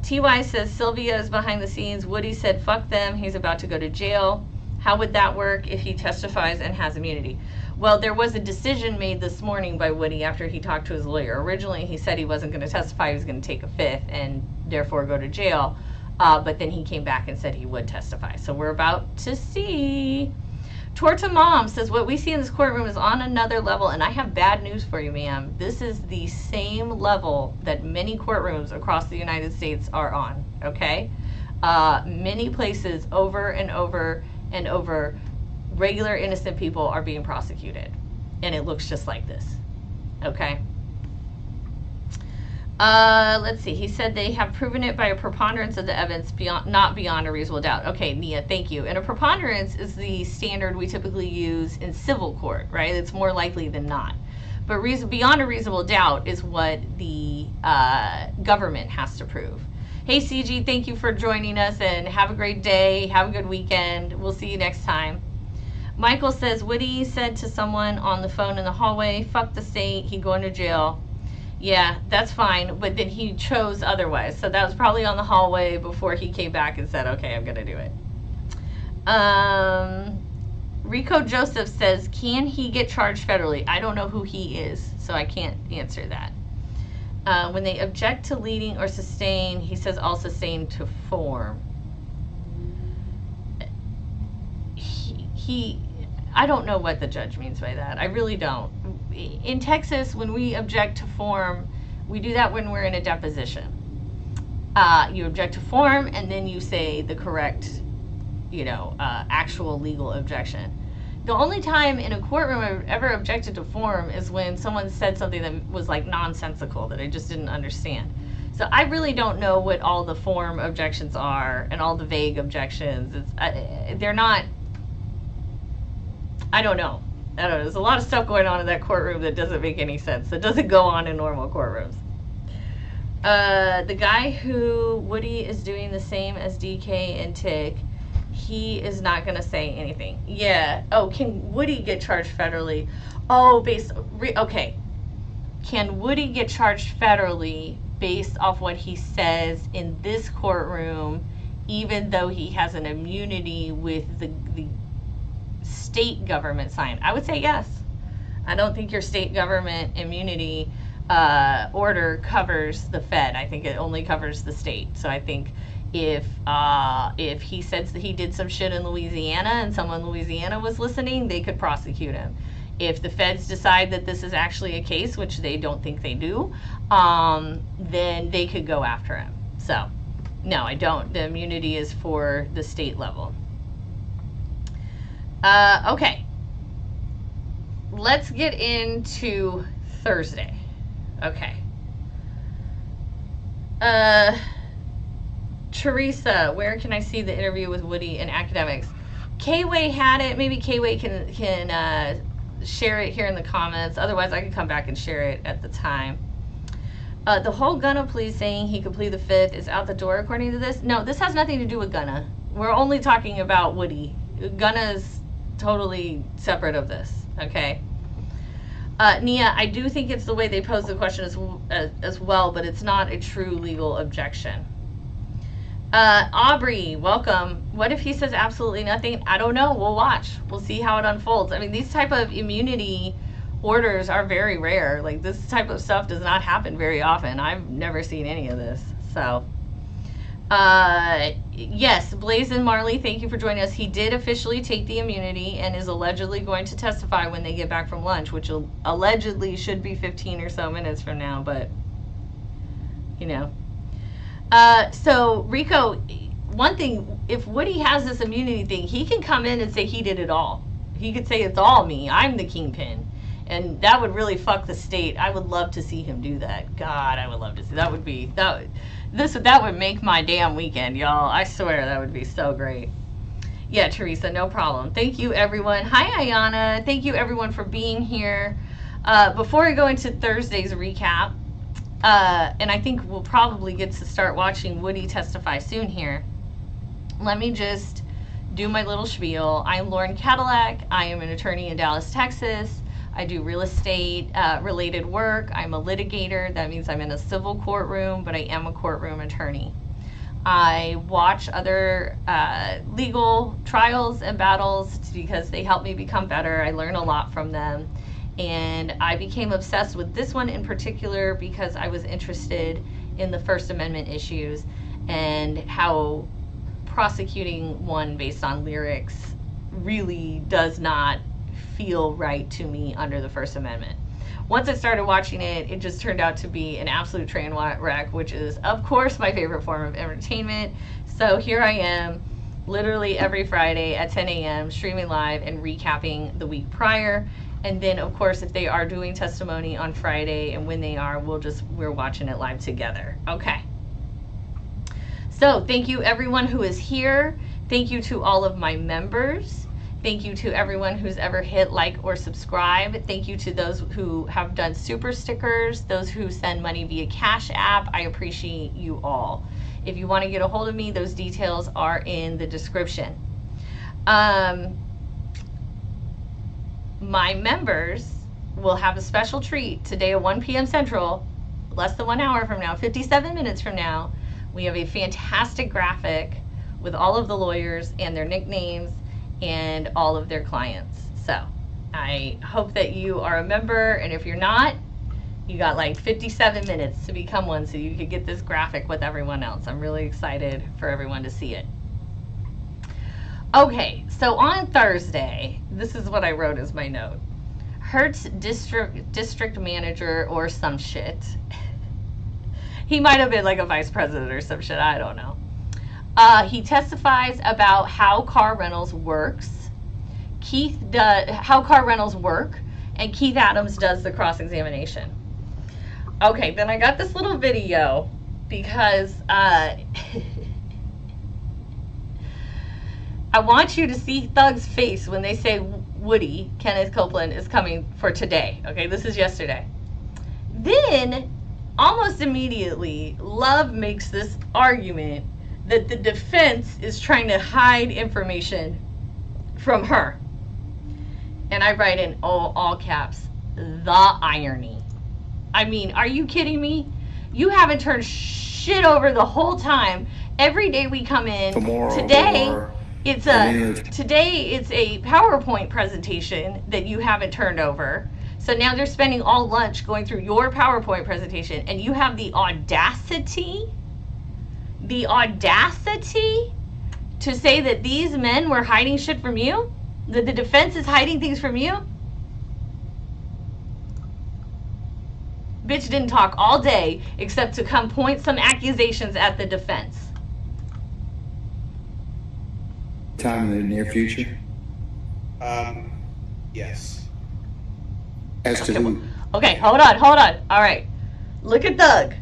TY says Sylvia is behind the scenes. Woody said, fuck them. He's about to go to jail. How would that work if he testifies and has immunity? Well, there was a decision made this morning by Woody after he talked to his lawyer. Originally, he said he wasn't going to testify. He was going to take a fifth and therefore go to jail. But then he came back and said he would testify. So we're about to see. Torta Mom says, what we see in this courtroom is on another level. And I have bad news for you, ma'am. This is the same level that many courtrooms across the United States are on. Okay? Many places over and over and over, regular innocent people are being prosecuted, and it looks just like this. Okay. Let's see. He said they have proven it by a preponderance of the evidence, not beyond a reasonable doubt. Okay, Nia, thank you. And a preponderance is the standard we typically use in civil court, right? It's more likely than not. But beyond a reasonable doubt is what the government has to prove. Hey, CG, thank you for joining us, and have a great day. Have a good weekend. We'll see you next time. Michael says, Woody said to someone on the phone in the hallway, fuck the state, he going to jail. Yeah, that's fine, but then he chose otherwise. So that was probably on the hallway before he came back and said, okay, I'm going to do it. Rico Joseph says, can he get charged federally? I don't know who he is, so I can't answer that. When they object to leading or sustain, he says all sustain to form. I don't know what the judge means by that. I really don't. In Texas, when we object to form, we do that when we're in a deposition. You object to form, and then you say the correct, actual legal objection. The only time in a courtroom I've ever objected to form is when someone said something that was like nonsensical that I just didn't understand. So I really don't know what all the form objections are and all the vague objections. They're not. I don't know. There's a lot of stuff going on in that courtroom that doesn't make any sense. That doesn't go on in normal courtrooms. The guy who Woody is doing the same as DK and Tick, he is not going to say anything. Yeah. Oh, can Woody get charged federally? Oh, okay. Can Woody get charged federally based off what he says in this courtroom, even though he has an immunity with the state government signed? I would say yes. I don't think your state government immunity order covers the Fed. I think it only covers the state. So I think If he says that he did some shit in Louisiana and someone in Louisiana was listening, they could prosecute him. If the feds decide that this is actually a case, which they don't think they do, then they could go after him. So, no, I don't. The immunity is for the state level. Okay. Let's get into Thursday. Okay. Teresa, where can I see the interview with Woody and academics? K-Way had it. Maybe K-Way can share it here in the comments. Otherwise, I can come back and share it at the time. The whole Gunna plea saying he could plead the fifth is out the door according to this. No, this has nothing to do with Gunna. We're only talking about Woody. Gunna is totally separate of this. Okay. Nia, I do think it's the way they pose the question as well, but it's not a true legal objection. Aubrey, welcome. What if he says absolutely nothing? I don't know. We'll watch. We'll see how it unfolds. I mean, these type of immunity orders are very rare. Like, this type of stuff does not happen very often. I've never seen any of this. So, yes, Blazin Marley, thank you for joining us. He did officially take the immunity and is allegedly going to testify when they get back from lunch, which allegedly should be 15 or so minutes from now, but, you know. So, Rico, one thing, if Woody has this immunity thing, he can come in and say he did it all. He could say it's all me. I'm the kingpin. And that would really fuck the state. I would love to see him do that. God, I would love to see. That would be, that would make my damn weekend, y'all. I swear, that would be so great. Yeah, Teresa, no problem. Thank you, everyone. Hi, Ayana. Thank you, everyone, for being here. Before I go into Thursday's recap, and I think we'll probably get to start watching Woody testify soon here, let me just do my little spiel. I'm Lauren Cadillac. I am an attorney in Dallas, Texas. I do real estate related work. I'm a litigator. That means I'm in a civil courtroom, but I am a courtroom attorney. I watch other legal trials and battles because they help me become better. I learn a lot from them. And I became obsessed with this one in particular because I was interested in the First Amendment issues and how prosecuting one based on lyrics really does not feel right to me under the First Amendment. Once I started watching it, it just turned out to be an absolute train wreck, which is, of course, my favorite form of entertainment. So here I am, literally every Friday at 10 a.m., streaming live and recapping the week prior. And then, of course, if they are doing testimony on Friday, and when they are, we're watching it live together. Okay. So thank you, everyone who is here. Thank you to all of my members. Thank you to everyone who's ever hit like or subscribe. Thank you to those who have done super stickers, those who send money via Cashapp. I appreciate you all. If you want to get a hold of me, those details are in the description. My members will have a special treat today at 1 p.m. Central, less than 1 hour from now, 57 minutes from now. We have a fantastic graphic with all of the lawyers and their nicknames and all of their clients. So I hope that you are a member, and if you're not, you got like 57 minutes to become one so you could get this graphic with everyone else. I'm really excited for everyone to see it. Okay, so on Thursday, this is what I wrote as my note. Hertz district manager or some shit. He might have been like a vice president or some shit, I don't know. He testifies about how car rentals works. How car rentals work, and Keith Adams does the cross-examination. Okay, then I got this little video because I want you to see Thug's face when they say Woody, Kenneth Copeland, is coming for today. Okay, this is yesterday. Then, almost immediately, Love makes this argument that the defense is trying to hide information from her. And I write in all caps, the irony. I mean, are you kidding me? You haven't turned shit over the whole time. Every day we come in, today it's a PowerPoint presentation that you haven't turned over. So now they're spending all lunch going through your PowerPoint presentation, and you have the audacity the audacity to say that these men were hiding shit from you? That the defense is hiding things from you? Bitch didn't talk all day except to come point some accusations at the defense. Time in the near future? Yes. As to who? Okay, hold on. All right. Look at Thug.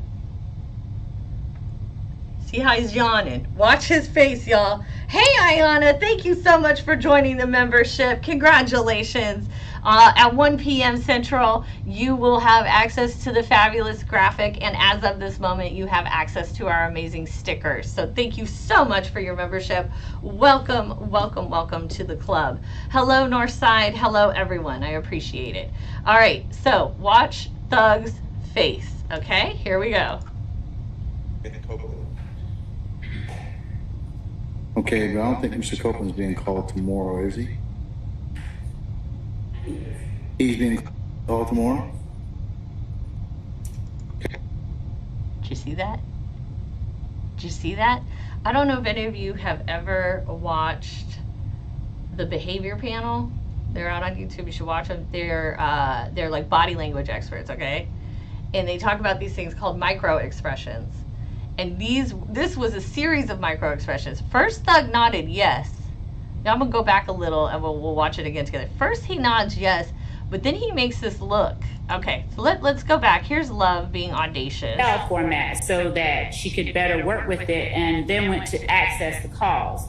See how he's yawning. Watch his face, y'all. Hey, Ayana, thank you so much for joining the membership. Congratulations. At 1 p.m. Central, you will have access to the fabulous graphic, and as of this moment, you have access to our amazing stickers. So thank you so much for your membership. Welcome, welcome, welcome to the club. Hello, Northside. Hello, everyone. I appreciate it. All right, so watch Thug's face. Okay, here we go. Okay, but I don't think Mr. Copeland's being called tomorrow, is he? He's being called tomorrow? Did you see that? Did you see that? I don't know if any of you have ever watched the Behavior Panel. They're out on YouTube. You should watch them. They're like body language experts, okay? And they talk about these things called micro expressions. And this was a series of micro expressions. First, Thug nodded yes. Now I'm gonna go back a little and we'll watch it again together. First, he nods yes, but then he makes this look. Okay, so let's go back. Here's Love being audacious. Format so that she could better work with it, and then went to access the calls.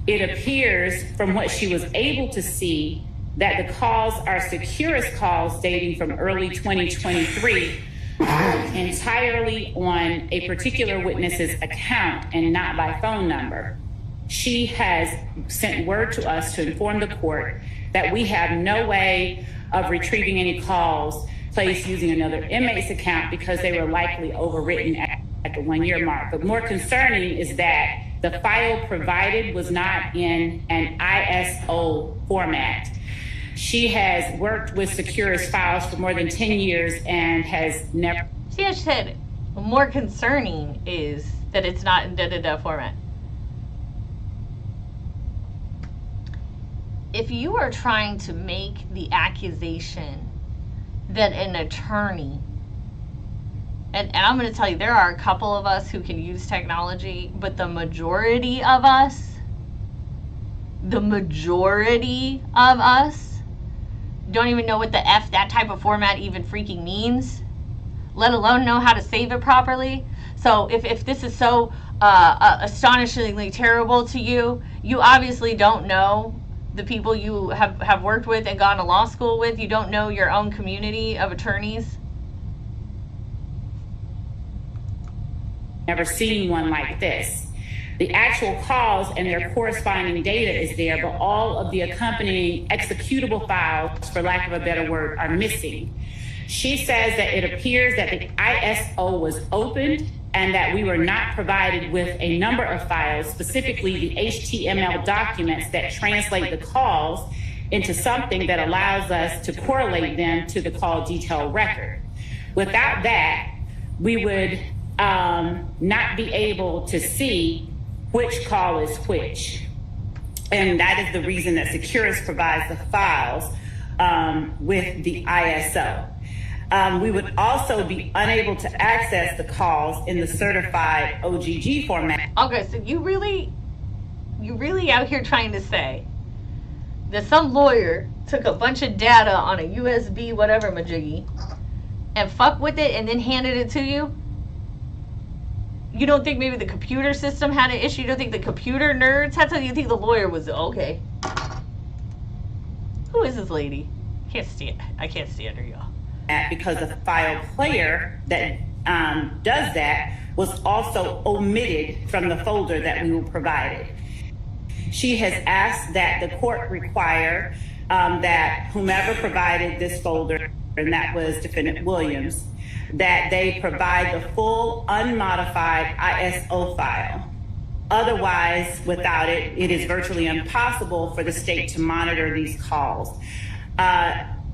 It appears from what she was able to see that the calls are Securus calls dating from early 2023, entirely on a particular witness's account and not by phone number. She has sent word to us to inform the court that we have no way of retrieving any calls placed using another inmate's account because they were likely overwritten at the 1 year mark. But more concerning is that the file provided was not in an ISO format. She has worked with Securus files for more than 10 years and has never... See, I said more concerning is that it's not in da-da-da format. If you are trying to make the accusation that an attorney, and I'm going to tell you, there are a couple of us who can use technology, but the majority of us don't even know what the F that type of format even freaking means, let alone know how to save it properly. So if this is so astonishingly terrible to you, you obviously don't know the people you have worked with and gone to law school with. You don't know your own community of attorneys. Never seen one like this. The actual calls and their corresponding data is there, but all of the accompanying executable files, for lack of a better word, are missing. She says that it appears that the ISO was opened and that we were not provided with a number of files, specifically the HTML documents that translate the calls into something that allows us to correlate them to the call detail record. Without that, we would not be able to see which call is which. And that is the reason that Securus provides the files with the ISO. We would also be unable to access the calls in the certified OGG format. Okay, so you really out here trying to say that some lawyer took a bunch of data on a USB whatever majiggy and fuck with it and then handed it to you? You don't think maybe the computer system had an issue? You don't think the computer nerds had to? You think the lawyer was okay? Who is this lady? I can't stand her, y'all. Because the file player that does that was also omitted from the folder that we were provided. She has asked that the court require that whomever provided this folder, and that was Defendant Williams, that they provide the full unmodified ISO file. Otherwise, without it, it is virtually impossible for the state to monitor these calls.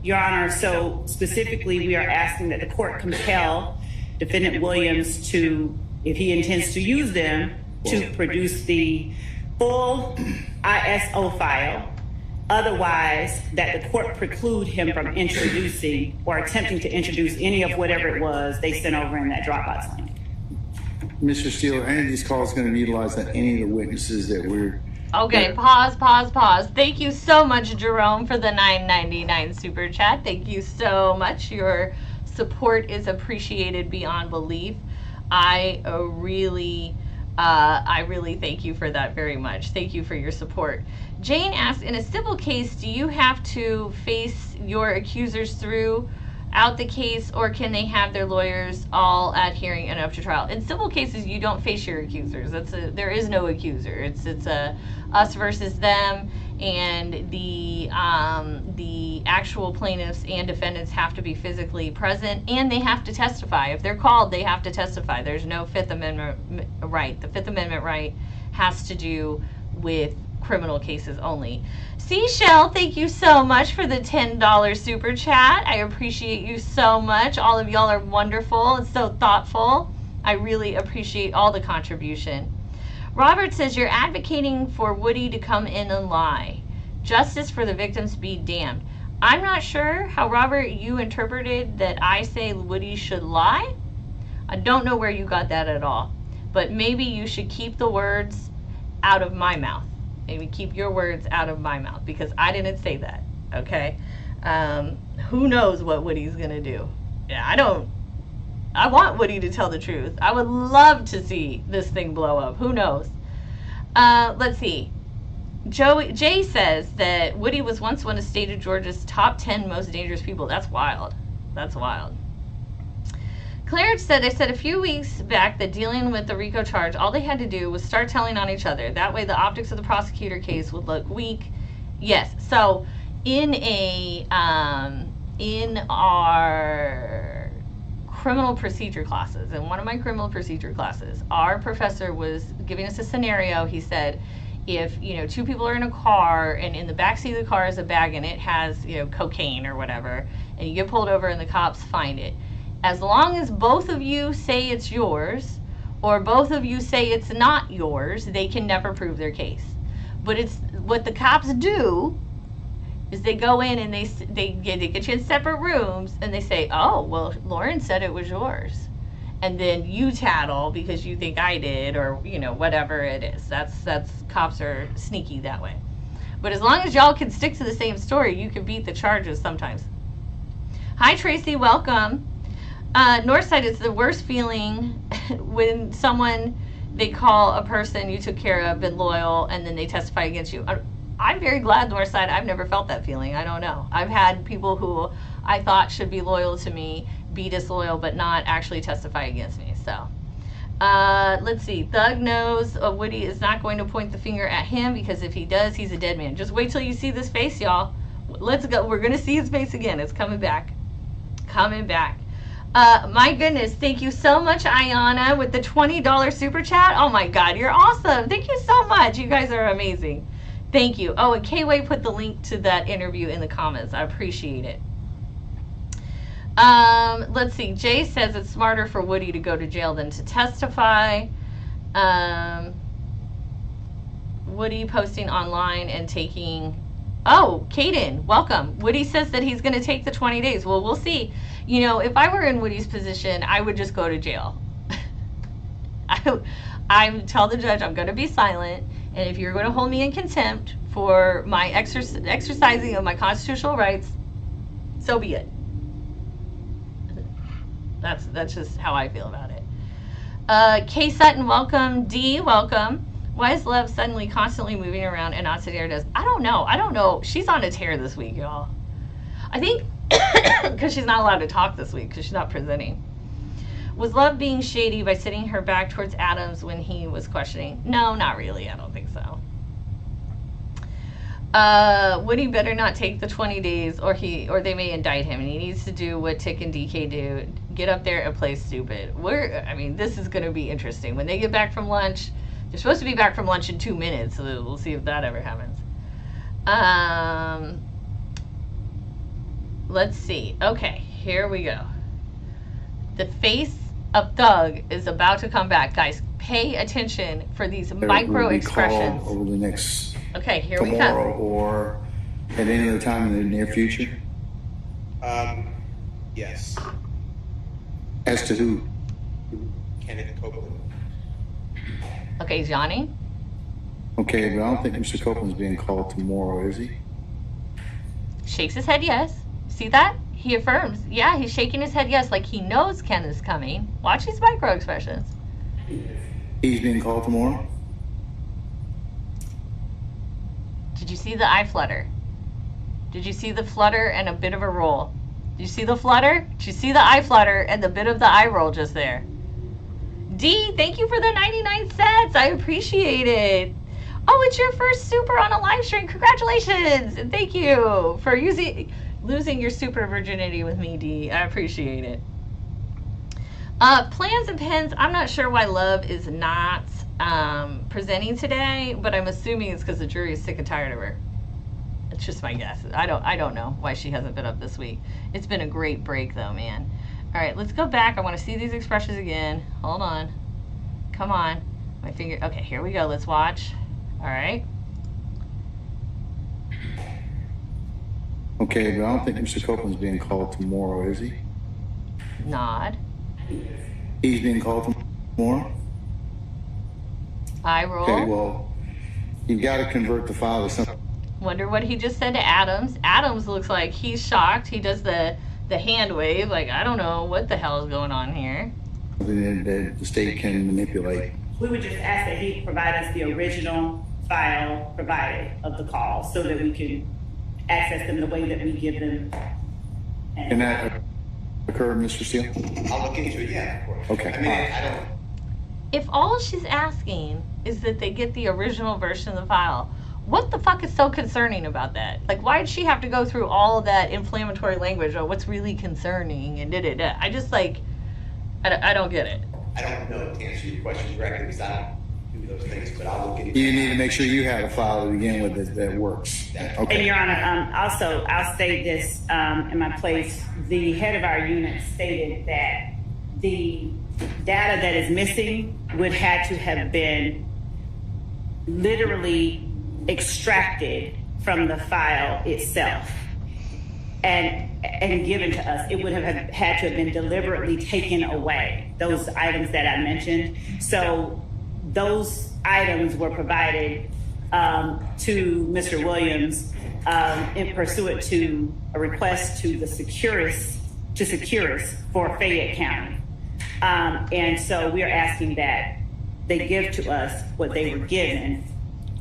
Your Honor, so specifically we are asking that the court compel Defendant Williams to if he intends to use them, to produce the full ISO file. Otherwise, that the court preclude him from introducing or attempting to introduce any of whatever it was they sent over in that Dropbox link. Mr. Steele, are any of these calls going to utilize that any of the witnesses that we're... Okay, pause. Thank you so much, Jerome, for the $9.99 super chat. Thank you so much. Your support is appreciated beyond belief. I really thank you for that very much. Thank you for your support. Jane asks, in a civil case, do you have to face your accusers throughout the case, or can they have their lawyers all at hearing and up to trial? In civil cases, you don't face your accusers. There is no accuser. It's a us versus them, and the actual plaintiffs and defendants have to be physically present, and they have to testify. If they're called, they have to testify. There's no Fifth Amendment right. The Fifth Amendment right has to do with criminal cases only. Seashell, thank you so much for the $10 super chat. I appreciate you so much. All of y'all are wonderful and so thoughtful. I really appreciate all the contribution. Robert says, you're advocating for Woody to come in and lie. Justice for the victims be damned. I'm not sure how, Robert, you interpreted that I say Woody should lie. I don't know where you got that at all. But maybe you should keep the words out of my mouth. Maybe keep your words out of my mouth, because I didn't say that, okay? Who knows what Woody's gonna do? Yeah, I want Woody to tell the truth. I would love to see this thing blow up. Who knows? Let's see. Jay says that Woody was once one of state of Georgia's top 10 most dangerous people. That's wild. That's wild. Clarence said, I said a few weeks back that dealing with the RICO charge, all they had to do was start telling on each other. That way the optics of the prosecutor case would look weak. Yes. So in our criminal procedure classes, in one of my criminal procedure classes, our professor was giving us a scenario. He said, if, two people are in a car and in the backseat of the car is a bag and it has, cocaine or whatever, and you get pulled over and the cops find it. As long as both of you say it's yours, or both of you say it's not yours, they can never prove their case. But it's what the cops do is they go in and they get you in separate rooms and they say, oh, well, Lauren said it was yours. And then you tattle because you think I did, or, whatever it is. That's cops are sneaky that way. But as long as y'all can stick to the same story, you can beat the charges sometimes. Hi, Tracy, welcome. Northside, it's the worst feeling when they call a person you took care of, been loyal, and then they testify against you. I'm very glad, Northside, I've never felt that feeling. I don't know. I've had people who I thought should be loyal to me be disloyal, but not actually testify against me. So, let's see. Thug knows Woody is not going to point the finger at him, because if he does, he's a dead man. Just wait till you see this face, y'all. Let's go. We're going to see his face again. It's coming back. Coming back. My goodness, thank you so much, Ayana, with the $20 super chat. Oh my God, you're awesome. Thank you so much. You guys are amazing. Thank you. Oh, and K-Way put the link to that interview in the comments. I appreciate it. Let's see. Jay says it's smarter for Woody to go to jail than to testify. Woody posting online and taking... Oh, Kaden, welcome. Woody says that he's going to take the 20 days. Well, we'll see. If I were in Woody's position, I would just go to jail. I would tell the judge I'm going to be silent, and if you're going to hold me in contempt for my exercising of my constitutional rights, so be it. That's just how I feel about it. Kay Sutton, welcome. D, welcome. Why is Lev suddenly constantly moving around and not sitting there? I don't know. She's on a tear this week, y'all. I think because she's not allowed to talk this week because she's not presenting. Was Love being shady by sitting her back towards Adams when he was questioning? No, not really. I don't think so. Woody better not take the 20 days or they may indict him, and he needs to do what Tick and DK do. Get up there and play stupid. This is going to be interesting. When they get back from lunch, they're supposed to be back from lunch in 2 minutes, so we'll see if that ever happens. Let's see. Okay, here we go. The face of Thug is about to come back. Guys, pay attention for these micro Will be expressions. called over the next Okay, here we tomorrow go. or at any other time in the near future? Yes. As to who? Kenneth Copeland. Okay, Johnny. Okay, but I don't think Mr. Copeland's being called tomorrow, is he? Shakes his head yes. See that? He affirms. Yeah, he's shaking his head yes, like he knows Ken is coming. Watch these micro expressions. He's being called tomorrow? Did you see the eye flutter? Did you see the flutter and a bit of a roll? Did you see the flutter? Did you see the eye flutter and the bit of the eye roll just there? D, thank you for the 99 cents. I appreciate it. Oh, it's your first super on a live stream. Congratulations. And thank you for losing your super virginity with me, D. I appreciate it. Plans and pens. I'm not sure why Love is not presenting today, but I'm assuming it's because the jury is sick and tired of her. It's just my guess. I don't know why she hasn't been up this week. It's been a great break though, man. All right, let's go back. I want to see these expressions again. Hold on. Come on. My finger. Okay, here we go. Let's watch. All right. Okay, but I don't think Mr. Copeland's being called tomorrow, is he? Nod. He's being called tomorrow? Eye roll. Okay, well, you got to convert the file to something. Wonder what he just said to Adams. Adams looks like he's shocked. He does the hand wave, like, I don't know what the hell is going on here. That the state can manipulate. We would just ask that he provide us the original file provided of the call so that we can access them the way that we give them. Can that occur, Mr. Steele? I'll look into it, yeah, of course. Okay. I mean, I don't... If all she's asking is that they get the original version of the file, what the fuck is so concerning about that? Like, why did she have to go through all of that inflammatory language of what's really concerning and da-da-da? I just, like, I don't get it. I don't know to answer your question directly because I don't do those things, but I'll look into it. You need to make sure you have a file to begin with that works. And Okay. Your Honor, also, I'll state this in my place. The head of our unit stated that the data that is missing would have to have been literally extracted from the file itself and given to us. It would have had to have been deliberately taken away, those items that I mentioned. So those items were provided to Mr. Williams in pursuant to a request to the Securus for Fayette County. And so we're asking that they give to us what they were given.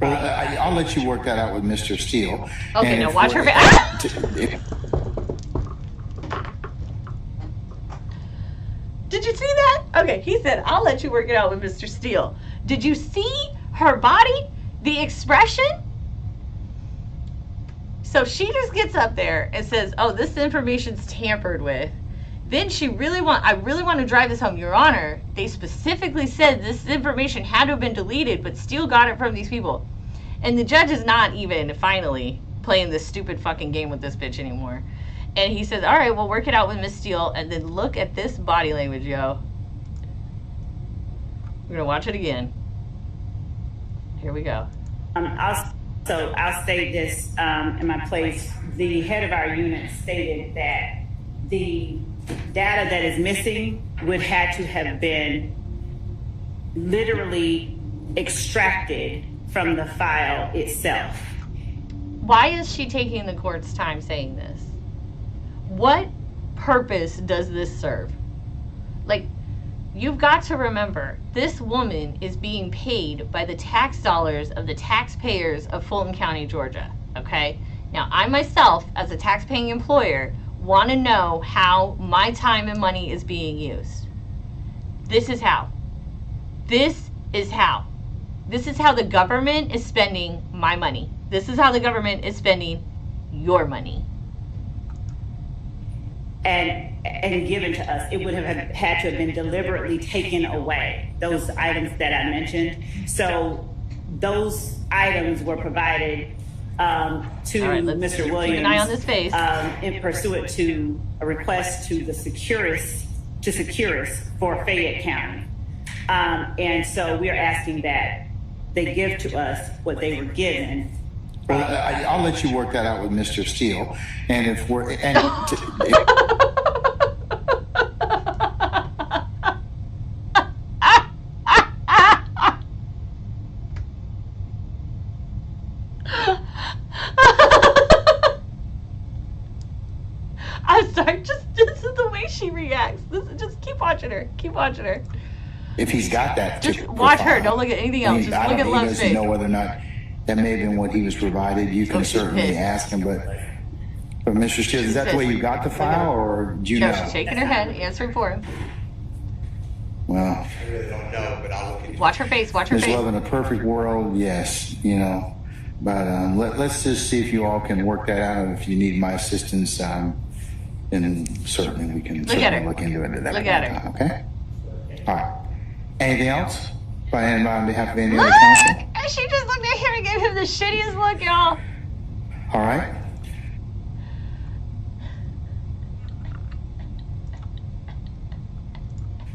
Well, I'll let you work that out with Mr. Steele. Okay, And now if watch her we're- face. Did you see that? Okay, he said, I'll let you work it out with Mr. Steele. Did you see her body? The expression? So she just gets up there and says, oh, this information's tampered with. Then I really want to drive this home. Your Honor, they specifically said this information had to have been deleted, but Steele got it from these people. And the judge is not even, finally, playing this stupid fucking game with this bitch anymore. And he says, all right, we'll work it out with Miss Steele. And then look at this body language, yo. We're going to watch it again. Here we go. I'll state this in my place. The head of our unit stated that the data that is missing would have to have been literally extracted from the file itself. Why is she taking the court's time saying this? What purpose does this serve? Like, you've got to remember, this woman is being paid by the tax dollars of the taxpayers of Fulton County, Georgia, okay? Now, I myself, as a tax-paying employer, want to know how my time and money is being used. This is how. This is how. This is how the government is spending my money. This is how the government is spending your money. And given to us, it would have had to have been deliberately taken away, those items that I mentioned. So those items were provided to Mr. Williams keep an eye on this face. In pursuant to a request to the Securus to Securus for Fayette County. And so we're asking that they give to us what they were given. Well, I'll let you work that out with Mr. Steele. And if we're... I'm sorry, this is the way she reacts. Just keep watching her. Keep watching her. If he's got that, just watch her. Don't look at anything else. Just look at Love's face. He doesn't know whether or not that may have been what he was provided. You can certainly ask him, but Mr. Steele, is that the way you got the file, or do you know? She's shaking her head, answering for him. Well, I really don't know, but I'll look into it. Watch her face. Watch her Ms. face. Love, in a perfect world, yes, you know. But let's just see if you all can work that out, and if you need my assistance, then certainly we can look into it at that Look point at in her. time, okay? All right. Anything else? On behalf of any other counsel? She just looked at him and gave him the shittiest look, y'all. All right.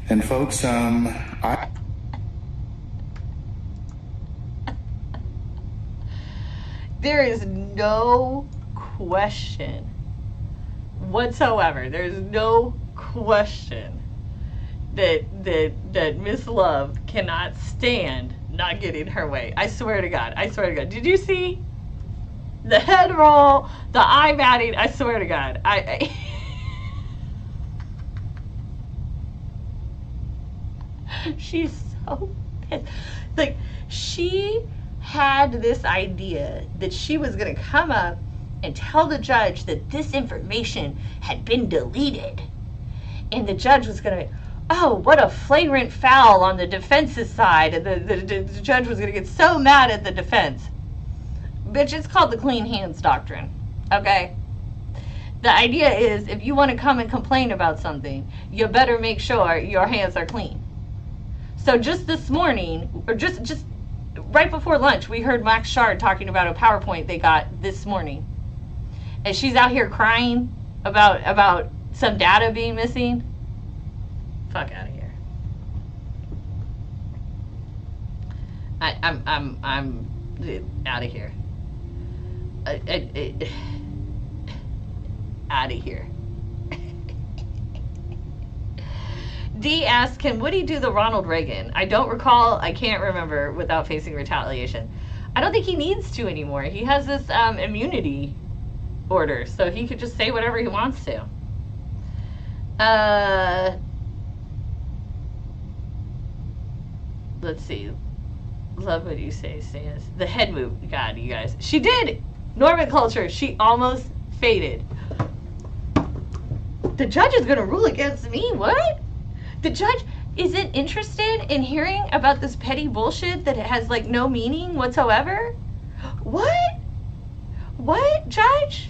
And folks, there is no question whatsoever. There's no question that Miss Love cannot stand not getting her way. I swear to God. I swear to God. Did you see the head roll, the eye batting? I swear to God. She's so pissed. Like, she had this idea that she was going to come up and tell the judge that this information had been deleted. And the judge was going to, oh, what a flagrant foul on the defense's side. And the judge was going to get so mad at the defense. Bitch, it's called the clean hands doctrine. Okay? The idea is, if you want to come and complain about something, you better make sure your hands are clean. So just this morning, or just right before lunch, we heard Max Shard talking about a PowerPoint they got this morning. And she's out here crying about some data being missing. Fuck out of here. I'm out of here. Out of here. D asks, can Woody do the Ronald Reagan? I don't recall, I can't remember without facing retaliation. I don't think he needs to anymore. He has this immunity order, so he could just say whatever he wants to. Let's see. Love what you say, Stans. The head move. God, you guys. She did! Norman culture. She almost faded. The judge is going to rule against me? What? The judge isn't interested in hearing about this petty bullshit that has, like, no meaning whatsoever? What? What, judge?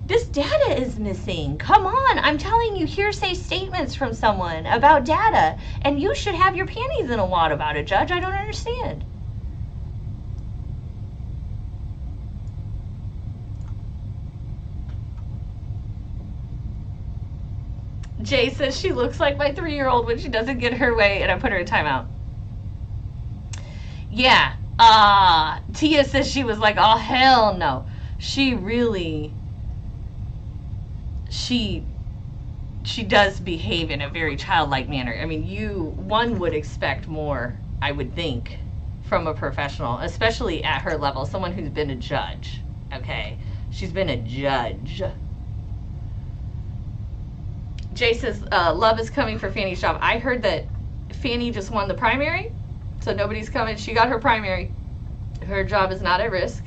This data is missing. Come on. I'm telling you hearsay statements from someone about data, and you should have your panties in a wad about it, judge. I don't understand. Jay says she looks like my 3-year-old when she doesn't get her way, and I put her in timeout. Yeah. Tia says she was like, oh, hell no. She really... She does behave in a very childlike manner. I mean, one would expect more, I would think, from a professional, especially at her level, someone who's been a judge, okay? She's been a judge. Jay says, love is coming for Fanny's job. I heard that Fanny just won the primary, so nobody's coming. She got her primary. Her job is not at risk.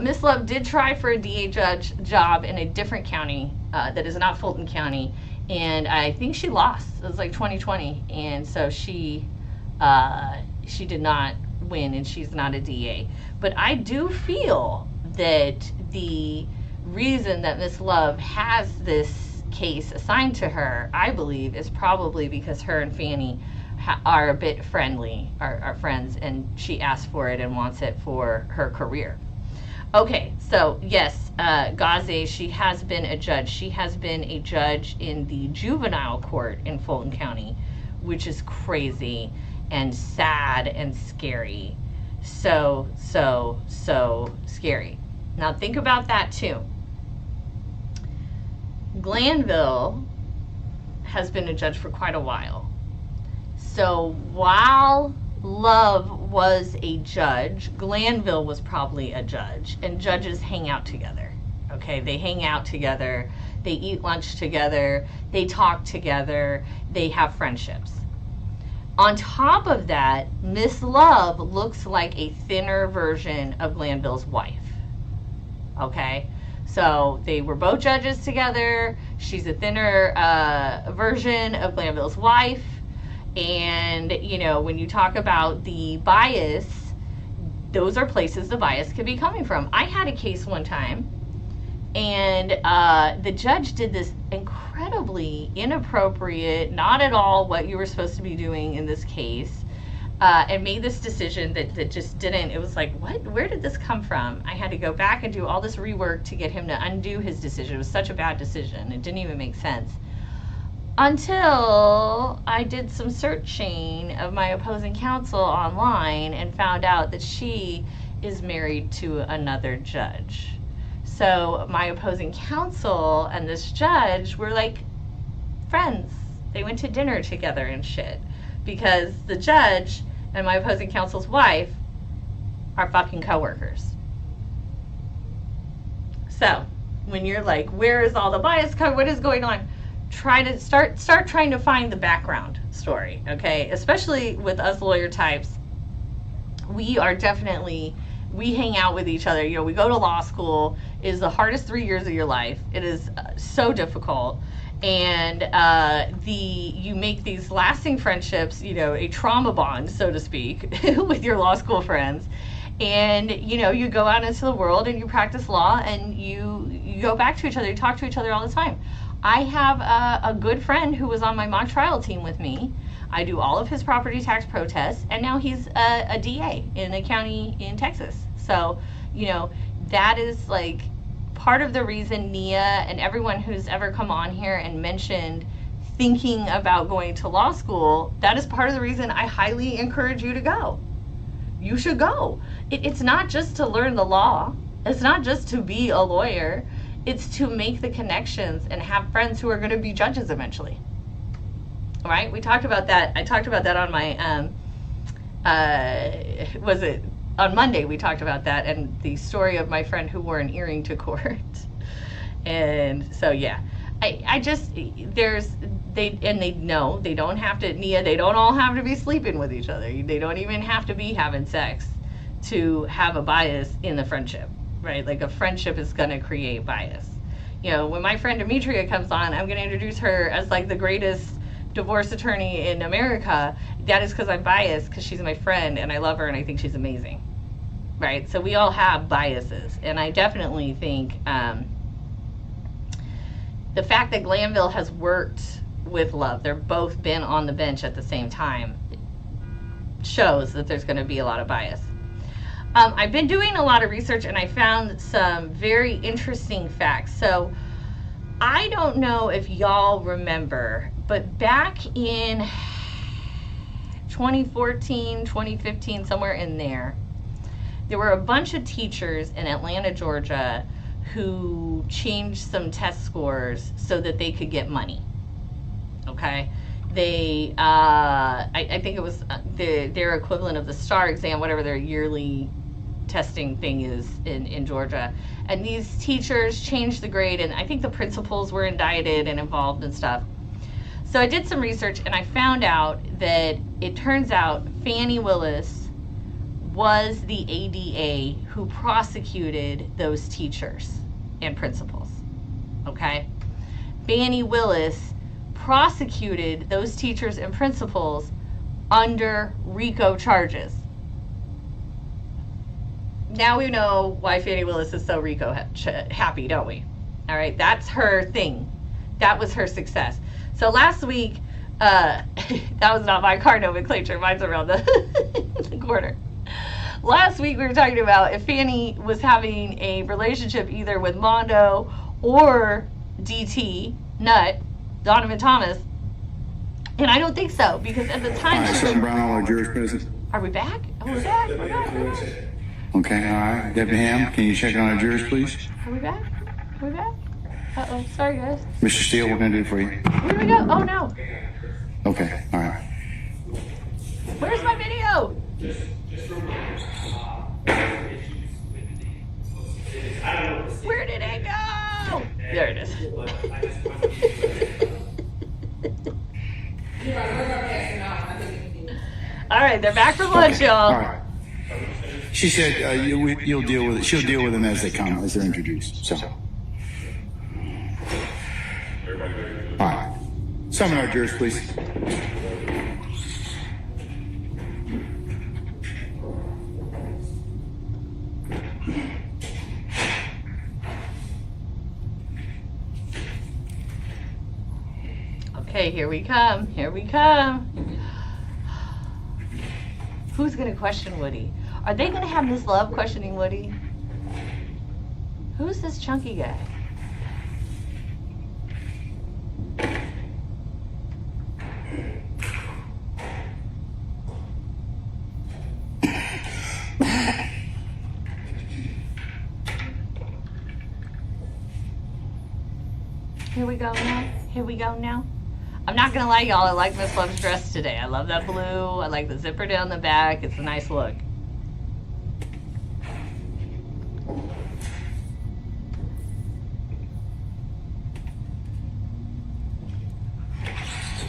Miss Love did try for a DA judge job in a different county that is not Fulton County, and I think she lost. It was like 2020, and so she did not win, and she's not a DA. But I do feel that the reason that Miss Love has this case assigned to her, I believe, is probably because her and Fanny are a bit friendly, are friends, and she asked for it and wants it for her career. Okay, so yes, Gaze, she has been a judge. She has been a judge in the juvenile court in Fulton County, which is crazy and sad and scary. So scary. Now think about that too. Glanville has been a judge for quite a while. So while Love was a judge, Glanville was probably a judge, and judges hang out together. Okay, they hang out together, they eat lunch together, they talk together, they have friendships. On top of that, Miss Love looks like a thinner version of Glanville's wife. Okay, so they were both judges together. She's a thinner version of Glanville's wife. And, you know, when you talk about the bias, those are places the bias could be coming from. I had a case one time, and the judge did this incredibly inappropriate, not at all what you were supposed to be doing in this case, and made this decision that just didn't, it was like, what? Where did this come from? I had to go back and do all this rework to get him to undo his decision. It was such a bad decision. It didn't even make sense. Until I did some searching of my opposing counsel online and found out that she is married to another judge. So my opposing counsel and this judge were like friends. They went to dinner together and shit, because the judge and my opposing counsel's wife are fucking coworkers. So when you're like, where is all the bias code? What is going on? Try to start trying to find the background story, okay? Especially with us lawyer types, we are definitely, we hang out with each other. You know, we go to law school. It is the hardest 3 years of your life. It is so difficult. And you make these lasting friendships, you know, a trauma bond, so to speak, with your law school friends. And, you know, you go out into the world and you practice law, and you go back to each other, you talk to each other all the time. I have a good friend who was on my mock trial team with me. I do all of his property tax protests, and now he's a DA in a county in Texas. So, you know, that is like part of the reason Nia and everyone who's ever come on here and mentioned thinking about going to law school, that is part of the reason I highly encourage you to go. You should go. It's not just to learn the law. It's not just to be a lawyer. It's to make the connections and have friends who are going to be judges eventually. All right, we talked about that. I talked about that on my, on Monday we talked about that, and the story of my friend who wore an earring to court. And so, yeah, I just, they know they don't have to, Nia, they don't all have to be sleeping with each other. They don't even have to be having sex to have a bias in the friendship. Right, like a friendship is gonna create bias. You know, when my friend Demetria comes on, I'm gonna introduce her as like the greatest divorce attorney in America. That is because I'm biased, because she's my friend and I love her and I think she's amazing. Right, so we all have biases, and I definitely think the fact that Glanville has worked with Love, they've both been on the bench at the same time, shows that there's gonna be a lot of bias. I've been doing a lot of research, and I found some very interesting facts. So I don't know if y'all remember, but back in 2014, 2015, somewhere in there were a bunch of teachers in Atlanta, Georgia, who changed some test scores so that they could get money. Okay? They, I think it was their equivalent of the STAR exam, whatever their yearly testing thing is in Georgia. And these teachers changed the grade, and I think the principals were indicted and involved and stuff. So I did some research, and I found out that it turns out Fanny Willis was the ADA who prosecuted those teachers and principals. Okay? Fanny Willis prosecuted those teachers and principals under RICO charges. Now we know why Fanny Willis is so RICO happy, don't we? All right, that's her thing. That was her success. So last week, that was not my car nomenclature. Mine's around the corner. last week we were talking about if Fanny was having a relationship either with Mondo or DT, Nut, Donovan Thomas. And I don't think so, because at the time... All right, Sergeant Brown, all our jurors present. Are we back? Oh, we're back. We're back. Okay, all right. Deputy Ham, can you check on our jurors, please? Are we back? Are we back? Uh-oh. Sorry, guys. Mr. Steele, what can I do for you? Where do we go? Oh, no. Okay, all right. Where's my video? Where did it go? There it is. All right, they're back from lunch, Okay, y'all. all right. She said you'll deal with it. She'll deal with them as they come, as they're introduced. So, all right. Summon our jurors, please. Okay, here we come. Here we come. Who's gonna question Woody? Are they gonna have Miss Love questioning Woody? Who's this chunky guy? Here we go now. Here we go now. I'm not gonna lie, y'all. I like Miss Love's dress today. I love that blue. I like the zipper down the back. It's a nice look.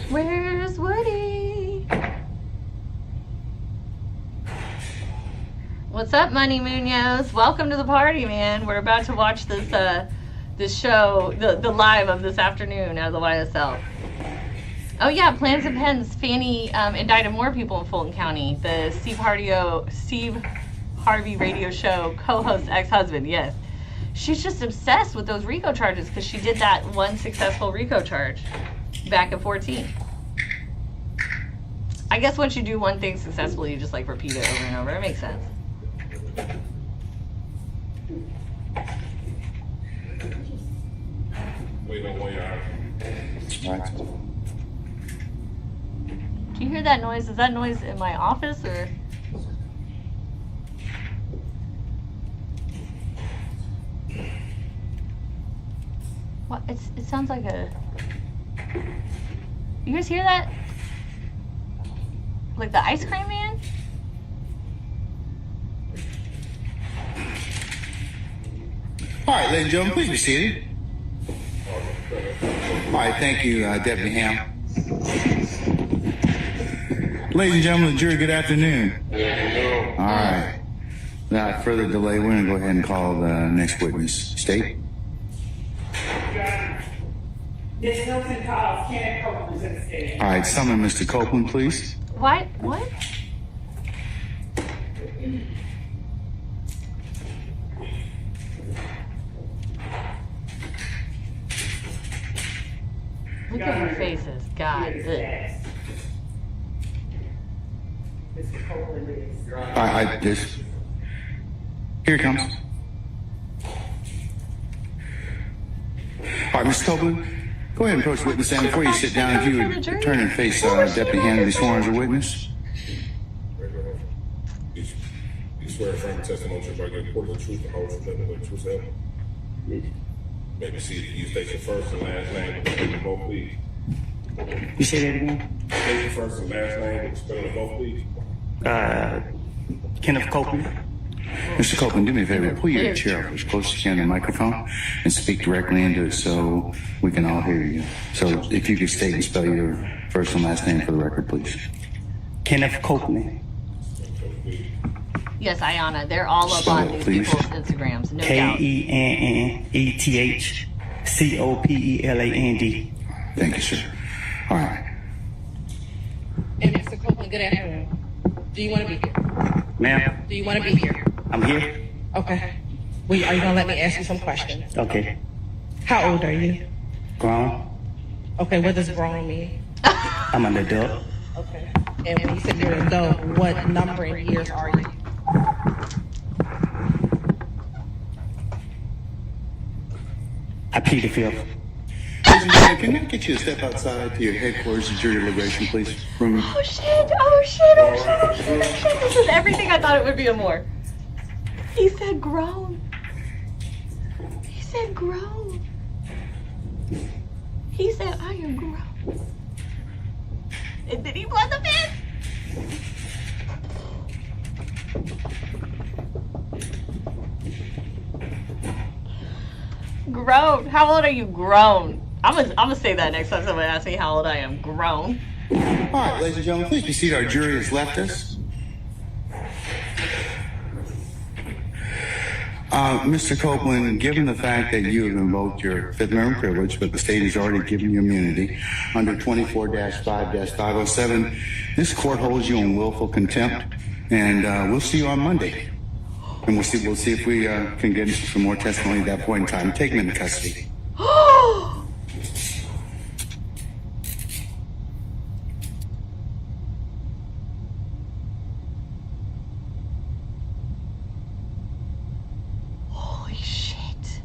Where's Woody? What's up, Money Munoz? Welcome to the party, man. We're about to watch this this show, the live of this afternoon out of the YSL. Oh yeah, Plans and Pens. Fanny indicted more people in Fulton County. The Steve Harvey radio show co-host ex-husband. Yes, she's just obsessed with those RICO charges because she did that one successful RICO charge back in 2014. I guess once you do one thing successfully, you just like repeat it over and over. It makes sense. Wait on 1 yard. Right. Do you hear that noise? Is that noise in my office or? What? It sounds like a. You guys hear that? Like the ice cream man? All right, ladies and gentlemen, please be seated. All right, thank you, Deputy Ham. Ladies and gentlemen of the jury, good afternoon. All right. Without further delay, we're going to go ahead and call the next witness. State. This Hilton calls Kenneth Copeland to the stage. All right, summon Mr. Copeland, please. What? What? Look at your faces. God. Mr. Copeland is. All right, this. Here it comes. All right, Mr. Copeland, go ahead and approach the witness stand. Before you sit down, if you would turn and face Deputy Ham to be sworn as a witness. You swear affirm testimony to the report of the truth, the whole truth, nothing but the truth, self. Maybe see you state your first and last name, but spell them both, please. You say that again? State your first and last name, but spell them both, please. Kenneth Copeland. Mr. Copeland, do me a favor. Pull your chair up as close as you can to the microphone and speak directly into it so we can all hear you. So if you could state and spell your first and last name for the record, please. Kenneth Copeland. Yes, Ayana. They're all up Spell on it, these please. people's Instagrams. No doubt. KENNETHCOPELAND. Thank you, sir. All right. And Mr. Copeland, good afternoon. Do you want to be here? Ma'am, Do you want to be here? I'm here. Okay. Are you going to let me ask you some questions? Okay. How old are you? Grown. Okay, what does grown mean? I'm an adult. Okay. And when you said you're an adult, what number in years are you? I plead the fifth. Ladies and gentlemen, can I get you to step outside to your headquarters of jury deliberation, please? From Oh shit, oh shit, oh shit, oh shit, oh shit. This is everything I thought it would be and more. He said grown. He said grown. He said, I am grown. And then he bled the fist. Grown. How old are you? Grown. I'm gonna say that next time somebody asks me how old I am. Grown. All right, ladies and gentlemen, please be seated. Our jury has left us. Mr. Copeland, given the fact that you have invoked your Fifth Amendment privilege, but the state has already given you immunity under 24-5-507, this court holds you in willful contempt, and we'll see you on Monday. And we'll see if we can get some more testimony at that point in time. Take him into custody. Holy shit.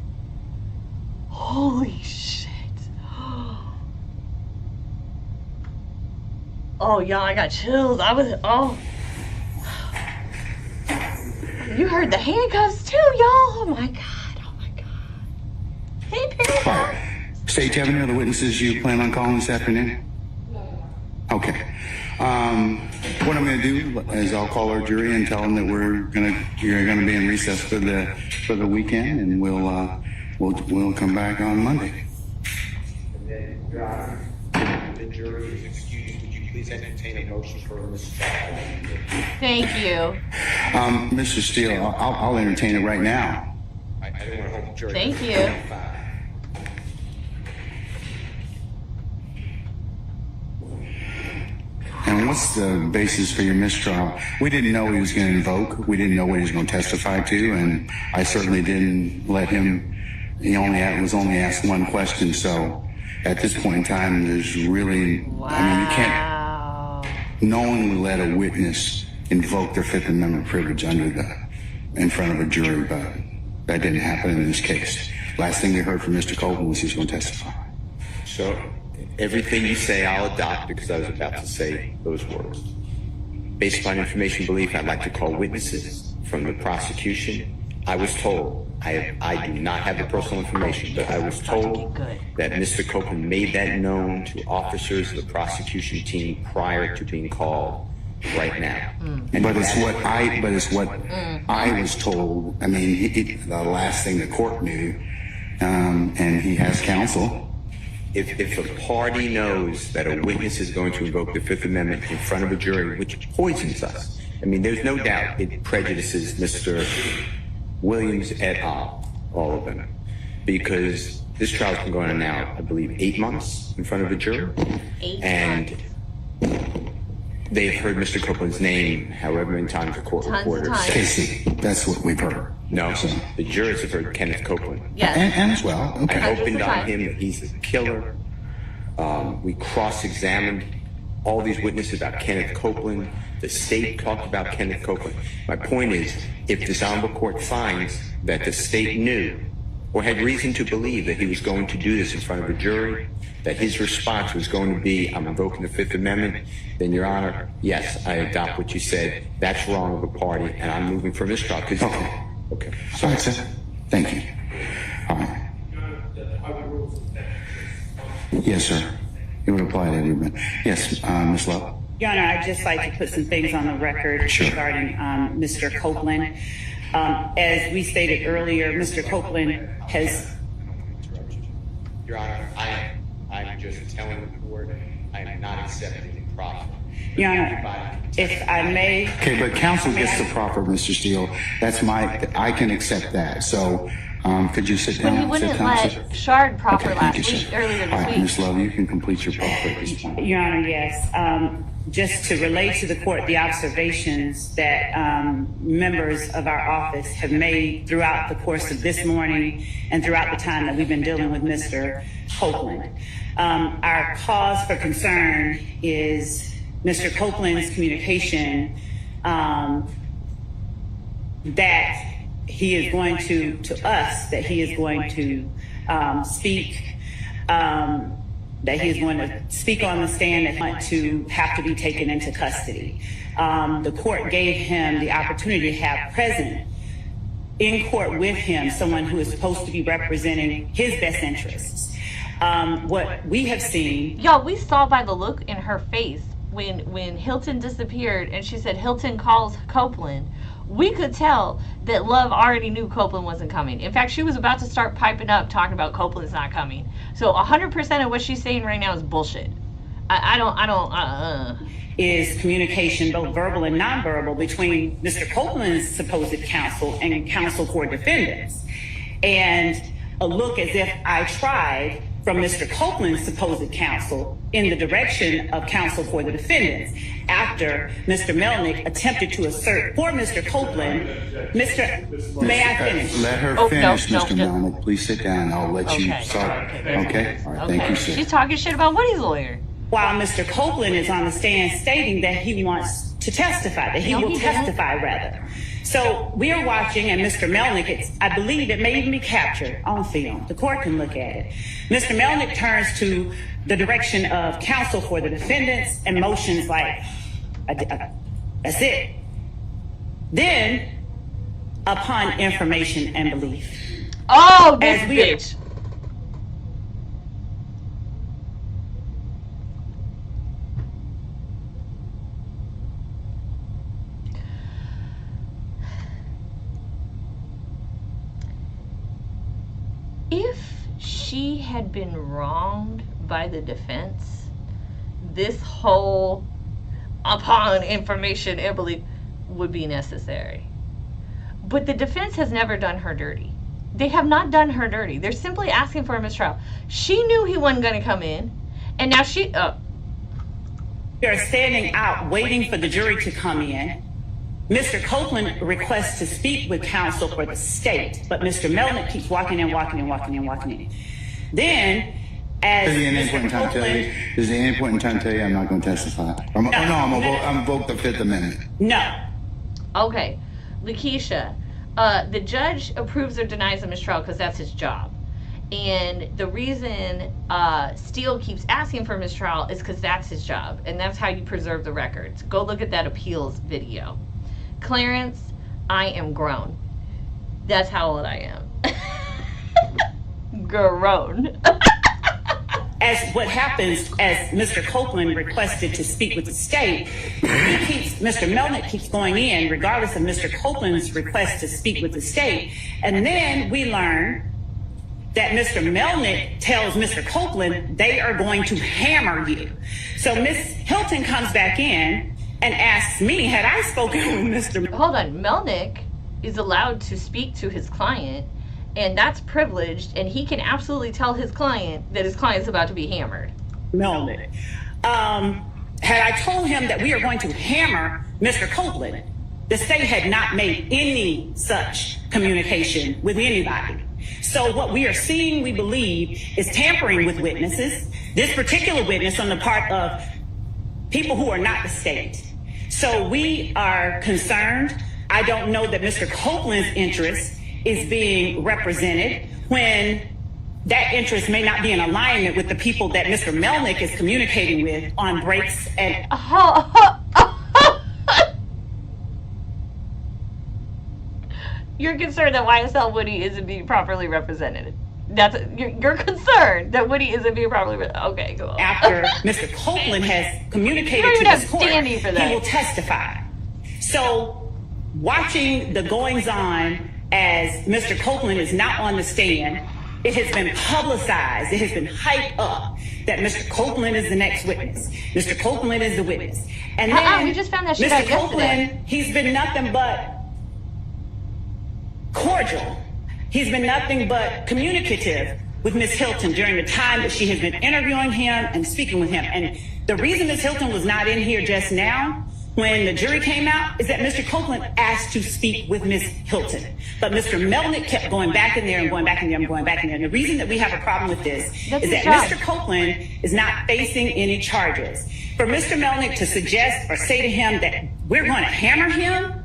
Holy shit. Oh, y'all, I got chills. Oh. You heard the handcuffs too, y'all. Oh my God. Oh my God. Hey, Perry. All right. State, do you have any other witnesses you plan on calling this afternoon? No. Okay. What I'm going to do is I'll call our jury and tell them that you're going to be in recess for the weekend, and we'll come back on Monday. And then, Your Honor, the jury is excused. Would you please entertain a motion for a mistrial? Thank you. Mr. Steele, I'll entertain it right now. I didn't want to hold the jury. Thank you. And what's the basis for your mistrial? We didn't know he was going to invoke. We didn't know what he was going to testify to, and I certainly didn't let him. He was only asked one question, so at this point in time, there's really, Wow. I mean, you can't knowingly let a witness invoke their Fifth Amendment privilege in front of a jury, but that didn't happen in this case. Last thing we heard from Mr. Copeland was he was going to testify. So, everything you say, I'll adopt, because I was about to say those words. Based upon information belief, I'd like to call witnesses from the prosecution. I was told, I do not have the personal information, but I was told that Mr. Copeland made that known to officers of the prosecution team prior to being called right now. But it's what I was told. I mean, the last thing the court knew, and he has counsel. If a party knows that a witness is going to invoke the Fifth Amendment in front of a jury, which poisons us, I mean, there's no doubt it prejudices Mr. Williams et al., all of them, because this trial's been going on now, I believe, 8 months in front of a jury, and they've heard Mr. Copeland's name however many times the court reporter said. Casey, that's what we've heard. No, the jurors have heard Kenneth Copeland. Yes. And as well. Okay. I opened on him that he's a killer. We cross-examined all these witnesses about Kenneth Copeland. The state talked about Kenneth Copeland. My point is, if this honorable court finds that the state knew or had reason to believe that he was going to do this in front of a jury, that his response was going to be, I'm invoking the Fifth Amendment, then, Your Honor, yes, I adopt what you said. That's wrong of a party, and I'm moving for mistrial. Okay. Okay. All right, sir. Thank you. All right. Yes, sir. It would apply to everyone. Yes, Ms. Love. Your Honor, I'd just like to put some things on the record regarding Mr. Copeland. As we stated earlier, Mr. Copeland has... Your Honor, I'm just telling the court I am not accepting the proffer. Your Honor, if I may... Okay, but counsel gets the proffer, Mr. Steele. I can accept that. So, could you sit down? But he wouldn't let Shard proffer earlier All this right, week. Ms. Love, you can complete your proffer at this point. Your Honor, yes. Just to relate to the court the observations that members of our office have made throughout the course of this morning and throughout the time that we've been dealing with Mr. Copeland. Our cause for concern is Mr. Copeland's communication that he is going to us, that he is going to speak, that he is going to speak on the stand and want to have to be taken into custody. The court gave him the opportunity to have present in court with him someone who is supposed to be representing his best interests. What we have seen... Y'all, we saw by the look in her face when Hilton disappeared and she said Hilton calls Copeland, we could tell that Love already knew Copeland wasn't coming. In fact, she was about to start piping up talking about Copeland's not coming. So 100% of what she's saying right now is bullshit. Is communication, both verbal and nonverbal, between Mr. Copeland's supposed counsel and counsel for defendants. And a look as if I tried from Mr. Copeland's supposed counsel in the direction of counsel for the defendants after Mr. Melnick attempted to assert for Mr. Copeland. May I finish? Let her finish, Mr. Melnick. Please sit down. I'll let you start. Okay? All right. Thank you, sir. She's talking shit about Woody's lawyer. While Mr. Copeland is on the stand stating that he wants to testify, that he will testify rather. So we are watching, and Mr. Melnick, I believe it may even be captured on film. The court can look at it. Mr. Melnick turns to the direction of counsel for the defendants and motions like, that's it. Then, upon information and belief. Oh, this bitch. If she had been wronged by the defense, this whole upon information and belief would be necessary. But the defense has never done her dirty. They have not done her dirty. They're simply asking for a mistrial. She knew he wasn't going to come in, and now she... We are standing out waiting for the jury to come in. Mr. Copeland requests to speak with counsel for the state, but Mr. Melnick keeps walking in. Then, as Does he at any point in time tell you I'm not going to testify? I'm invoke the Fifth Amendment. No. Okay. Lakeisha, the judge approves or denies a mistrial because that's his job. And the reason Steele keeps asking for mistrial is because that's his job. And that's how you preserve the records. Go look at that appeals video. Clarence, I am grown. That's how old I am. Grown. As what happens, as Mr. Copeland requested to speak with the state, Mr. Melnick keeps going in regardless of Mr. Copeland's request to speak with the state. And then we learn that Mr. Melnick tells Mr. Copeland they are going to hammer you. So Miss Hilton comes back in and asks me, had I spoken with Mr. Hold on, Melnick is allowed to speak to his client, and that's privileged, and he can absolutely tell his client that his client's about to be hammered. Melnick. Had I told him that we are going to hammer Mr. Copeland, the state had not made any such communication with anybody. So what we are seeing, we believe, is tampering with witnesses, this particular witness on the part of people who are not the state. So we are concerned. I don't know that Mr. Copeland's interest is being represented when that interest may not be in alignment with the people that Mr. Melnick is communicating with on breaks and... You're concerned that YSL Woody isn't being properly represented. You're concerned that Woody isn't being properly represented. Okay, go on. After Mr. Copeland has communicated to this court, he will testify. So watching the goings on as Mr. Copeland is not on the stand, it has been publicized, it has been hyped up that Mr. Copeland is the next witness. Mr. Copeland is the witness. And then we just found that shit Mr. out Copeland, yesterday. he's been nothing but cordial. He's been nothing but communicative with Miss Hilton during the time that she has been interviewing him and speaking with him. And the reason Miss Hilton was not in here just now when the jury came out is that Mr. Copeland asked to speak with Miss Hilton. But Mr. Melnick kept going back in there and going back in there and going back in there. And the reason that we have a problem with this is that Mr. Copeland is not facing any charges. For Mr. Melnick to suggest or say to him that we're going to hammer him,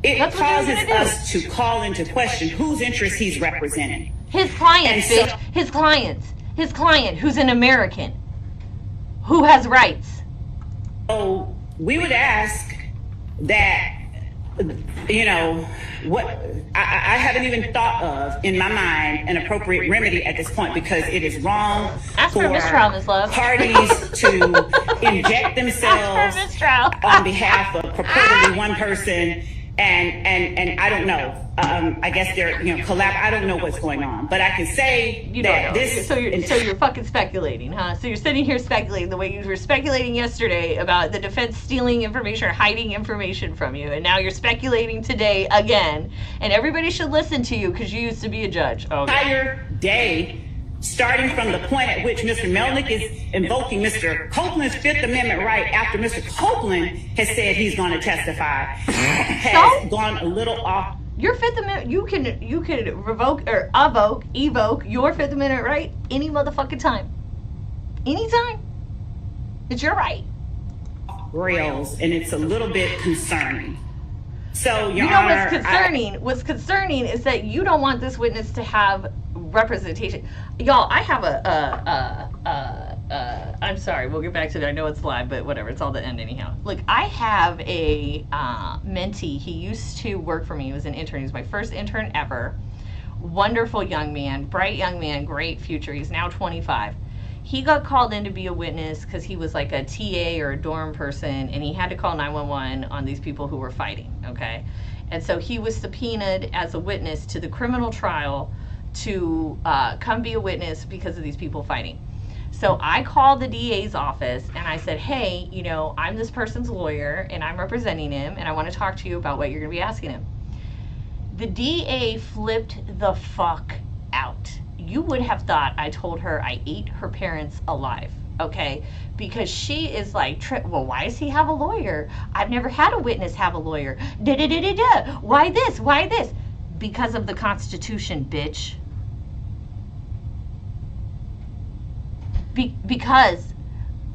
it causes us to call into question whose interest he's representing. His clients, And so- bitch. His clients. His client, who's an American, who has rights. So we would ask that, you know, what I haven't even thought of in my mind an appropriate remedy at this point, because it is wrong Ask for a mistrial, Ms. Love. parties to inject themselves on behalf of purportedly one person, and I don't know. I guess they're I don't know what's going on, but I can say You don't that know. this. So you're fucking speculating, huh? So you're sitting here speculating the way you were speculating yesterday about the defense stealing information or hiding information from you, and now you're speculating today again. And everybody should listen to you because you used to be a judge. Okay. Entire day, starting from the point at which Mr. Melnick is invoking Mr. Copeland's Fifth Amendment right after Mr. Copeland has said he's going to testify, has gone a little off. Your Fifth Amendment, you can revoke or evoke your Fifth Amendment right any motherfucking time. Anytime. It's your right. Rails, and it's a little bit concerning. So, Your You know Honor, what's concerning is that you don't want this witness to have representation. Y'all, I have I'm sorry, we'll get back to that. I know it's live, but whatever, it's all the end anyhow. Look, I have a mentee. He used to work for me. He was an intern. He was my first intern ever. Wonderful young man, bright young man, great future. He's now 25. He got called in to be a witness because he was like a TA or a dorm person, and he had to call 911 on these people who were fighting, okay? And so he was subpoenaed as a witness to the criminal trial to come be a witness because of these people fighting. So I called the DA's office and I said, hey, I'm this person's lawyer and I'm representing him and I want to talk to you about what you're going to be asking him. The DA flipped the fuck out. You would have thought I told her I ate her parents alive, okay? Because she is like, well, why does he have a lawyer? I've never had a witness have a lawyer. Da-da-da-da-da. Why this? Why this? Because of the Constitution, bitch. Because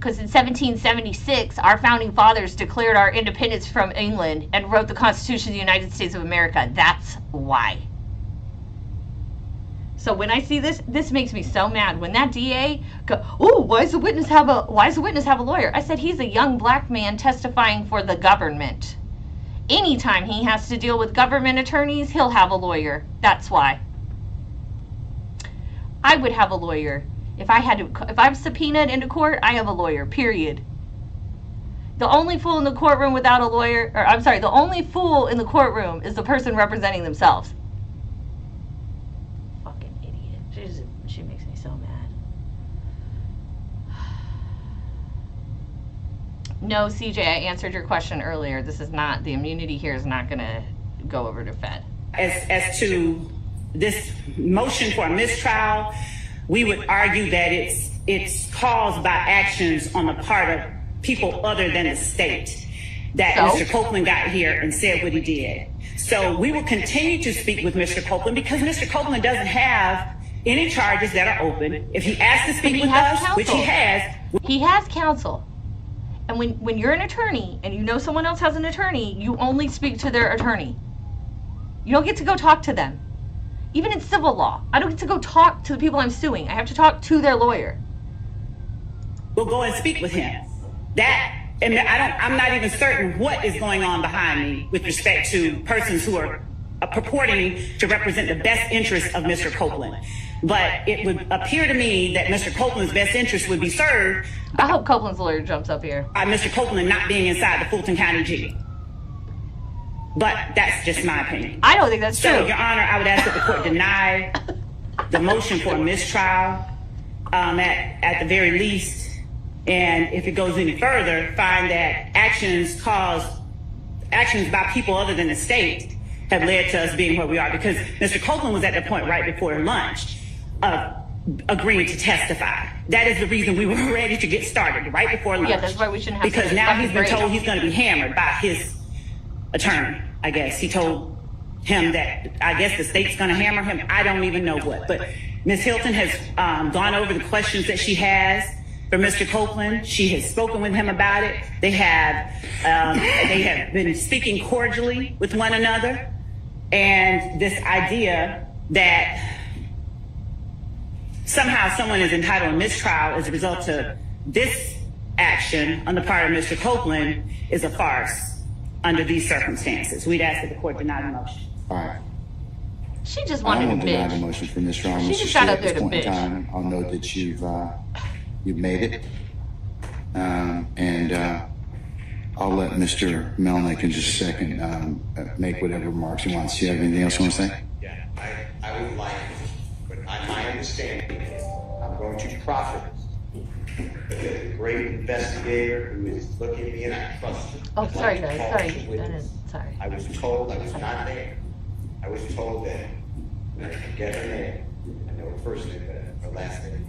in 1776, our founding fathers declared our independence from England and wrote the Constitution of the United States of America. That's why. So when I see this makes me so mad. When that DA go, oh, why does the witness have a lawyer? I said, he's a young black man testifying for the government. Anytime he has to deal with government attorneys, he'll have a lawyer. That's why. I would have a lawyer. If I'm subpoenaed into court, I have a lawyer, period. The only fool in the courtroom without a lawyer, the only fool in the courtroom is the person representing themselves. Fucking idiot. She makes me so mad. No, CJ, I answered your question earlier. The immunity here is not going to go over to Fed. As to this motion for a mistrial, we would argue that it's caused by actions on the part of people other than the state that Mr. Copeland got here and said what he did. So we will continue to speak with Mr. Copeland because Mr. Copeland doesn't have any charges that are open. If he asks to speak with us, counsel. which he has. He has counsel. And when you're an attorney and you know someone else has an attorney, you only speak to their attorney. You don't get to go talk to them. Even in civil law, I don't get to go talk to the people I'm suing. I have to talk to their lawyer. We'll go and speak with him. I'm not even certain what is going on behind me with respect to persons who are purporting to represent the best interests of Mr. Copeland. But it would appear to me that Mr. Copeland's best interest would be served. I hope Copeland's lawyer jumps up here. By Mr. Copeland not being inside the Fulton County Jail. But that's just my opinion. I don't think that's true. So, Your Honor, I would ask that the court deny the motion for a mistrial at the very least. And if it goes any further, find that actions by people other than the state have led to us being where we are. Because Mr. Copeland was at the point right before lunch of agreeing to testify. That is the reason we were ready to get started right before lunch. Yeah, that's why we shouldn't have. Because now he's been told he's going to be hammered by his attorney, I guess. He told him that, I guess the state's going to hammer him. I don't even know what. But Ms. Hilton has gone over the questions that she has for Mr. Copeland. She has spoken with him about it. They have been speaking cordially with one another. And this idea that somehow someone is entitled to mistrial as a result of this action on the part of Mr. Copeland is a farce under these circumstances. We'd ask that the court deny the motion. All right. She just I wanted won't to deny the bitch. motion for mistrial. She Mr. just got Steele, up at there this to point in bitch. time, I'll note that you've made it. I'll let Mr. Melnick in just a second make whatever remarks he wants. Do you have anything else you want to say? Yeah, I would like, but my understanding, I'm going to profit. The great investigator who is looking at me and I trust him. Oh, sorry, Like to guys. call Sorry. the witness. Sorry. I was told I was not there. I was told that I could get her name. I know her first name, but her last name.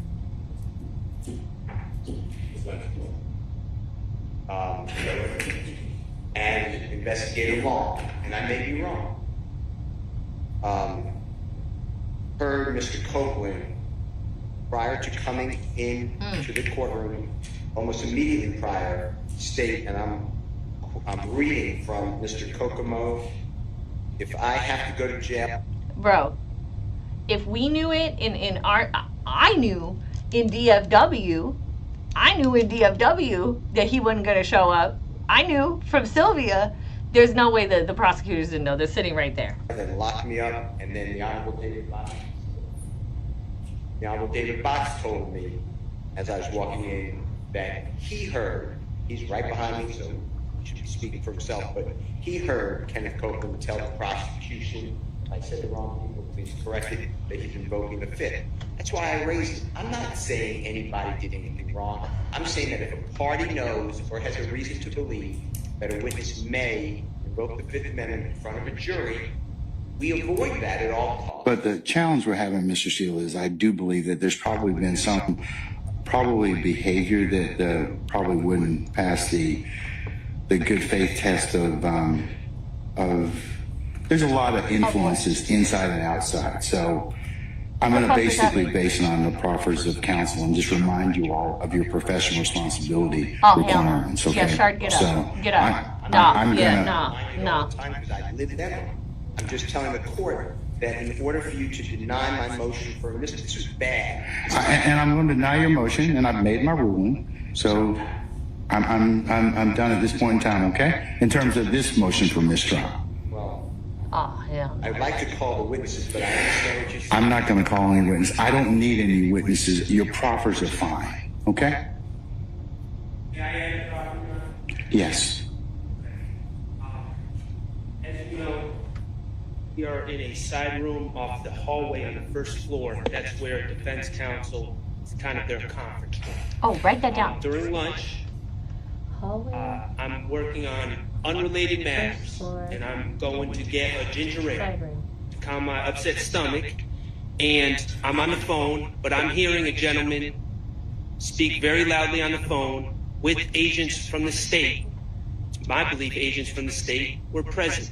And Investigator Long, and I may be wrong, heard Mr. Copeland prior to coming in to the courtroom, almost immediately prior, state, and I'm reading from Mr. Kokomo, if I have to go to jail. Bro, if we knew it I knew in DFW that he wasn't going to show up. I knew from Sylvia, there's no way that the prosecutors didn't know. They're sitting right there. Then locked me up, and then the Honorable David Box told me, as I was walking in, that he heard, he's right behind me, so he should be speaking for himself, but he heard Kenneth Copeland tell the prosecution, if I said the wrong people, please correct it, that he's invoking the Fifth. That's why I raised it. I'm not saying anybody did anything wrong. I'm saying that if a party knows or has a reason to believe that a witness may invoke the Fifth Amendment in front of a jury, we avoid that at all costs. But the challenge we're having, Mr. Steele, is I do believe that there's probably been some behavior that probably wouldn't pass the good faith test of there's a lot of influences inside and outside. So I'm going to basically base it on the proffers of counsel and just remind you all of your professional responsibility requirements. Okay? Yeah, Shard, get up. So Get up. I'm No. I live them. I'm just telling the court that in order for you to deny my motion for this was bad. And I'm going to deny your motion, and I've made my ruling. So I'm done at this point in time. Okay? In terms of this motion for mistrial. I'd like to call the witnesses, but I understand what you're saying. I'm not going to call any witness. I don't need any witnesses. Your proffers are fine. Okay? Yes. As you know, we are in a side room off the hallway on the first floor. That's where defense counsel is kind of their conference room. Oh, write that down. During lunch, I'm working on unrelated matters, and I'm going to get a ginger ale to calm my upset stomach, and I'm on the phone, but I'm hearing a gentleman speak very loudly on the phone with agents from the state. To my belief, agents from the state were present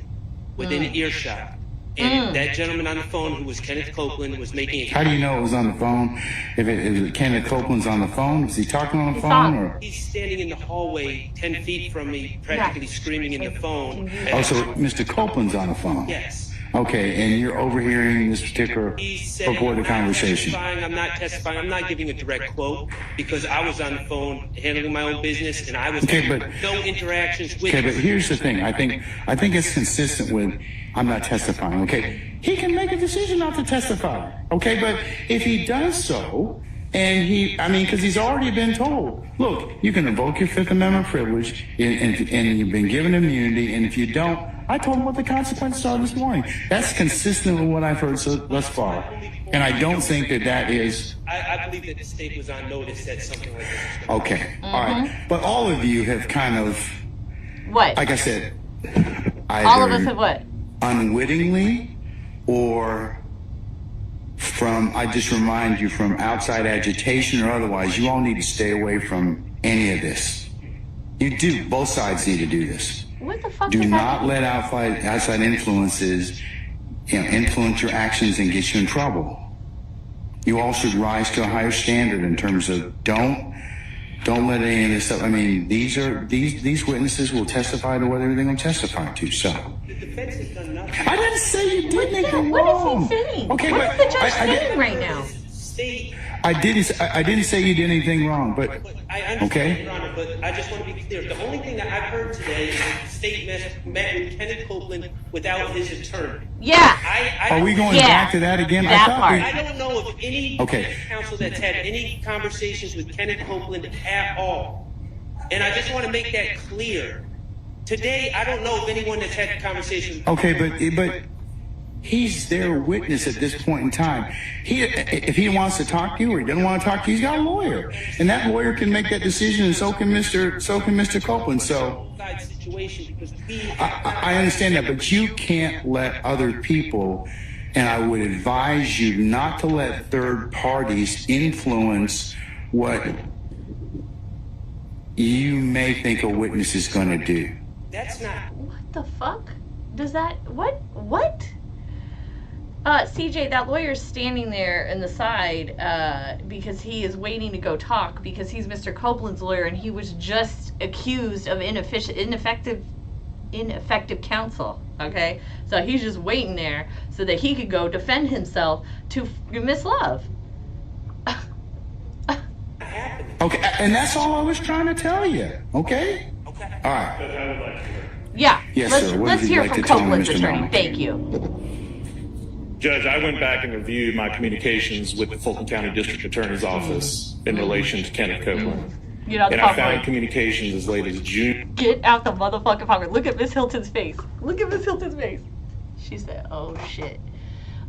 within earshot. And that gentleman on the phone, who was Kenneth Copeland, was making a... How do you know it was on the phone? If Kenneth Copeland's on the phone, is he talking on the phone? Or? He's standing in the hallway 10 feet from me, practically screaming in the phone. Oh, so Mr. Copeland's on the phone? Yes. Okay, and you're overhearing this particular purported conversation. I'm not testifying. I'm not giving a direct quote because I was on the phone handling my own business, and I was having no interactions with... Okay, but here's the thing. I think it's consistent with I'm not testifying. Okay, he can make a decision not to testify. Okay, but if he does so, and because he's already been told, look, you can invoke your Fifth Amendment privilege, and you've been given immunity, and if you don't, I told him what the consequences are this morning. That's consistent with what I've heard thus far. And I don't think that is... I believe that the state was on notice that something like this. Okay, all right. But all of you have kind of... What? Like I said... All of us have what? Unwittingly or from, I just remind you, from outside agitation or otherwise, you all need to stay away from any of this. You do. Both sides need to do this. What the fuck do is not that? let outside influences influence your actions and get you in trouble. You all should rise to a higher standard in terms of don't let any of this stuff. I mean, these witnesses will testify to whatever they're going to testify to. So The defense has done nothing. I didn't say you did anything wrong. What is he saying? Okay, what is the judge saying right now? state. I didn't say you did anything wrong, but I understand, Your Honor, but I just want to be clear. The only thing that I've heard today is that the state met with Kenneth Copeland without his attorney. Yeah. Are we going back to that again? I don't know of any Okay. counsel that's had any conversations with Kenneth Copeland at all. And I just want to make that clear. Today, I don't know of anyone that's had conversations. Okay, but he's their witness at this point in time. If he wants to talk to you or he doesn't want to talk to you, he's got a lawyer, and that lawyer can make that decision, and so can Mr. Copeland. So I understand that, but you can't let other people, and I would advise you not to let third parties influence what you may think a witness is going to do. That's not. What the fuck? Does that what? CJ, that lawyer's standing there in the side because he is waiting to go talk because he's Mr. Copeland's lawyer and he was just accused of ineffective counsel. Okay, so he's just waiting there so that he could go defend himself to Miss Love. Okay, and that's all I was trying to tell you. Okay. Okay. All right. Yeah. Yes, let's, sir. What let's would you hear like from to tell me, Copeland's Mr. attorney. Norman? Thank you. Judge, I went back and reviewed my communications with the Fulton County District Attorney's Office in relation to Kenneth Copeland. Get out the And I popcorn. found communications as late as June. Get out the motherfucking popcorn. Look at Miss Hilton's face. Look at Miss Hilton's face. She said, oh shit.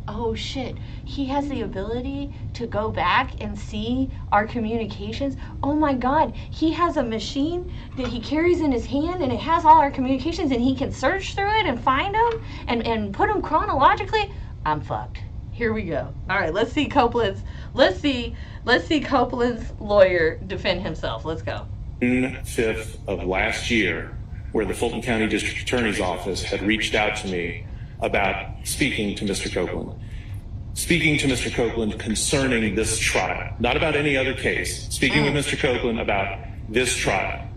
Oh shit. He has the ability to go back and see our communications. Oh my god. He has a machine that he carries in his hand and it has all our communications and he can search through it and find them and put them chronologically. I'm fucked. Here we go. All right, let's see Copeland's lawyer defend himself. Let's go. June 5th of last year, where the Fulton County District Attorney's Office had reached out to me about speaking to Mr. Copeland. Speaking to Mr. Copeland concerning this trial, not about any other case. Speaking with Mr. Copeland about this trial.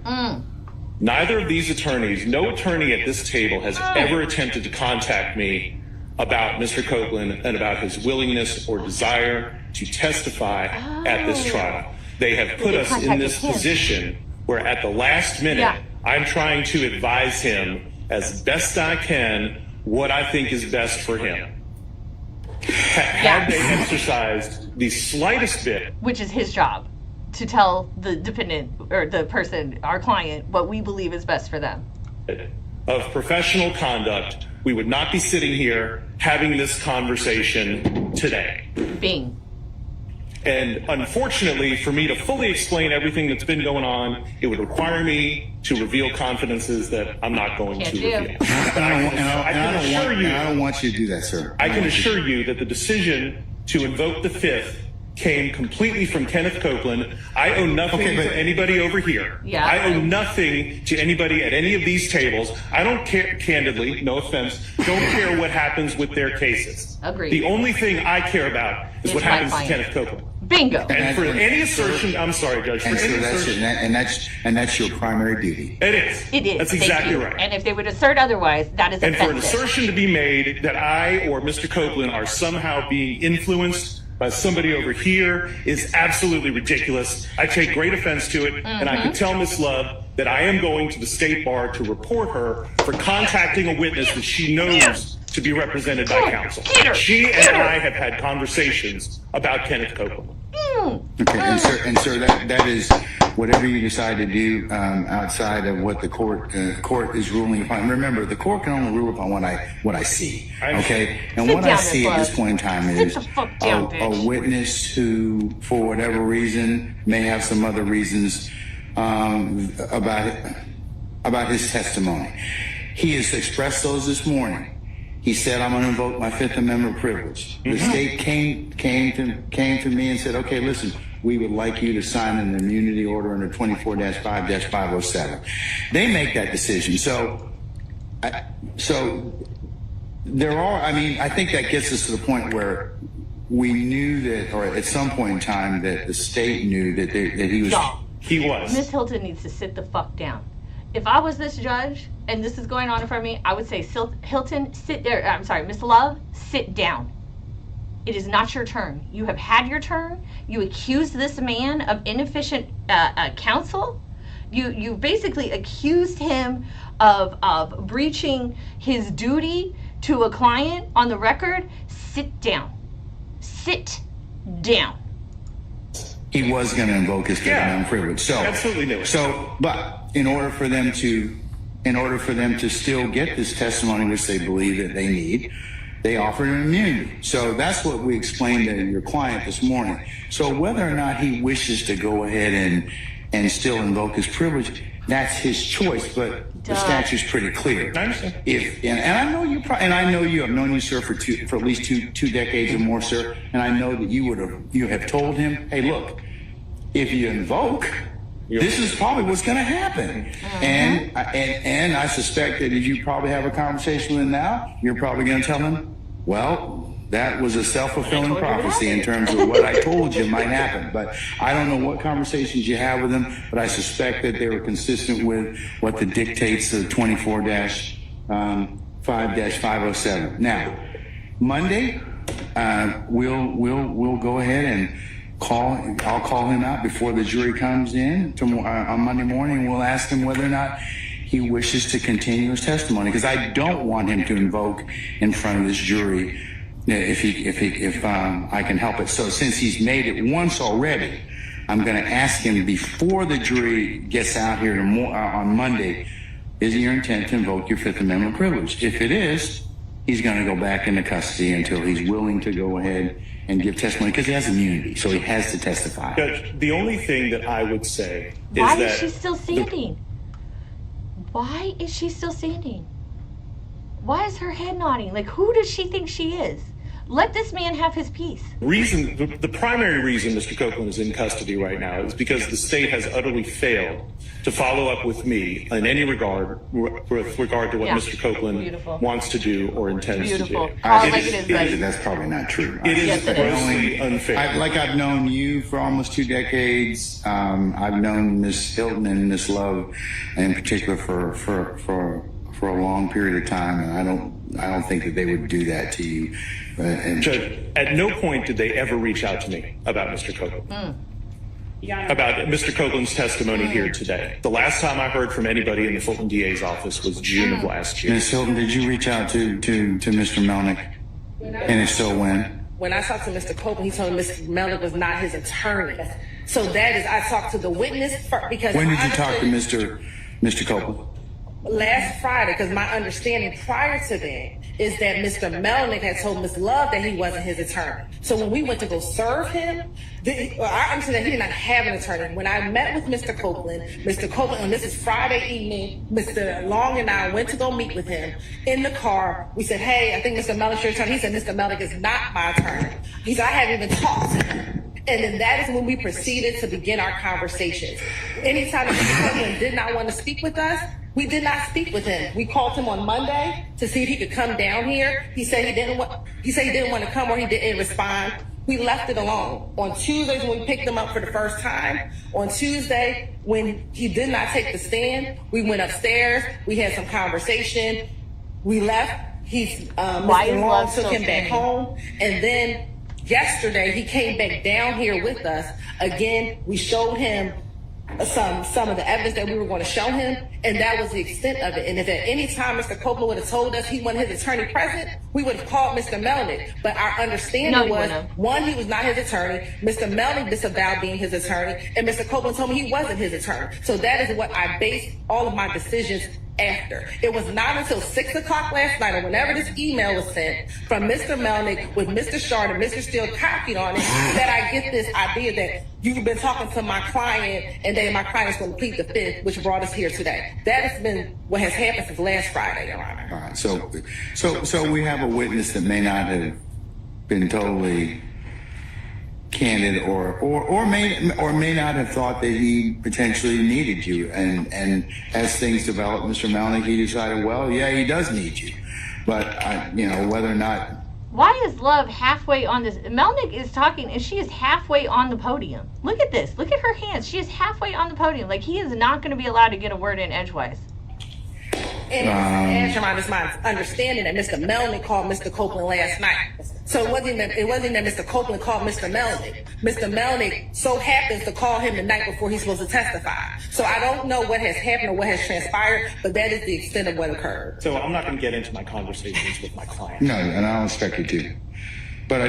Neither of these attorneys, no attorney at this table has ever attempted to contact me about Mr. Copeland and about his willingness or desire to testify at this trial. They have put us in this position where at the last minute, I'm trying to advise him as best I can what I think is best for him. Had they exercised the slightest bit, which is his job, to tell the dependent or the person, our client, what we believe is best for them, of professional conduct, we would not be sitting here having this conversation today. Bing. And unfortunately, for me to fully explain everything that's been going on, it would require me to reveal confidences that I'm not going to reveal. I don't want you to do that, sir. I can assure you that the decision to invoke the Fifth came completely from Kenneth Copeland. I owe nothing to anybody over here. Yeah. I owe nothing to anybody at any of these tables. I don't care, candidly, no offense, don't care what happens with their cases. Agreed. The only thing I care about is what happens to Kenneth Copeland. Bingo. And for any assertion, I'm sorry, Judge. And so that's your primary duty. It is. It is. That's Thank exactly you. right. And if they would assert otherwise, that is And for an offensive. assertion to be made that I or Mr. Copeland are somehow being influenced by somebody over here is absolutely ridiculous. I take great offense to it, and I can tell Ms. Love that I am going to the State Bar to report her for contacting a witness that she knows to be represented by counsel. She and I have had conversations about Kenneth Copeland. Okay, and sir, that is whatever you decide to do outside of what the court is ruling upon. Remember, the court can only rule upon what I see. Okay, and what I see at this point in time is a witness who, for whatever reason, may have some other reasons about his testimony. He has expressed those this morning. He said, I'm going to invoke my Fifth Amendment privilege. The state came to me and said, okay, listen, we would like you to sign an immunity order under 24-5-507. They make that decision. So there are, I think that gets us to the point where we knew that, or at some point in time, that the state knew that he was. He was. Miss Hilton needs to sit the fuck down. If I was this judge and this is going on in front of me, I would say, Hilton, sit there. I'm sorry, Miss Love, sit down. It is not your turn. You have had your turn. You accused this man of inefficient counsel. You basically accused him of breaching his duty to a client on the record. Sit down. Sit down. He was going to invoke his Fifth Amendment privilege. So absolutely no. So, but in order for them to still get this testimony, which they believe that they need, they offered an immunity. So that's what we explained to your client this morning. So whether or not he wishes to go ahead and still invoke his privilege, that's his choice. But the statute's pretty clear. I understand. And I know you, and I know you. I've known you, sir, for at least two decades or more, sir. And I know that you have told him, hey, look, if you invoke, this is probably what's going to happen. And I suspect that if you probably have a conversation with him now, you're probably going to tell him, well, that was a self-fulfilling prophecy in terms of what I told you might happen. But I don't know what conversations you have with him, but I suspect that they were consistent with what the dictates of 24-5-507. Now, Monday, we'll go ahead and I'll call him out before the jury comes in on Monday morning. We'll ask him whether or not he wishes to continue his testimony, because I don't want him to invoke in front of this jury if I can help it. So since he's made it once already, I'm going to ask him before the jury gets out here on Monday, is it your intent to invoke your Fifth Amendment privilege? If it is, he's going to go back into custody until he's willing to go ahead and give testimony, because he has immunity, so he has to testify. Judge, the only thing that I would say is Why that... is she still standing? Why is she still standing? Why is her head nodding? Like, who does she think she is? Let this man have his peace. The primary reason Mr. Copeland is in custody right now is because the state has utterly failed to follow up with me in any regard with regard to what Mr. Copeland wants to do or intends to do. That's probably not true. It is grossly unfair. I've known you for almost 2 decades. I've known Miss Hilton and Miss Love in particular for a long period of time, and I don't think that they would do that to you. Judge, at no point did they ever reach out to me about Mr. Copeland. About Mr. Copeland's testimony here today. The last time I heard from anybody in the Fulton DA's office was June of last year. Ms. Hilton, did you reach out to Mr. Melnick? And if so, when? When I talked to Mr. Copeland, he told me Mr. Melnick was not his attorney. So that is, I talked to the witness first, because when did you talk to Mr. Copeland? Last Friday, because my understanding prior to that is that Mr. Melnick had told Ms. Love that he wasn't his attorney. So when we went to go serve him, I understand that he did not have an attorney. When I met with Mr. Copeland, and this is Friday evening, Mr. Long and I went to go meet with him in the car. We said, hey, I think Mr. Melnick's your attorney. He said, Mr. Melnick is not my attorney. He said, I haven't even talked to him. And then that is when we proceeded to begin our conversations. Anytime that Mr. Copeland did not want to speak with us, we did not speak with him. We called him on Monday to see if he could come down here. He said he didn't want to come, or he didn't respond. We left it alone. On Tuesdays when we picked him up for the first time, on Tuesday when he did not take the stand, we went upstairs. We had some conversation. We left. Mr. Long took him back home, and then yesterday he came back down here with us again. We showed him some of the evidence that we were going to show him, and that was the extent of it. And if at any time Mr. Copeland would have told us he wanted his attorney present, we would have called Mr. Melnick. But our understanding was, one, he was not his attorney. Mr. Melnick disavowed being his attorney, and Mr. Copeland told me he wasn't his attorney. So that is what I based all of my decisions after. It was not until 6 o'clock last night, or whenever this email was sent from Mr. Melnick with Mr. Shard and Mr. Steele copied on it, that I get this idea that you've been talking to my client and that my client is going to plead the fifth, which brought us here today. That has been what has happened since last Friday, Your Honor. All right. So we have a witness that may not have been totally candid, or may not have thought that he potentially needed you, and as things developed, Mr. Melnick, he decided, well, yeah, he does need you, but whether or not. Why is Love halfway on this? Melnick is talking, and she is halfway on the podium. Look at this. Look at her hands. She is halfway on the podium. Like, he is not going to be allowed to get a word in edgewise. And it's my understanding that Mr. Melnick called Mr. Copeland last night. So it wasn't that Mr. Copeland called Mr. Melnick. Mr. Melnick so happens to call him the night before he's supposed to testify. So I don't know what has happened or what has transpired, but that is the extent of what occurred. So I'm not going to get into my conversations with my client. No, and I don't expect you to. But I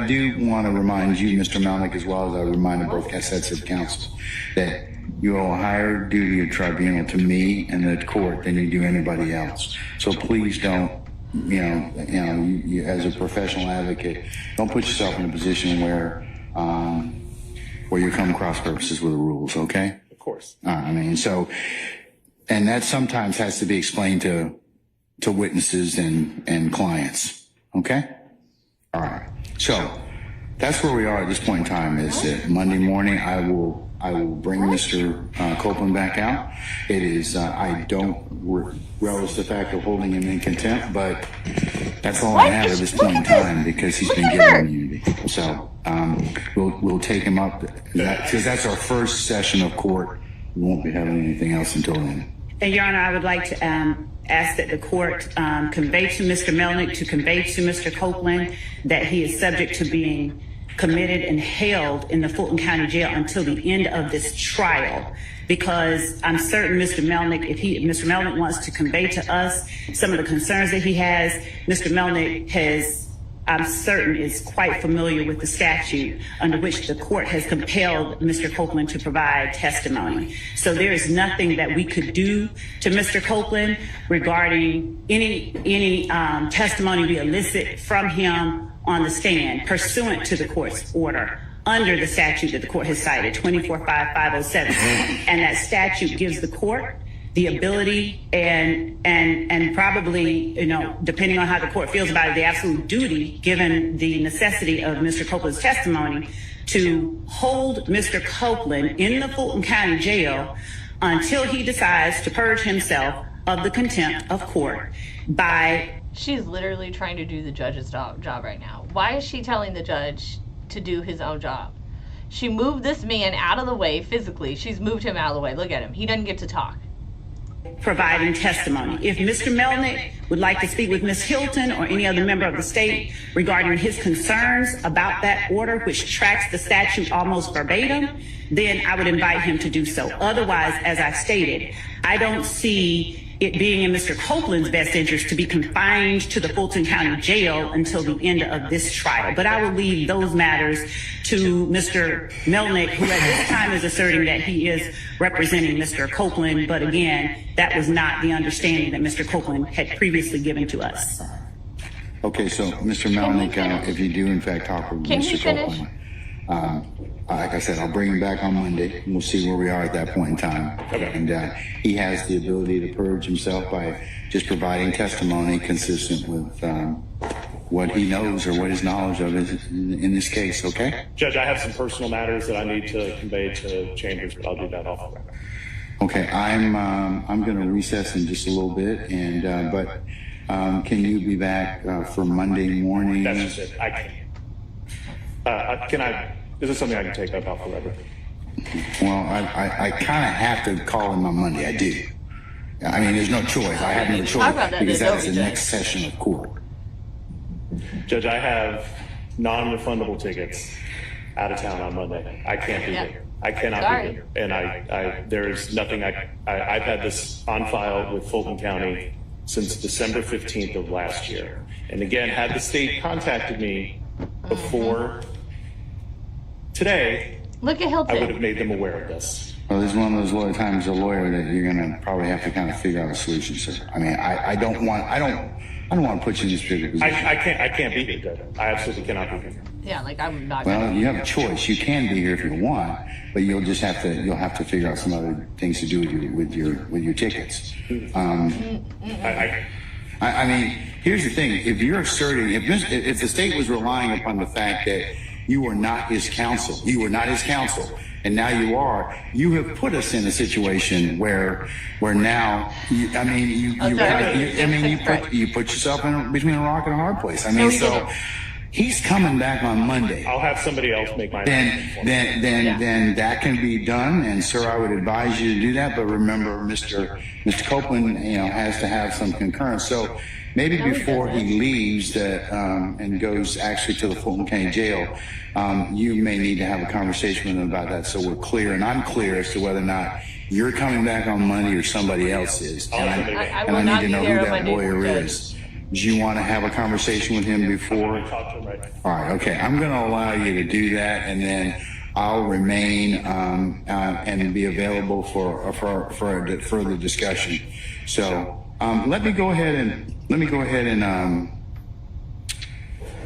do want to remind you, Mr. Melnick, as well as I reminded both sets of counsel, that you owe a higher duty of tribunal to me and the court than you do anybody else. So please don't, you as a professional advocate, don't put yourself in a position where you come cross purposes with the rules. Okay? Of course. And that sometimes has to be explained to witnesses and clients. Okay? All right. So that's where we are at this point in time. Is that Monday morning I will bring Mr. Copeland back out. It is I don't relish the fact of holding him in contempt, but that's all I have at this point in time because he's been given immunity. So we'll take him up because that's our first session of court. We won't be having anything else until then. And Your Honor, I would like to ask that the court convey to Mr. Melnick, to convey to Mr. Copeland that he is subject to being committed and held in the Fulton County Jail until the end of this trial. Because I'm certain Mr. Melnick, if Mr. Melnick wants to convey to us some of the concerns that he has, Mr. Melnick I'm certain is quite familiar with the statute under which the court has compelled Mr. Copeland to provide testimony. So there is nothing that we could do to Mr. Copeland regarding any testimony we elicit from him on the stand pursuant to the court's order under the statute that the court has cited, 245507. And that statute gives the court the ability and probably, depending on how the court feels about it, the absolute duty, given the necessity of Mr. Copeland's testimony, to hold Mr. Copeland in the Fulton County Jail until he decides to purge himself of the contempt of court by... She's literally trying to do the judge's job right now. Why is she telling the judge to do his own job? She moved this man out of the way physically. She's moved him out of the way. Look at him. He doesn't get to talk. Providing testimony. If Mr. Melnick would like to speak with Ms. Hilton or any other member of the state regarding his concerns about that order, which tracks the statute almost verbatim, then I would invite him to do so. Otherwise, as I stated, I don't see it being in Mr. Copeland's best interest to be confined to the Fulton County Jail until the end of this trial. But I will leave those matters to Mr. Melnick, who at this time is asserting that he is representing Mr. Copeland. But again, that was not the understanding that Mr. Copeland had previously given to us. Okay, so Mr. Melnick, if you do in fact talk with Mr. Copeland, like I said, I'll bring him back on Monday, and we'll see where we are at that point in time. Okay. And he has the ability to purge himself by just providing testimony consistent with what he knows or what his knowledge of is in this case. Okay. Judge, I have some personal matters that I need to convey to Chambers, but I'll do that off the record. Okay, I'm going to recess in just a little bit, and but can you be back for Monday morning? That's just it. I can't. Is this something I can take up off the record? Well, I kind of have to call him on Monday. I do. I mean, there's no choice. I have no choice because that is the next session of court. Judge, I have non-refundable tickets out of town on Monday. I can't be here. I cannot be here. And there is nothing I've had this on file with Fulton County since December 15th of last year. And again, had the state contacted me before today, look at Hilton. I would have made them aware of this. Well, there's one of those times a lawyer that you're going to probably have to kind of figure out a solution, sir. I mean, I don't want to put you in this tricky position. I can't be here, Judge. I absolutely cannot be here. Yeah, like I'm not. Well, you have a choice. You can be here if you want, but you'll have to figure out some other things to do with your tickets. I mean, here's the thing: if you're asserting, if the state was relying upon the fact that you were not his counsel, and now you are, you have put us in a situation where now, you put yourself between a rock and a hard place. I mean, He's coming back on Monday. I'll have somebody else make my Then that can be done, and sir, I would advise you to do that. But remember, Mr. Copeland, has to have some concurrence. So maybe before he leaves and goes actually to the Fulton County Jail, you may need to have a conversation with him about that, so we're clear, and I'm clear as to whether or not you're coming back on Monday or somebody else is. And I need to know who that lawyer is. Do you want to have a conversation with him before? All right, okay. I'm going to allow you to do that, and then I'll remain and be available for a further discussion. So let me go ahead and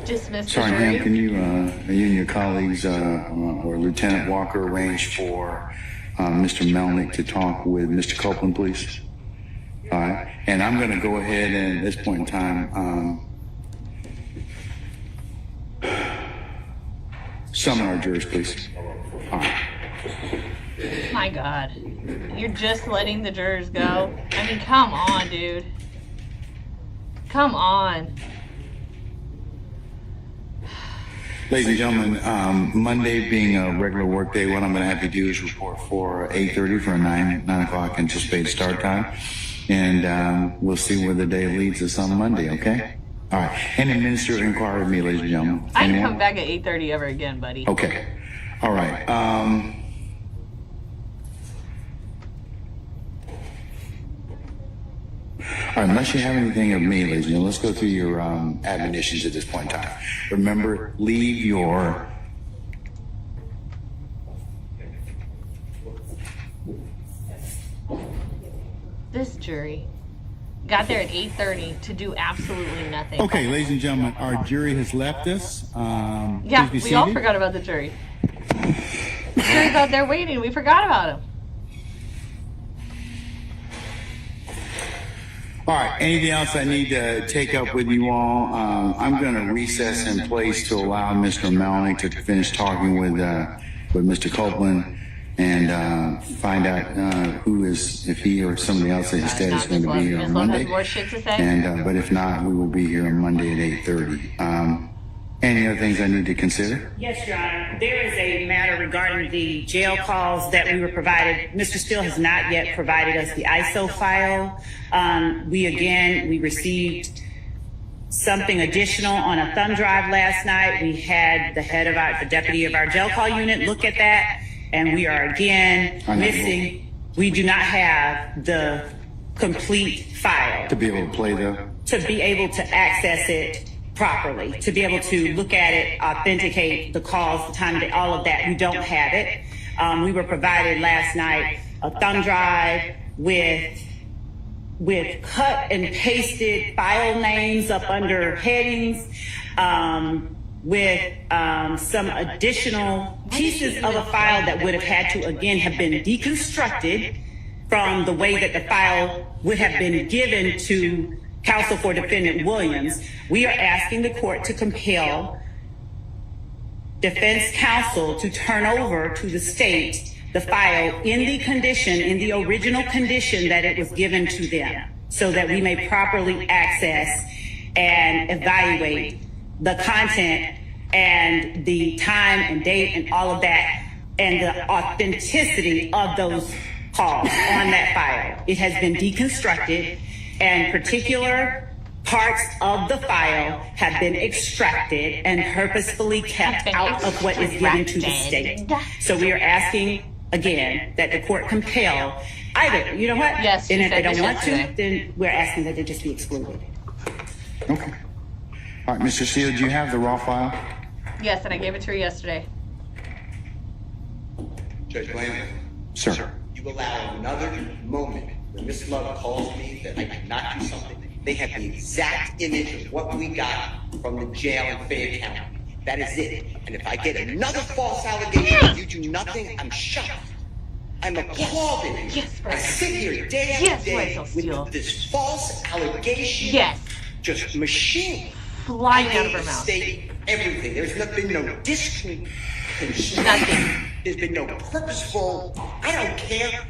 dismiss the sorry, jury. ma'am. Can you and your colleagues or Lieutenant Walker arrange for Mr. Melnick to talk with Mr. Copeland, please? All right, and I'm going to go ahead and at this point in time summon our jurors, please. All right. My God, you're just letting the jurors go? I mean, come on, dude. Come on. Ladies and gentlemen, Monday being a regular work day, what I'm going to have you do is report for 8:30 for a 9 o'clock anticipated start time. And we'll see where the day leads us on Monday, okay? All right. And administer inquiry with me, ladies and gentlemen. I ain't come back at 8:30 ever again, buddy. Okay. All right. All right, unless you have anything of me, ladies and gentlemen, let's go through your admonitions at this point in time. Remember, leave your... This jury got there at 8:30 to do absolutely nothing. Okay, ladies and gentlemen, our jury has left us. Yeah, please be we all seated. forgot about the jury. The jury's out there waiting. We forgot about him. All right, anything else I need to take up with you all? I'm going to recess in place to allow Mr. Melnick to finish talking with Mr. Copeland and find out who is, if he or somebody else at his state is going to be here on Monday. And but if not, we will be here on Monday at 8:30. Any other things I need to consider? Yes, Your Honor. There is a matter regarding the jail calls that we were provided. Mr. Steele has not yet provided us the ISO file. We received something additional on a thumb drive last night. We had the deputy of our jail call unit look at that, and we are again missing. We do not have the complete file. To be able to play To be able to access it properly, to be able to look at it, authenticate the calls, the time, all of that. We don't have it. We were provided last night a thumb drive with cut and pasted file names up under headings, with some additional pieces of a file that would have had to, again, have been deconstructed from the way that the file would have been given to counsel for defendant Williams. We are asking the court to compel defense counsel to turn over to the state the file in the original condition that it was given to them, so that we may properly access and evaluate the content and the time and date and all of that, and the authenticity of those calls on that file. It has been deconstructed, and particular parts of the file have been extracted and purposefully kept out of what is given to the state. So we are asking, again, that the court compel either, you know what? Yes. And if they don't want to, then we're asking that it just be excluded. Okay. All right, Mr. Steele, do you have the raw file? Yes, and I gave it to her yesterday. Judge Blandon. Sir. You allow another moment when Miss Love calls me that I did not do something. They have the exact image of what we got from the jail in Fayette County. That is it. And if I get another false allegation and you do nothing, I'm shocked. I'm appalled at you. Yes, I sit here day after day with this false allegation. Yes. Just machine. Flying out of her mouth. State everything. There's been no disconstruction. There's been no purposeful. I don't care.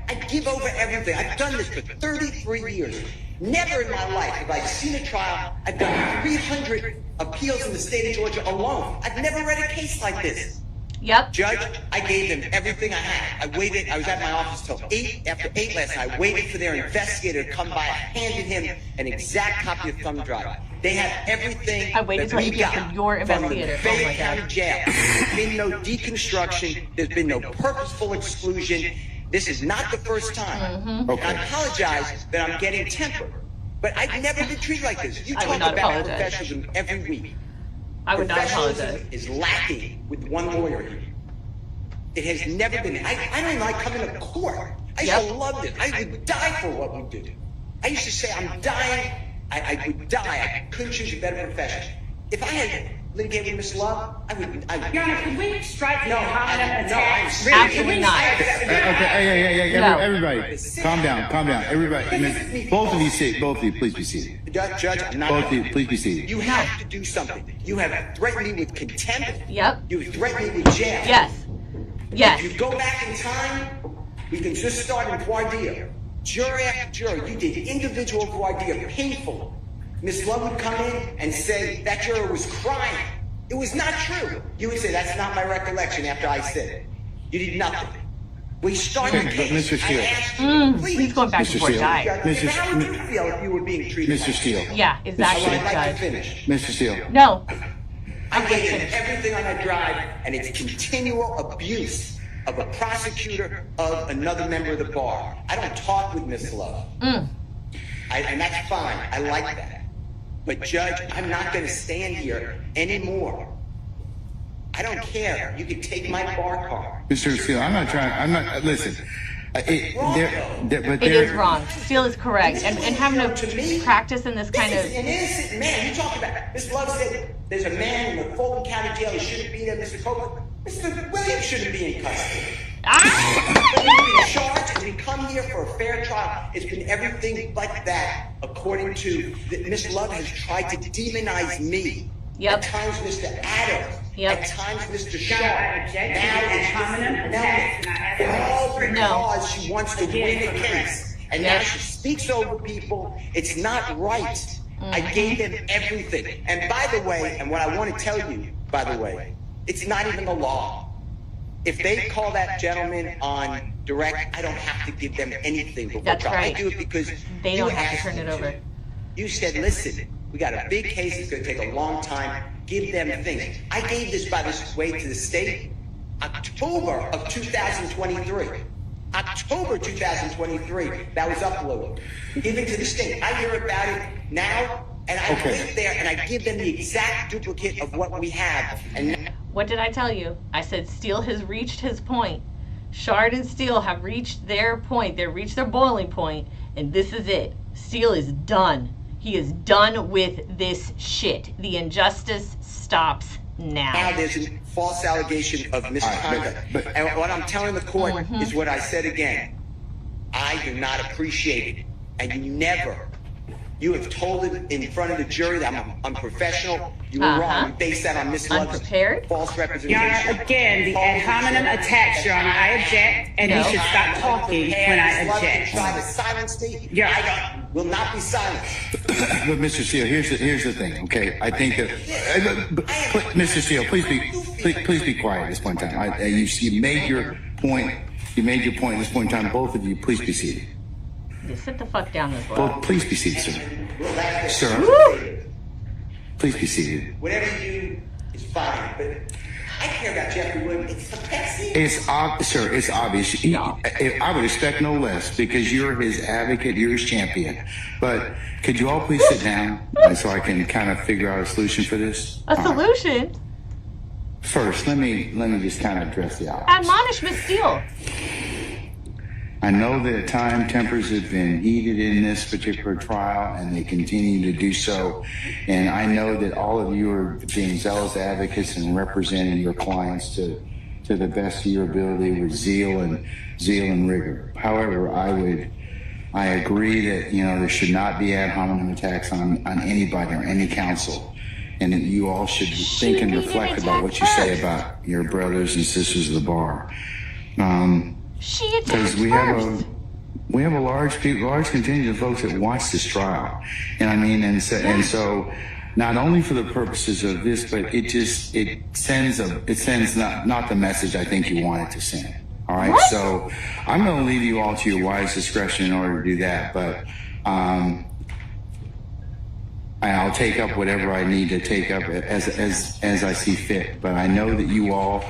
I give over everything. I've done this for 33 years. Never in my life have I seen a trial. I've done 300 appeals in the state of Georgia alone. I've never read a case like this. Yep. Judge, I gave them everything I had. I waited. I was at my office till 8. After 8 last night, I waited for their investigator to come by. I handed him an exact copy of Thumb Drive. They have everything. I waited till 8 p.m. for your investigator. From the Fayette County Jail. There's been no deconstruction. There's been no purposeful exclusion. This is not the first time. Okay. I apologize that I'm getting tempered, but I've never been treated like this. You talk about professionalism every week. I would not apologize. Professionalism is lacking with one lawyer here. It has never been. I don't like coming to court. I used to love this. I would die for what we did. I used to say, I'm dying. I would die. I couldn't choose a better profession. If I had litigated with Miss Love, I would. Your Honor, could we strike the hominem no, attack? Absolutely not. Okay, No. everybody, calm down. Everybody, both of you, please be seated. Judge, I'm not. Both of you, please be seated. You have to do something. You have threatened me with contempt. Yep. You have threatened me with jail. Yes. Yes. If you go back in time, we can just start in voir dire. Juror after juror, you did individual voir dire, painful. Miss Love would come in and say that juror was crying. It was not true. You would say, that's not my recollection after I said it. You did nothing. We started the case. Mr. Steele. I asked you, please. He's going back Mr. before he Steele. died. How would you feel if you were being treated Mr. like Steele. Yeah, exactly. I'd like Judge. to finish. Mr. Steele. No. I gave them everything on that drive, and it's continual abuse of a prosecutor of another member of the bar. I don't talk with Miss Love. And that's fine. I like that. But Judge, I'm not going to stand here anymore. I don't care. You can take my bar card. Mr. Steele, listen. It is wrong. Steele is correct. And having to practice in this kind This of... is an innocent man. You talk about Miss Love said there's a man in the Fulton County Jail who shouldn't be there, Mr. Copeland. Mr. Williams shouldn't be in custody. But he's been charged and we come here for a fair trial. It's been everything but that, according to Miss Love has tried to demonize me. At times, Mr. Adams. At times, Mr. Shaw. All because she wants to win a case. And now she speaks over people. It's not right. I gave them everything. And by the way, and what I want to tell you, by the way, it's not even the law. If they call that gentleman on direct, I don't have to give them anything before trial. Right. I do it because they don't have to turn it over. You said, listen, we got a big case. It's going to take a long time. Give them things. I gave this, by the way, to the state October of 2023. October 2023, that was uploaded. Give it to the state. I hear about it now, and I wait there and I give them the exact duplicate of what we have. And what did I tell you? I said Steele has reached his point. Shard and Steele have reached their point. They've reached their boiling point, and this is it. Steele is done. He is done with this shit. The injustice stops now. Now there's a false allegation of misconduct. And what I'm telling the court is what I said again. I do not appreciate it. And you have told it in front of the jury that I'm unprofessional. You were wrong. You based that on Miss Love's false representation. Your Honor, again, the ad hominem attacks, Your Honor. I object, and you should stop talking when I object. Try to silence me. Your I will not be silenced. But Mr. Steele, here's the thing. Okay, I think that Mr. Steele, please be quiet at this point in time. You made your point. You made your point at this point in time. Both of you, please be seated. Just sit the fuck down as well. Both, please be seated, sir. Sir, please be seated. Whatever you do is fine, but I care about Jeffrey Wood. It's a pet scene. Sir, it's obvious. I would expect no less because you're his advocate, you're his champion. But could you all please sit down so I can kind of figure out a solution for this? A solution? First, let me just kind of address the obvious. Admonish Miss Steele. I know that tempers have been heated in this particular trial, and they continue to do so. And I know that all of you are being zealous advocates and representing your clients to the best of your ability with zeal and rigor. However, I agree that there should not be ad hominem attacks on anybody or any counsel, and that you all should think and reflect about what you say about your brothers and sisters of the bar. She attacked we first. we have a large contingent of folks that watch this trial, and I mean, and so not only for the purposes of this, but it sends not the message I think you want it to send. All right, so I'm going to leave you all to your wise discretion in order to do that, but I'll take up whatever I need to take up as I see fit. But I know that you all,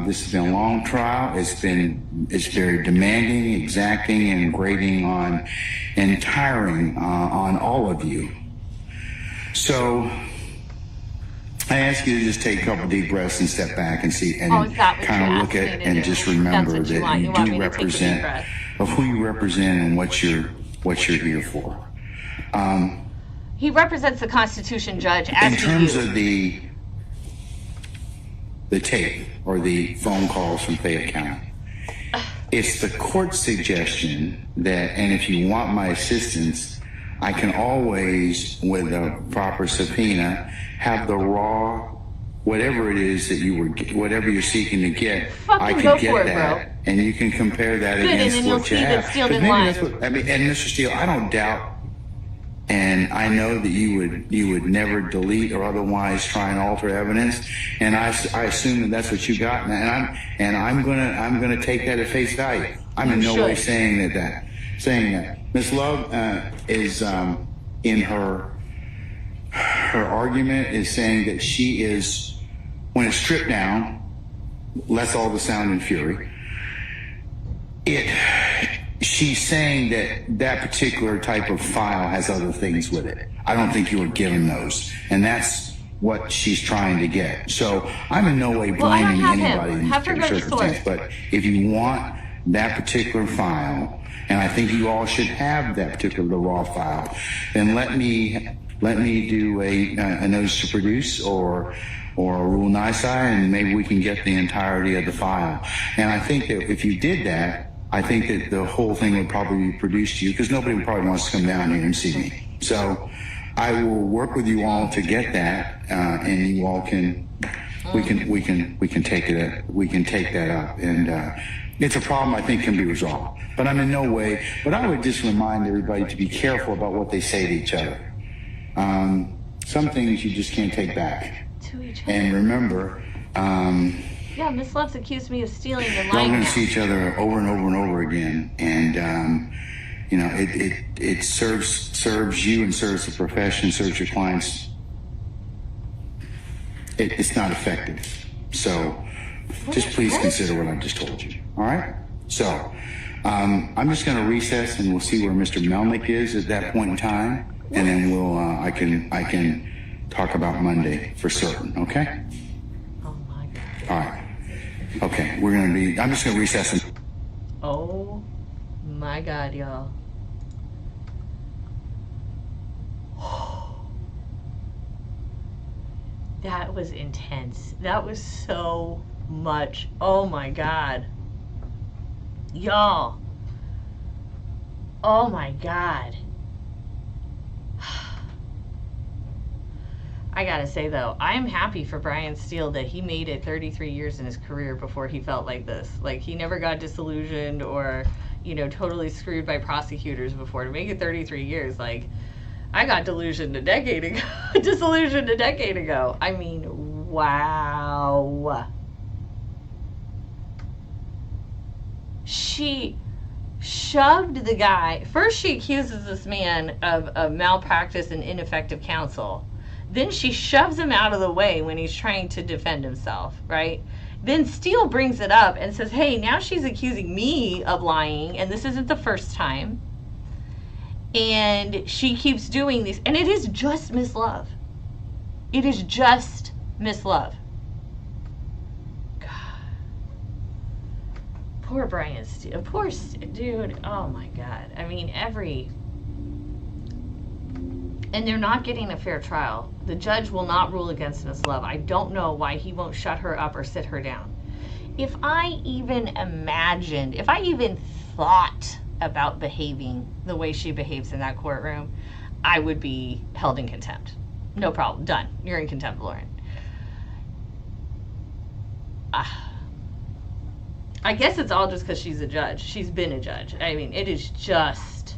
this has been a long trial. It's very demanding, exacting, and grating on, and tiring on all of you. So I ask you to just take a couple deep breaths and step back and see, and kind of look at and just remember that you do represent of who you represent and what you're here for. He represents the Constitution, Judge. In terms of the tape or the phone calls from Fayette County, it's the court's suggestion that, and if you want my assistance, I can always, with a proper subpoena, have the raw, whatever it is that whatever you're seeking to get, I can get that, and you can compare that against what you have. Because maybe that's what I mean. And Mr. Steele, I don't doubt. And I know that you would never delete or otherwise try and alter evidence, and I assume that that's what you got, and I'm gonna take that at face value. I'm in no way saying that. Ms. Love is in her argument is saying that she is, when it's stripped down, less all the sound and fury. She's saying that particular type of file has other things with it. I don't think you were given those, and that's what she's trying to get. So I'm in no way blaming anybody in this circumstance, but if you want that particular file, and I think you all should have that particular raw file, then let me do a notice to produce or a rule nisi, and maybe we can get the entirety of the file. And I think that if you did that, I think that the whole thing would probably be produced to you, because nobody probably wants to come down here and see me. So I will work with you all to get that, and you all can we can take that up, and it's a problem I think can be resolved. But I'm in no way. But I would just remind everybody to be careful about what they say to each other. Some things you just can't take back. To each other. And remember. Yeah, Miss Love's accused me of stealing and We're lying. going to see each other over and over and over again, and it serves you and serves the profession, serves your clients. It's not effective. So just please consider what I've just told you. All right. So I'm just going to recess, and we'll see where Mr. Melnick is at that point in time, and then we'll I can talk about Monday for certain. Okay. Oh my God. All right. Okay, I'm just going to recess. Oh my God, y'all. That was intense. That was so much. Oh my God. Y'all. Oh my God. I gotta say though, I'm happy for Brian Steele that he made it 33 years in his career before he felt like this. Like, he never got disillusioned or, totally screwed by prosecutors before. To make it 33 years, like, I got disillusioned a decade ago. I mean, wow. She shoved the guy. First, she accuses this man of malpractice and ineffective counsel. Then she shoves him out of the way when he's trying to defend himself, right? Then Steele brings it up and says, hey, now she's accusing me of lying, and this isn't the first time. And she keeps doing these, and it is just Miss Love. It is just Miss Love. God. Poor Brian Steele. Poor dude. Oh my God. I mean, and they're not getting a fair trial. The judge will not rule against Miss Love. I don't know why he won't shut her up or sit her down. If I even thought about behaving the way she behaves in that courtroom, I would be held in contempt. No problem. Done. You're in contempt, Lauren. I guess it's all just because she's a judge. She's been a judge. I mean, it is just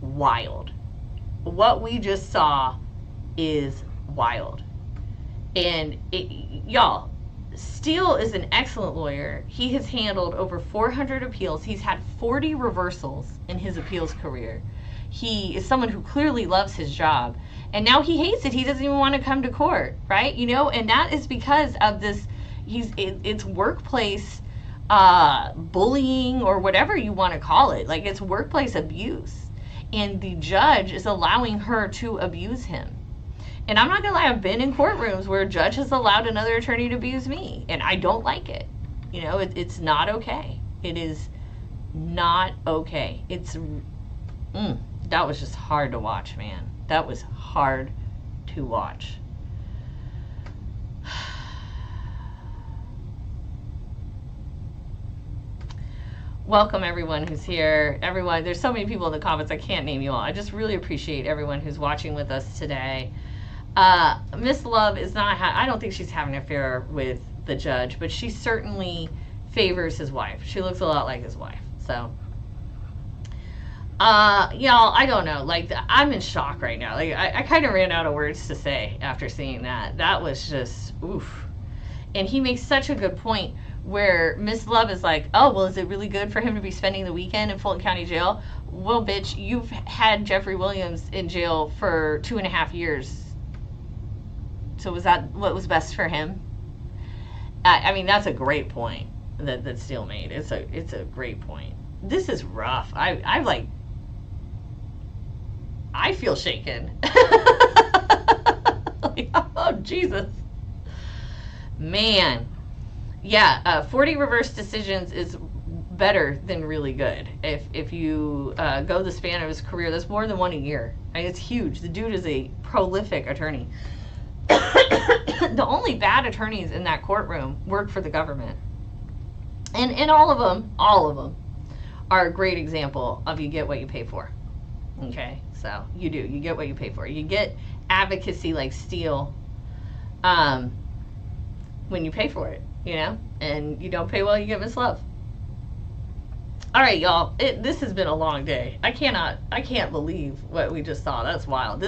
wild. What we just saw is wild. And y'all, Steele is an excellent lawyer. He has handled over 400 appeals. He's had 40 reversals in his appeals career. He is someone who clearly loves his job. And now he hates it. He doesn't even want to come to court, right? You know, and that is because of this, it's workplace bullying, or whatever you want to call it. Like, it's workplace abuse. And the judge is allowing her to abuse him. And I'm not gonna lie, I've been in courtrooms where a judge has allowed another attorney to abuse me, and I don't like it. You know, it's not okay. It is not okay. It's, that was just hard to watch, man. That was hard to watch. Welcome everyone who's here. Everyone, there's so many people in the comments, I can't name you all. I just really appreciate everyone who's watching with us today. Miss Love is not, I don't think she's having an affair with the judge, but she certainly favors his wife. She looks a lot like his wife. So, y'all, I don't know. Like, I'm in shock right now. Like, I kind of ran out of words to say after seeing that. That was just, oof. And he makes such a good point where Miss Love is like, oh, well, is it really good for him to be spending the weekend in Fulton County Jail? Well, bitch, you've had Jeffrey Williams in jail for 2.5 years. So was that what was best for him? I mean, that's a great point that Steele made. It's a great point. This is rough. I feel shaken. Oh, Jesus. Man. Yeah, 40 reverse decisions is better than really good. If you go the span of his career, that's more than one a year. I mean, it's huge. The dude is a prolific attorney. The only bad attorneys in that courtroom work for the government. And all of them are a great example of you get what you pay for. Okay, so you get what you pay for. You get advocacy like Steele when you pay for it, you know, and you don't pay well, you get Miss Love. All right, y'all, this has been a long day. I can't believe what we just saw. That's wild.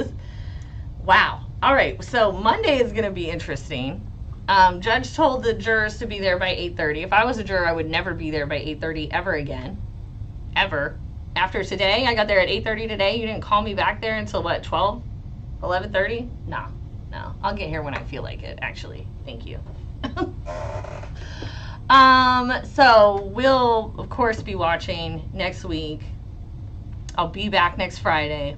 Wow. All right, so Monday is going to be interesting. Judge told the jurors to be there by 8:30. If I was a juror, I would never be there by 8:30 ever again. Ever. After today, I got there at 8:30 today. You didn't call me back there until what, 12? 11:30? No. I'll get here when I feel like it, actually. Thank you. So we'll, of course, be watching next week. I'll be back next Friday.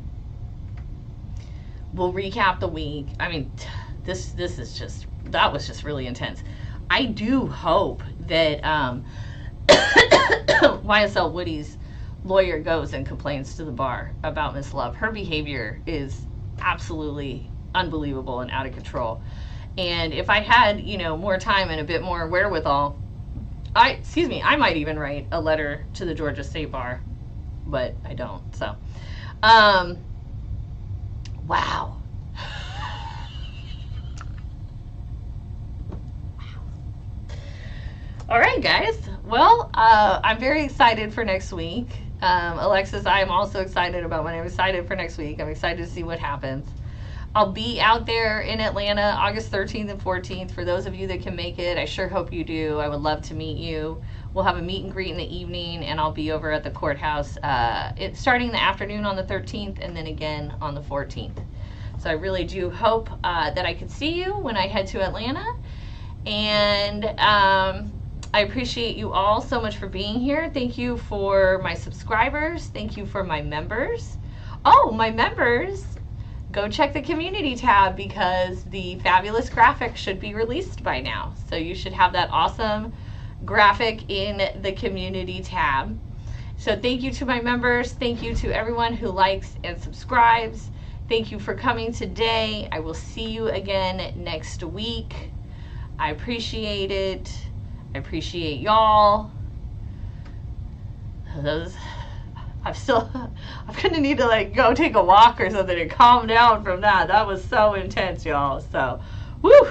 We'll recap the week. I mean, this is just, that was just really intense. I do hope that YSL Woody's lawyer goes and complains to the bar about Miss Love. Her behavior is absolutely unbelievable and out of control. And if I had, more time and a bit more wherewithal, I might even write a letter to the Georgia State Bar, but I don't. So, wow. All right, guys. Well, I'm very excited for next week. Alexis, I am also excited about when I'm excited for next week. I'm excited to see what happens. I'll be out there in Atlanta August 13th and 14th. For those of you that can make it, I sure hope you do. I would love to meet you. We'll have a meet and greet in the evening, and I'll be over at the courthouse starting in the afternoon on the 13th and then again on the 14th. So I really do hope that I can see you when I head to Atlanta. And I appreciate you all so much for being here. Thank you for my subscribers. Thank you for my members. Oh, my members, go check the community tab because the fabulous graphic should be released by now. So you should have that awesome graphic in the community tab. So thank you to my members. Thank you to everyone who likes and subscribes. Thank you for coming today. I will see you again next week. I appreciate it. I appreciate y'all. I'm gonna need to go take a walk or something and calm down from that. That was so intense, y'all. So, woo.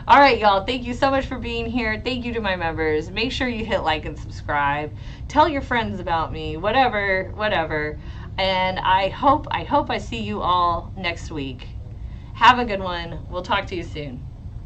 All right, y'all. Thank you so much for being here. Thank you to my members. Make sure you hit like and subscribe. Tell your friends about me. Whatever. And I hope I see you all next week. Have a good one. We'll talk to you soon.